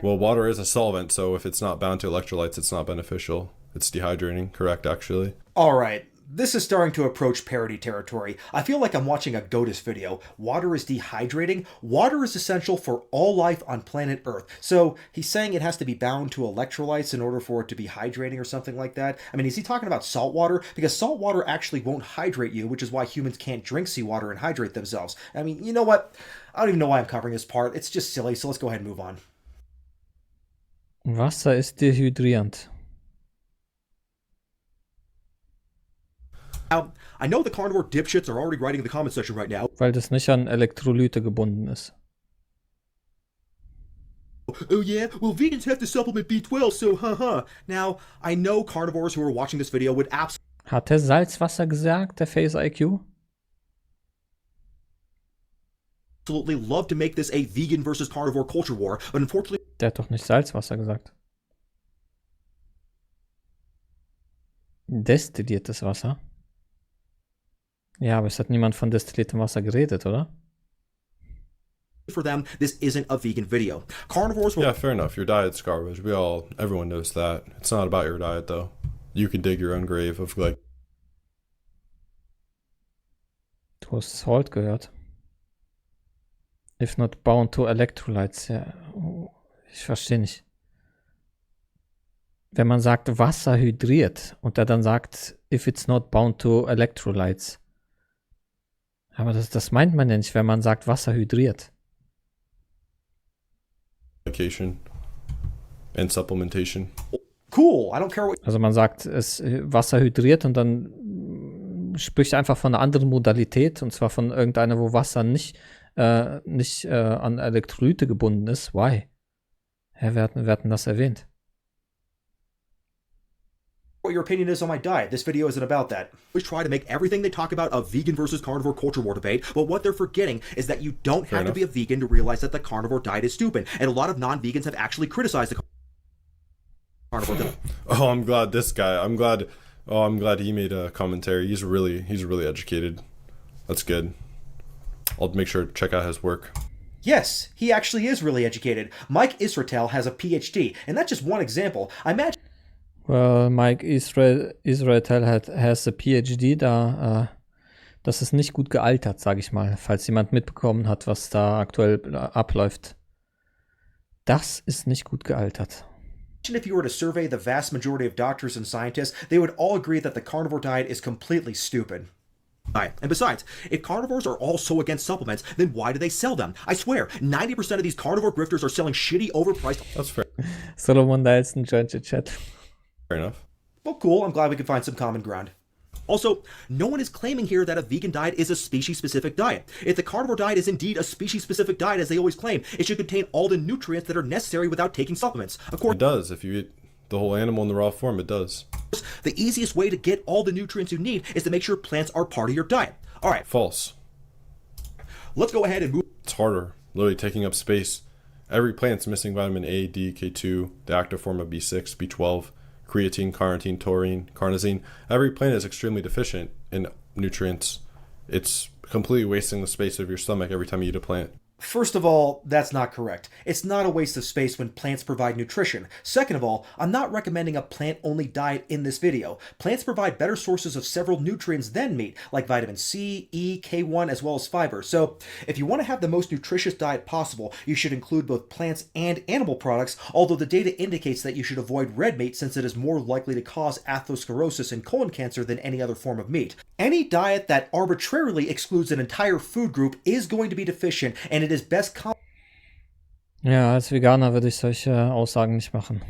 Well, water is a solvent, so if it's not bound to electrolytes, it's not beneficial. It's dehydrating, correct, actually. all right. This is starting to approach parody territory. I feel like I'm watching a GOTUS video. Water is dehydrating. Water is essential for all life on planet Earth. So he's saying it has to be bound to electrolytes in order for it to be hydrating or something like that. I mean, is he talking about salt water? Because salt water actually won't hydrate you, which is why humans can't drink seawater and hydrate themselves. I mean, you know what? I don't even know why I'm covering this part. It's just silly, so let's go ahead and move on. Wasser ist dehydrierend. Now, I know the carnivore dipshits are already writing in the comment section right now. Weil das nicht an Elektrolyte gebunden ist. Oh yeah? Well, vegans have to supplement B12, so haha. Now, I know carnivores who are watching this video would Hat er Salzwasser gesagt, der FaceIQ? absolutely love to make this a vegan versus carnivore culture war, but unfortunately, Der hat doch nicht Salzwasser gesagt. Destilliertes Wasser? Ja, aber es hat niemand von destilliertem Wasser geredet, oder? for them, this isn't a vegan video. Carnivores will Yeah, fair enough. Your diet's garbage. Everyone knows that. It's not about your diet, though. You can dig your own grave of, like... Du hast Salt gehört. If not bound to electrolytes, ja. Ich verstehe nicht. Wenn man sagt, Wasser hydriert und er dann sagt, if it's not bound to electrolytes. Aber das meint man ja nicht, wenn man sagt, Wasser hydriert. Medication and supplementation. Cool, I don't care what Also man sagt, es Wasser hydriert und dann spricht einfach von einer anderen Modalität, und zwar von irgendeiner, wo Wasser nicht an Elektrolyte gebunden ist. Why? Ja, wir hatten das erwähnt. your opinion is on my diet. This video isn't about that. We try to make everything they talk about a vegan versus carnivore culture war debate, but what they're forgetting is that you don't have to be a vegan to realize that the carnivore diet is stupid, and a lot of non-vegans have actually criticized the carnivore diet. Oh, I'm glad this guy. I'm glad he made a commentary. He's really educated. That's good. I'll make sure to check out his work. Yes, he actually is really educated. Mike Israetel has a PhD, and that's just one example. I imagine Well, Mike Israetel has a PhD, das ist nicht gut gealtert, sage ich mal, falls jemand mitbekommen hat, was da aktuell abläuft. Das ist nicht gut gealtert. if you were to survey the vast majority of doctors and scientists, they would all agree that the carnivore diet is completely stupid. And besides, if carnivores are all so against supplements, then why do they sell them? I swear, 90% of these carnivore grifters are selling shitty, overpriced... That's fair. Solomon Nelson joined the chat. Fair enough. Well, cool. I'm glad we could find some common ground. Also, no one is claiming here that a vegan diet is a species-specific diet. If the carnivore diet is indeed a species-specific diet, as they always claim, it should contain all the nutrients that are necessary without taking supplements. Of course, It does. If you eat the whole animal in the raw form, it does. the easiest way to get all the nutrients you need is to make sure plants are part of your diet. All right, False. let's go ahead and move... It's harder. Literally taking up space. Every plant's missing vitamin A, D, K2, the active form of B6, B12, creatine, carnitine, taurine, carnosine. Every plant is extremely deficient in nutrients. It's completely wasting the space of your stomach every time you eat a plant. First of all, that's not correct. It's not a waste of space when plants provide nutrition. Second of all, I'm not recommending a plant-only diet in this video. Plants provide better sources of several nutrients than meat, like vitamin C, E, K1, as well as fiber. So, if you want to have the most nutritious diet possible, you should include both plants and animal products, although the data indicates that you should avoid red meat since it is more likely to cause atherosclerosis and colon cancer than any other form of meat. Any diet that arbitrarily excludes an entire food group is going to be deficient, and it is best Ja, als Veganer würde ich solche Aussagen nicht machen.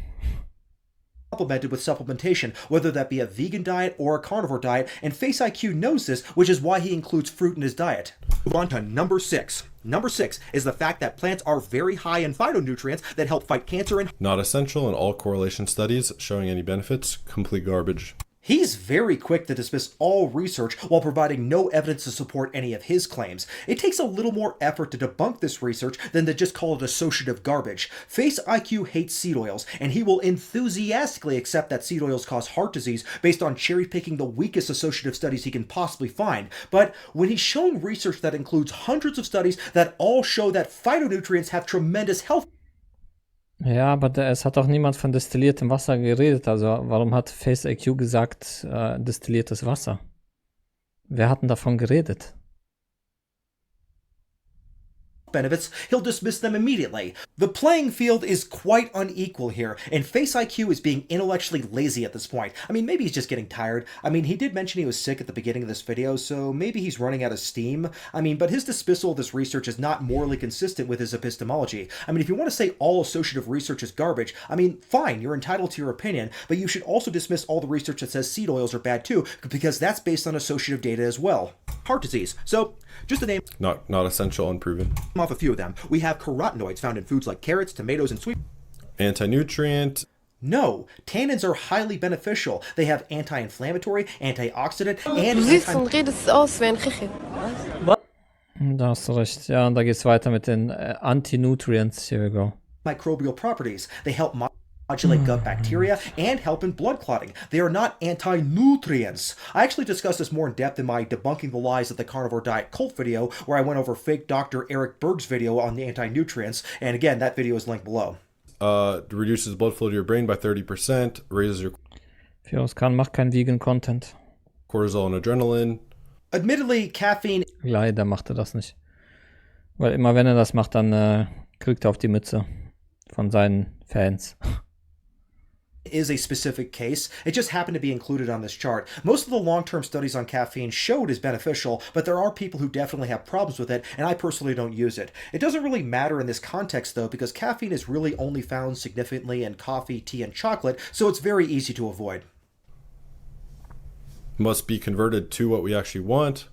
complemented with supplementation, whether that be a vegan diet or a carnivore diet, and FaceIQ knows this, which is why he includes fruit in his diet. Move on to number 6. Number 6 is the fact that plants are very high in phytonutrients that help fight cancer and... Not essential in all correlation studies showing any benefits. Complete garbage. He's very quick to dismiss all research while providing no evidence to support any of his claims. It takes a little more effort to debunk this research than to just call it associative garbage. FaceIQ hates seed oils, and he will enthusiastically accept that seed oils cause heart disease based on cherry-picking the weakest associative studies he can possibly find. But when he's showing research that includes hundreds of studies that all show that phytonutrients have tremendous health... Ja, aber es hat auch niemand von destilliertem Wasser geredet. Also warum hat FaceIQ gesagt, destilliertes Wasser? Wer hat denn davon geredet? benefits, he'll dismiss them immediately. The playing field is quite unequal here, and FaceIQ is being intellectually lazy at this point. I mean, maybe he's just getting tired. I mean, he did mention he was sick at the beginning of this video, so maybe he's running out of steam. I mean, but his dismissal of this research is not morally consistent with his epistemology. I mean, if you want to say all associative research is garbage, I mean, fine, you're entitled to your opinion, but you should also dismiss all the research that says seed oils are bad too, because that's based on associative data as well. Heart disease. So, just to name Not essential, unproven. off a few of them, we have carotenoids found in foods like carrots, tomatoes, and sweet. Anti-nutrient. No, tannins are highly beneficial. They have anti-inflammatory, antioxidant, and Du siehst und redest aus wie ein Kiche. Da hast du recht. Ja, und da geht's weiter mit den Anti-Nutrients. Here we go. antimicrobial properties. They help modulate gut bacteria and help in blood clotting. They are not anti-nutrients. I actually discussed this more in depth in my Debunking the Lies of the Carnivore Diet Cult video, where I went over fake Dr. Eric Berg's video on the anti-nutrients, and again, that video is linked below. Reduces blood flow to your brain by 30%, raises your Fioskan macht kein Vegan Content. cortisol and adrenaline. Admittedly, caffeine... Leider macht er das nicht. Weil immer wenn er das macht, dann kriegt er auf die Mütze. von seinen Fans. Is a specific case. It just happened to be included on this chart. Most of the long-term studies on caffeine show it is beneficial, but there are people who definitely have problems with it, and I personally don't use it. It doesn't really matter in this context, though, because caffeine is really only found significantly in coffee, tea, and chocolate, so it's very easy to avoid. Must be converted to what we actually want.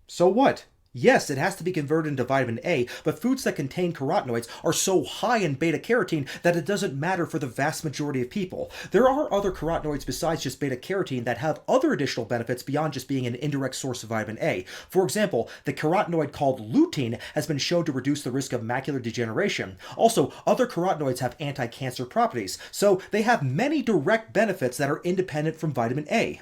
So what? Yes, it has to be converted into vitamin A, but foods that contain carotenoids are so high in beta-carotene that it doesn't matter for the vast majority of people. There are other carotenoids besides just beta-carotene that have other additional benefits beyond just being an indirect source of vitamin A. For example, the carotenoid called lutein has been shown to reduce the risk of macular degeneration. Also, other carotenoids have anti-cancer properties, so they have many direct benefits that are independent from vitamin A.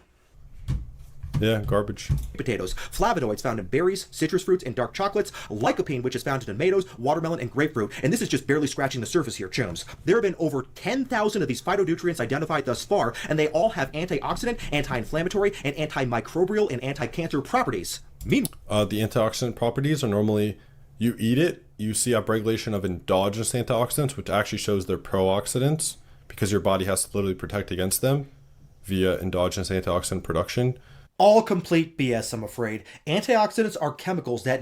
Yeah, garbage. Potatoes, flavonoids found in berries, citrus fruits, and dark chocolates, lycopene, which is found in tomatoes, watermelon, and grapefruit, and this is just barely scratching the surface here, chums. There have been over 10,000 of these phytonutrients identified thus far, and they all have antioxidant, anti-inflammatory, and antimicrobial and anti-cancer properties. The antioxidant properties are normally, you eat it, you see upregulation of endogenous antioxidants, which actually shows they're pro-oxidants, because your body has to literally protect against them via endogenous antioxidant production. All complete BS, I'm afraid. Antioxidants are chemicals that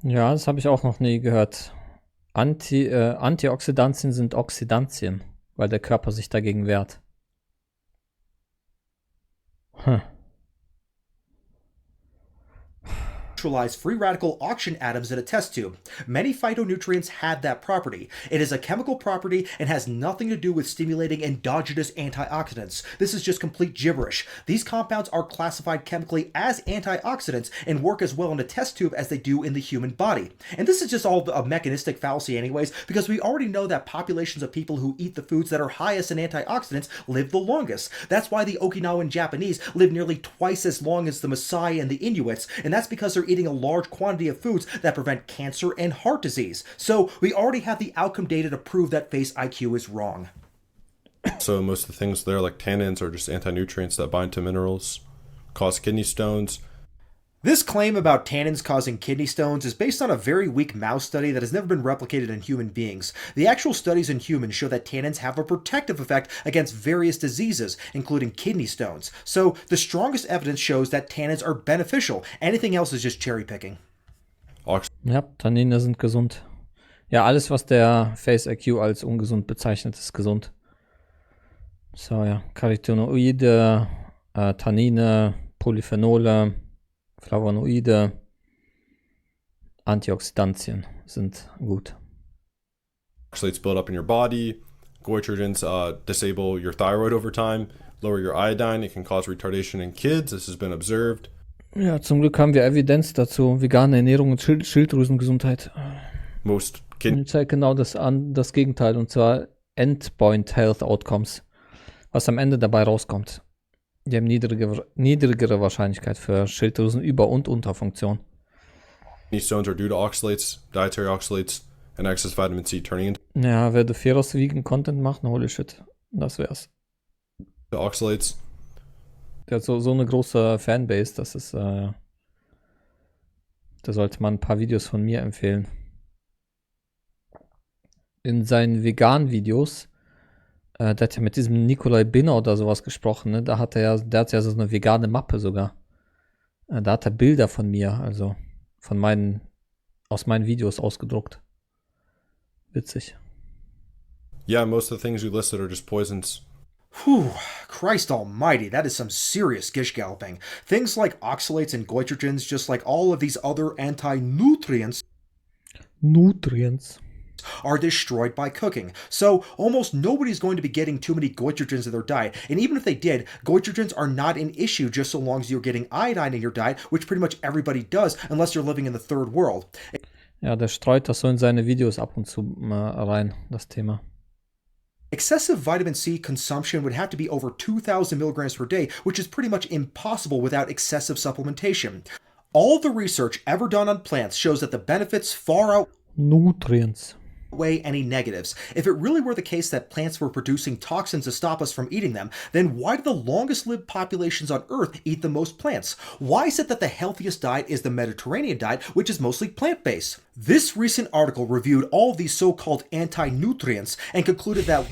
Ja, das habe ich auch noch nie gehört. Antioxidantien sind Oxidantien, weil der Körper sich dagegen wehrt. neutralize free radical oxygen atoms in a test tube. Many phytonutrients have that property. It is a chemical property and has nothing to do with stimulating endogenous antioxidants. This is just complete gibberish. These compounds are classified chemically as antioxidants and work as well in a test tube as they do in the human body. And this is just all a mechanistic fallacy anyways, because we already know that populations of people who eat the foods that are highest in antioxidants live the longest. That's why the Okinawan Japanese live nearly twice as long as the Maasai and the Inuits, and that's because they're eating a large quantity of foods that prevent cancer and heart disease. So we already have the outcome data to prove that FaceIQ is wrong. So most of the things there, like tannins, are just anti-nutrients that bind to minerals, cause kidney stones. This claim about tannins causing kidney stones is based on a very weak mouse study that has never been replicated in human beings. The actual studies in humans show that tannins have a protective effect against various diseases, including kidney stones. So the strongest evidence shows that tannins are beneficial. Anything else is just cherry picking. Ja, Tannine sind gesund. Ja, alles, was der FaceIQ als ungesund bezeichnet, ist gesund. So, ja, Carotenoide, Tannine, Polyphenole, Flavonoide, Antioxidantien sind gut. Oxalates build up in your body. Goitrogens disable your thyroid over time, lower your iodine. It can cause retardation in kids. This has been observed. Ja, zum Glück haben wir Evidenz dazu. Vegane Ernährung und Schilddrüsengesundheit. Most kids zeigt genau das Gegenteil, und zwar Endpoint Health Outcomes. Was am Ende dabei rauskommt. Die haben niedrigere Wahrscheinlichkeit für Schilddrüsenüber- und Unterfunktion. kidney stones are due to oxalates, dietary oxalates, and excess vitamin C turning into Ja, wer Feros Vegan Content macht, holy shit. Das wär's. oxalates. Der hat so eine große Fanbase, das ist, da sollte man ein paar Videos von mir empfehlen. In seinen veganen Videos, der hat ja mit diesem Nikolai Binner oder sowas gesprochen, ne? Der hat ja so eine vegane Mappe sogar. Da hat er Bilder von mir, also aus meinen Videos ausgedruckt. Witzig. Yeah, most of the things you listed are just poisons. Whew, Christ almighty, that is some serious gish galloping. Things like oxalates and goitrogens, just like all of these other anti-nutrients, are destroyed by cooking. So almost nobody's going to be getting too many goitrogens in their diet. And even if they did, goitrogens are not an issue just so long as you're getting iodine in your diet, which pretty much everybody does, unless you're living in the third world. Ja, der streut das so in seine Videos ab und zu rein, das Thema. Excessive vitamin C consumption would have to be over 2,000 milligrams per day, which is pretty much impossible without excessive supplementation. All the research ever done on plants shows that the benefits far out Nutrients. away any negatives. If it really were the case that plants were producing toxins to stop us from eating them, then why do the longest lived populations on Earth eat the most plants? Why is it that the healthiest diet is the Mediterranean diet, which is mostly plant-based? This recent article reviewed all of these so-called anti-nutrients and concluded that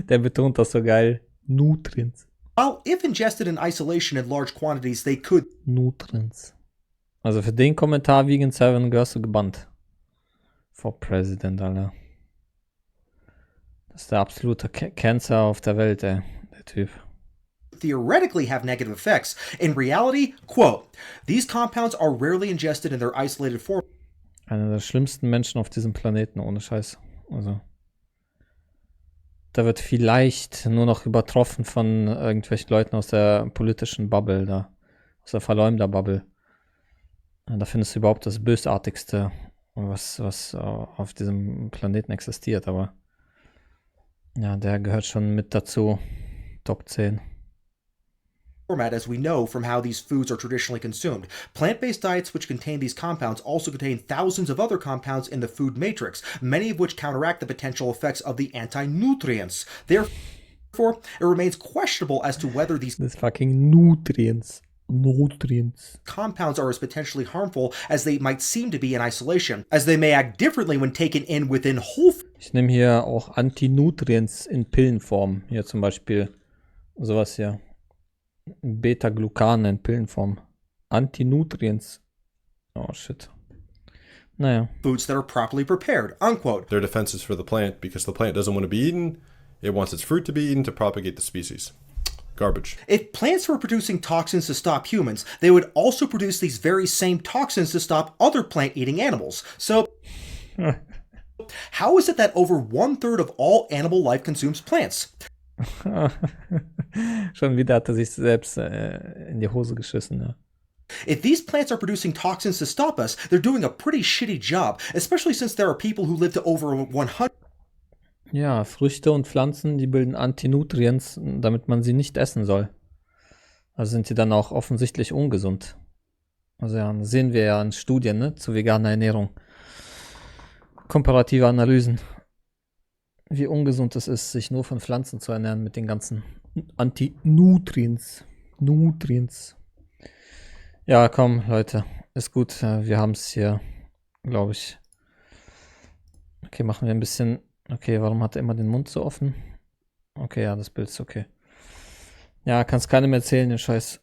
Der betont das so geil. Nutrients. while if ingested in isolation in large quantities, they could Nutrients. Also für den Kommentar Vegan 7 gehörst du gebannt. For President, Alter. Das ist der absolute Cancer auf der Welt, ey. Der Typ. theoretically have negative effects. In reality, quote, these compounds are rarely ingested in their isolated form. Einer der schlimmsten Menschen auf diesem Planeten, ohne Scheiß. Also. Da wird vielleicht nur noch übertroffen von irgendwelchen Leuten aus der politischen Bubble da. Aus der Verleumder-Bubble. Da findest du überhaupt das Bösartigste, was auf diesem Planeten existiert, aber ja, der gehört schon mit dazu. Top 10. Format as we know from how these foods are traditionally consumed. Plant-based diets which contain these compounds also contain thousands of other compounds in the food matrix, many of which counteract the potential effects of the anti-nutrients. Therefore, it remains questionable as to whether these fucking nutrients compounds are as potentially harmful as they might seem to be in isolation, as they may act differently when taken in within whole foods. Ich nehme hier auch Antinutrients in Pillenform. Hier zum Beispiel sowas hier. Beta-Glucane in Pillenform. Antinutrients. Oh shit. Naja. Foods that are properly prepared, unquote. Their defense is for the plant because the plant doesn't want to be eaten. It wants its fruit to be eaten to propagate the species. Garbage. If plants were producing toxins to stop humans, they would also produce these very same toxins to stop other plant-eating animals. So, how is it that over 1/3 of all animal life consumes plants? Schon wieder hat er sich selbst in die Hose geschissen, ja. If these plants are producing toxins to stop us, they're doing a pretty shitty job, especially since there are people who live to over 100. Ja, Früchte und Pflanzen, die bilden Antinutrients, damit man sie nicht essen soll. Also sind sie dann auch offensichtlich ungesund. Also ja, sehen wir ja in Studien, ne, zu veganer Ernährung. Komparative Analysen. Wie ungesund es ist, sich nur von Pflanzen zu ernähren mit den ganzen Antinutrients. Nutrients. Ja, komm, Leute. Ist gut. Wir haben es hier, glaube ich. Okay, machen wir ein bisschen. Okay, warum hat er immer den Mund so offen? Okay, ja, das Bild ist okay. Ja, kannst keinem erzählen, den Scheiß.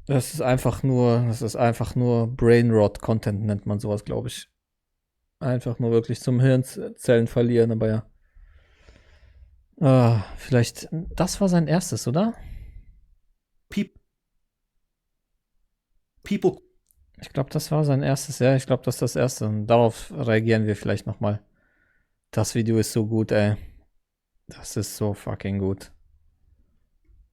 Das ist einfach nur Brainrot-Content, nennt man sowas, glaube ich. Einfach nur wirklich zum Hirnzellen verlieren, aber ja. Vielleicht, das war sein erstes, oder? People. Ich glaube, das war sein erstes, ja, ich glaube, das ist das erste. Und darauf reagieren wir vielleicht nochmal. Das Video ist so gut, ey. Das ist so fucking gut.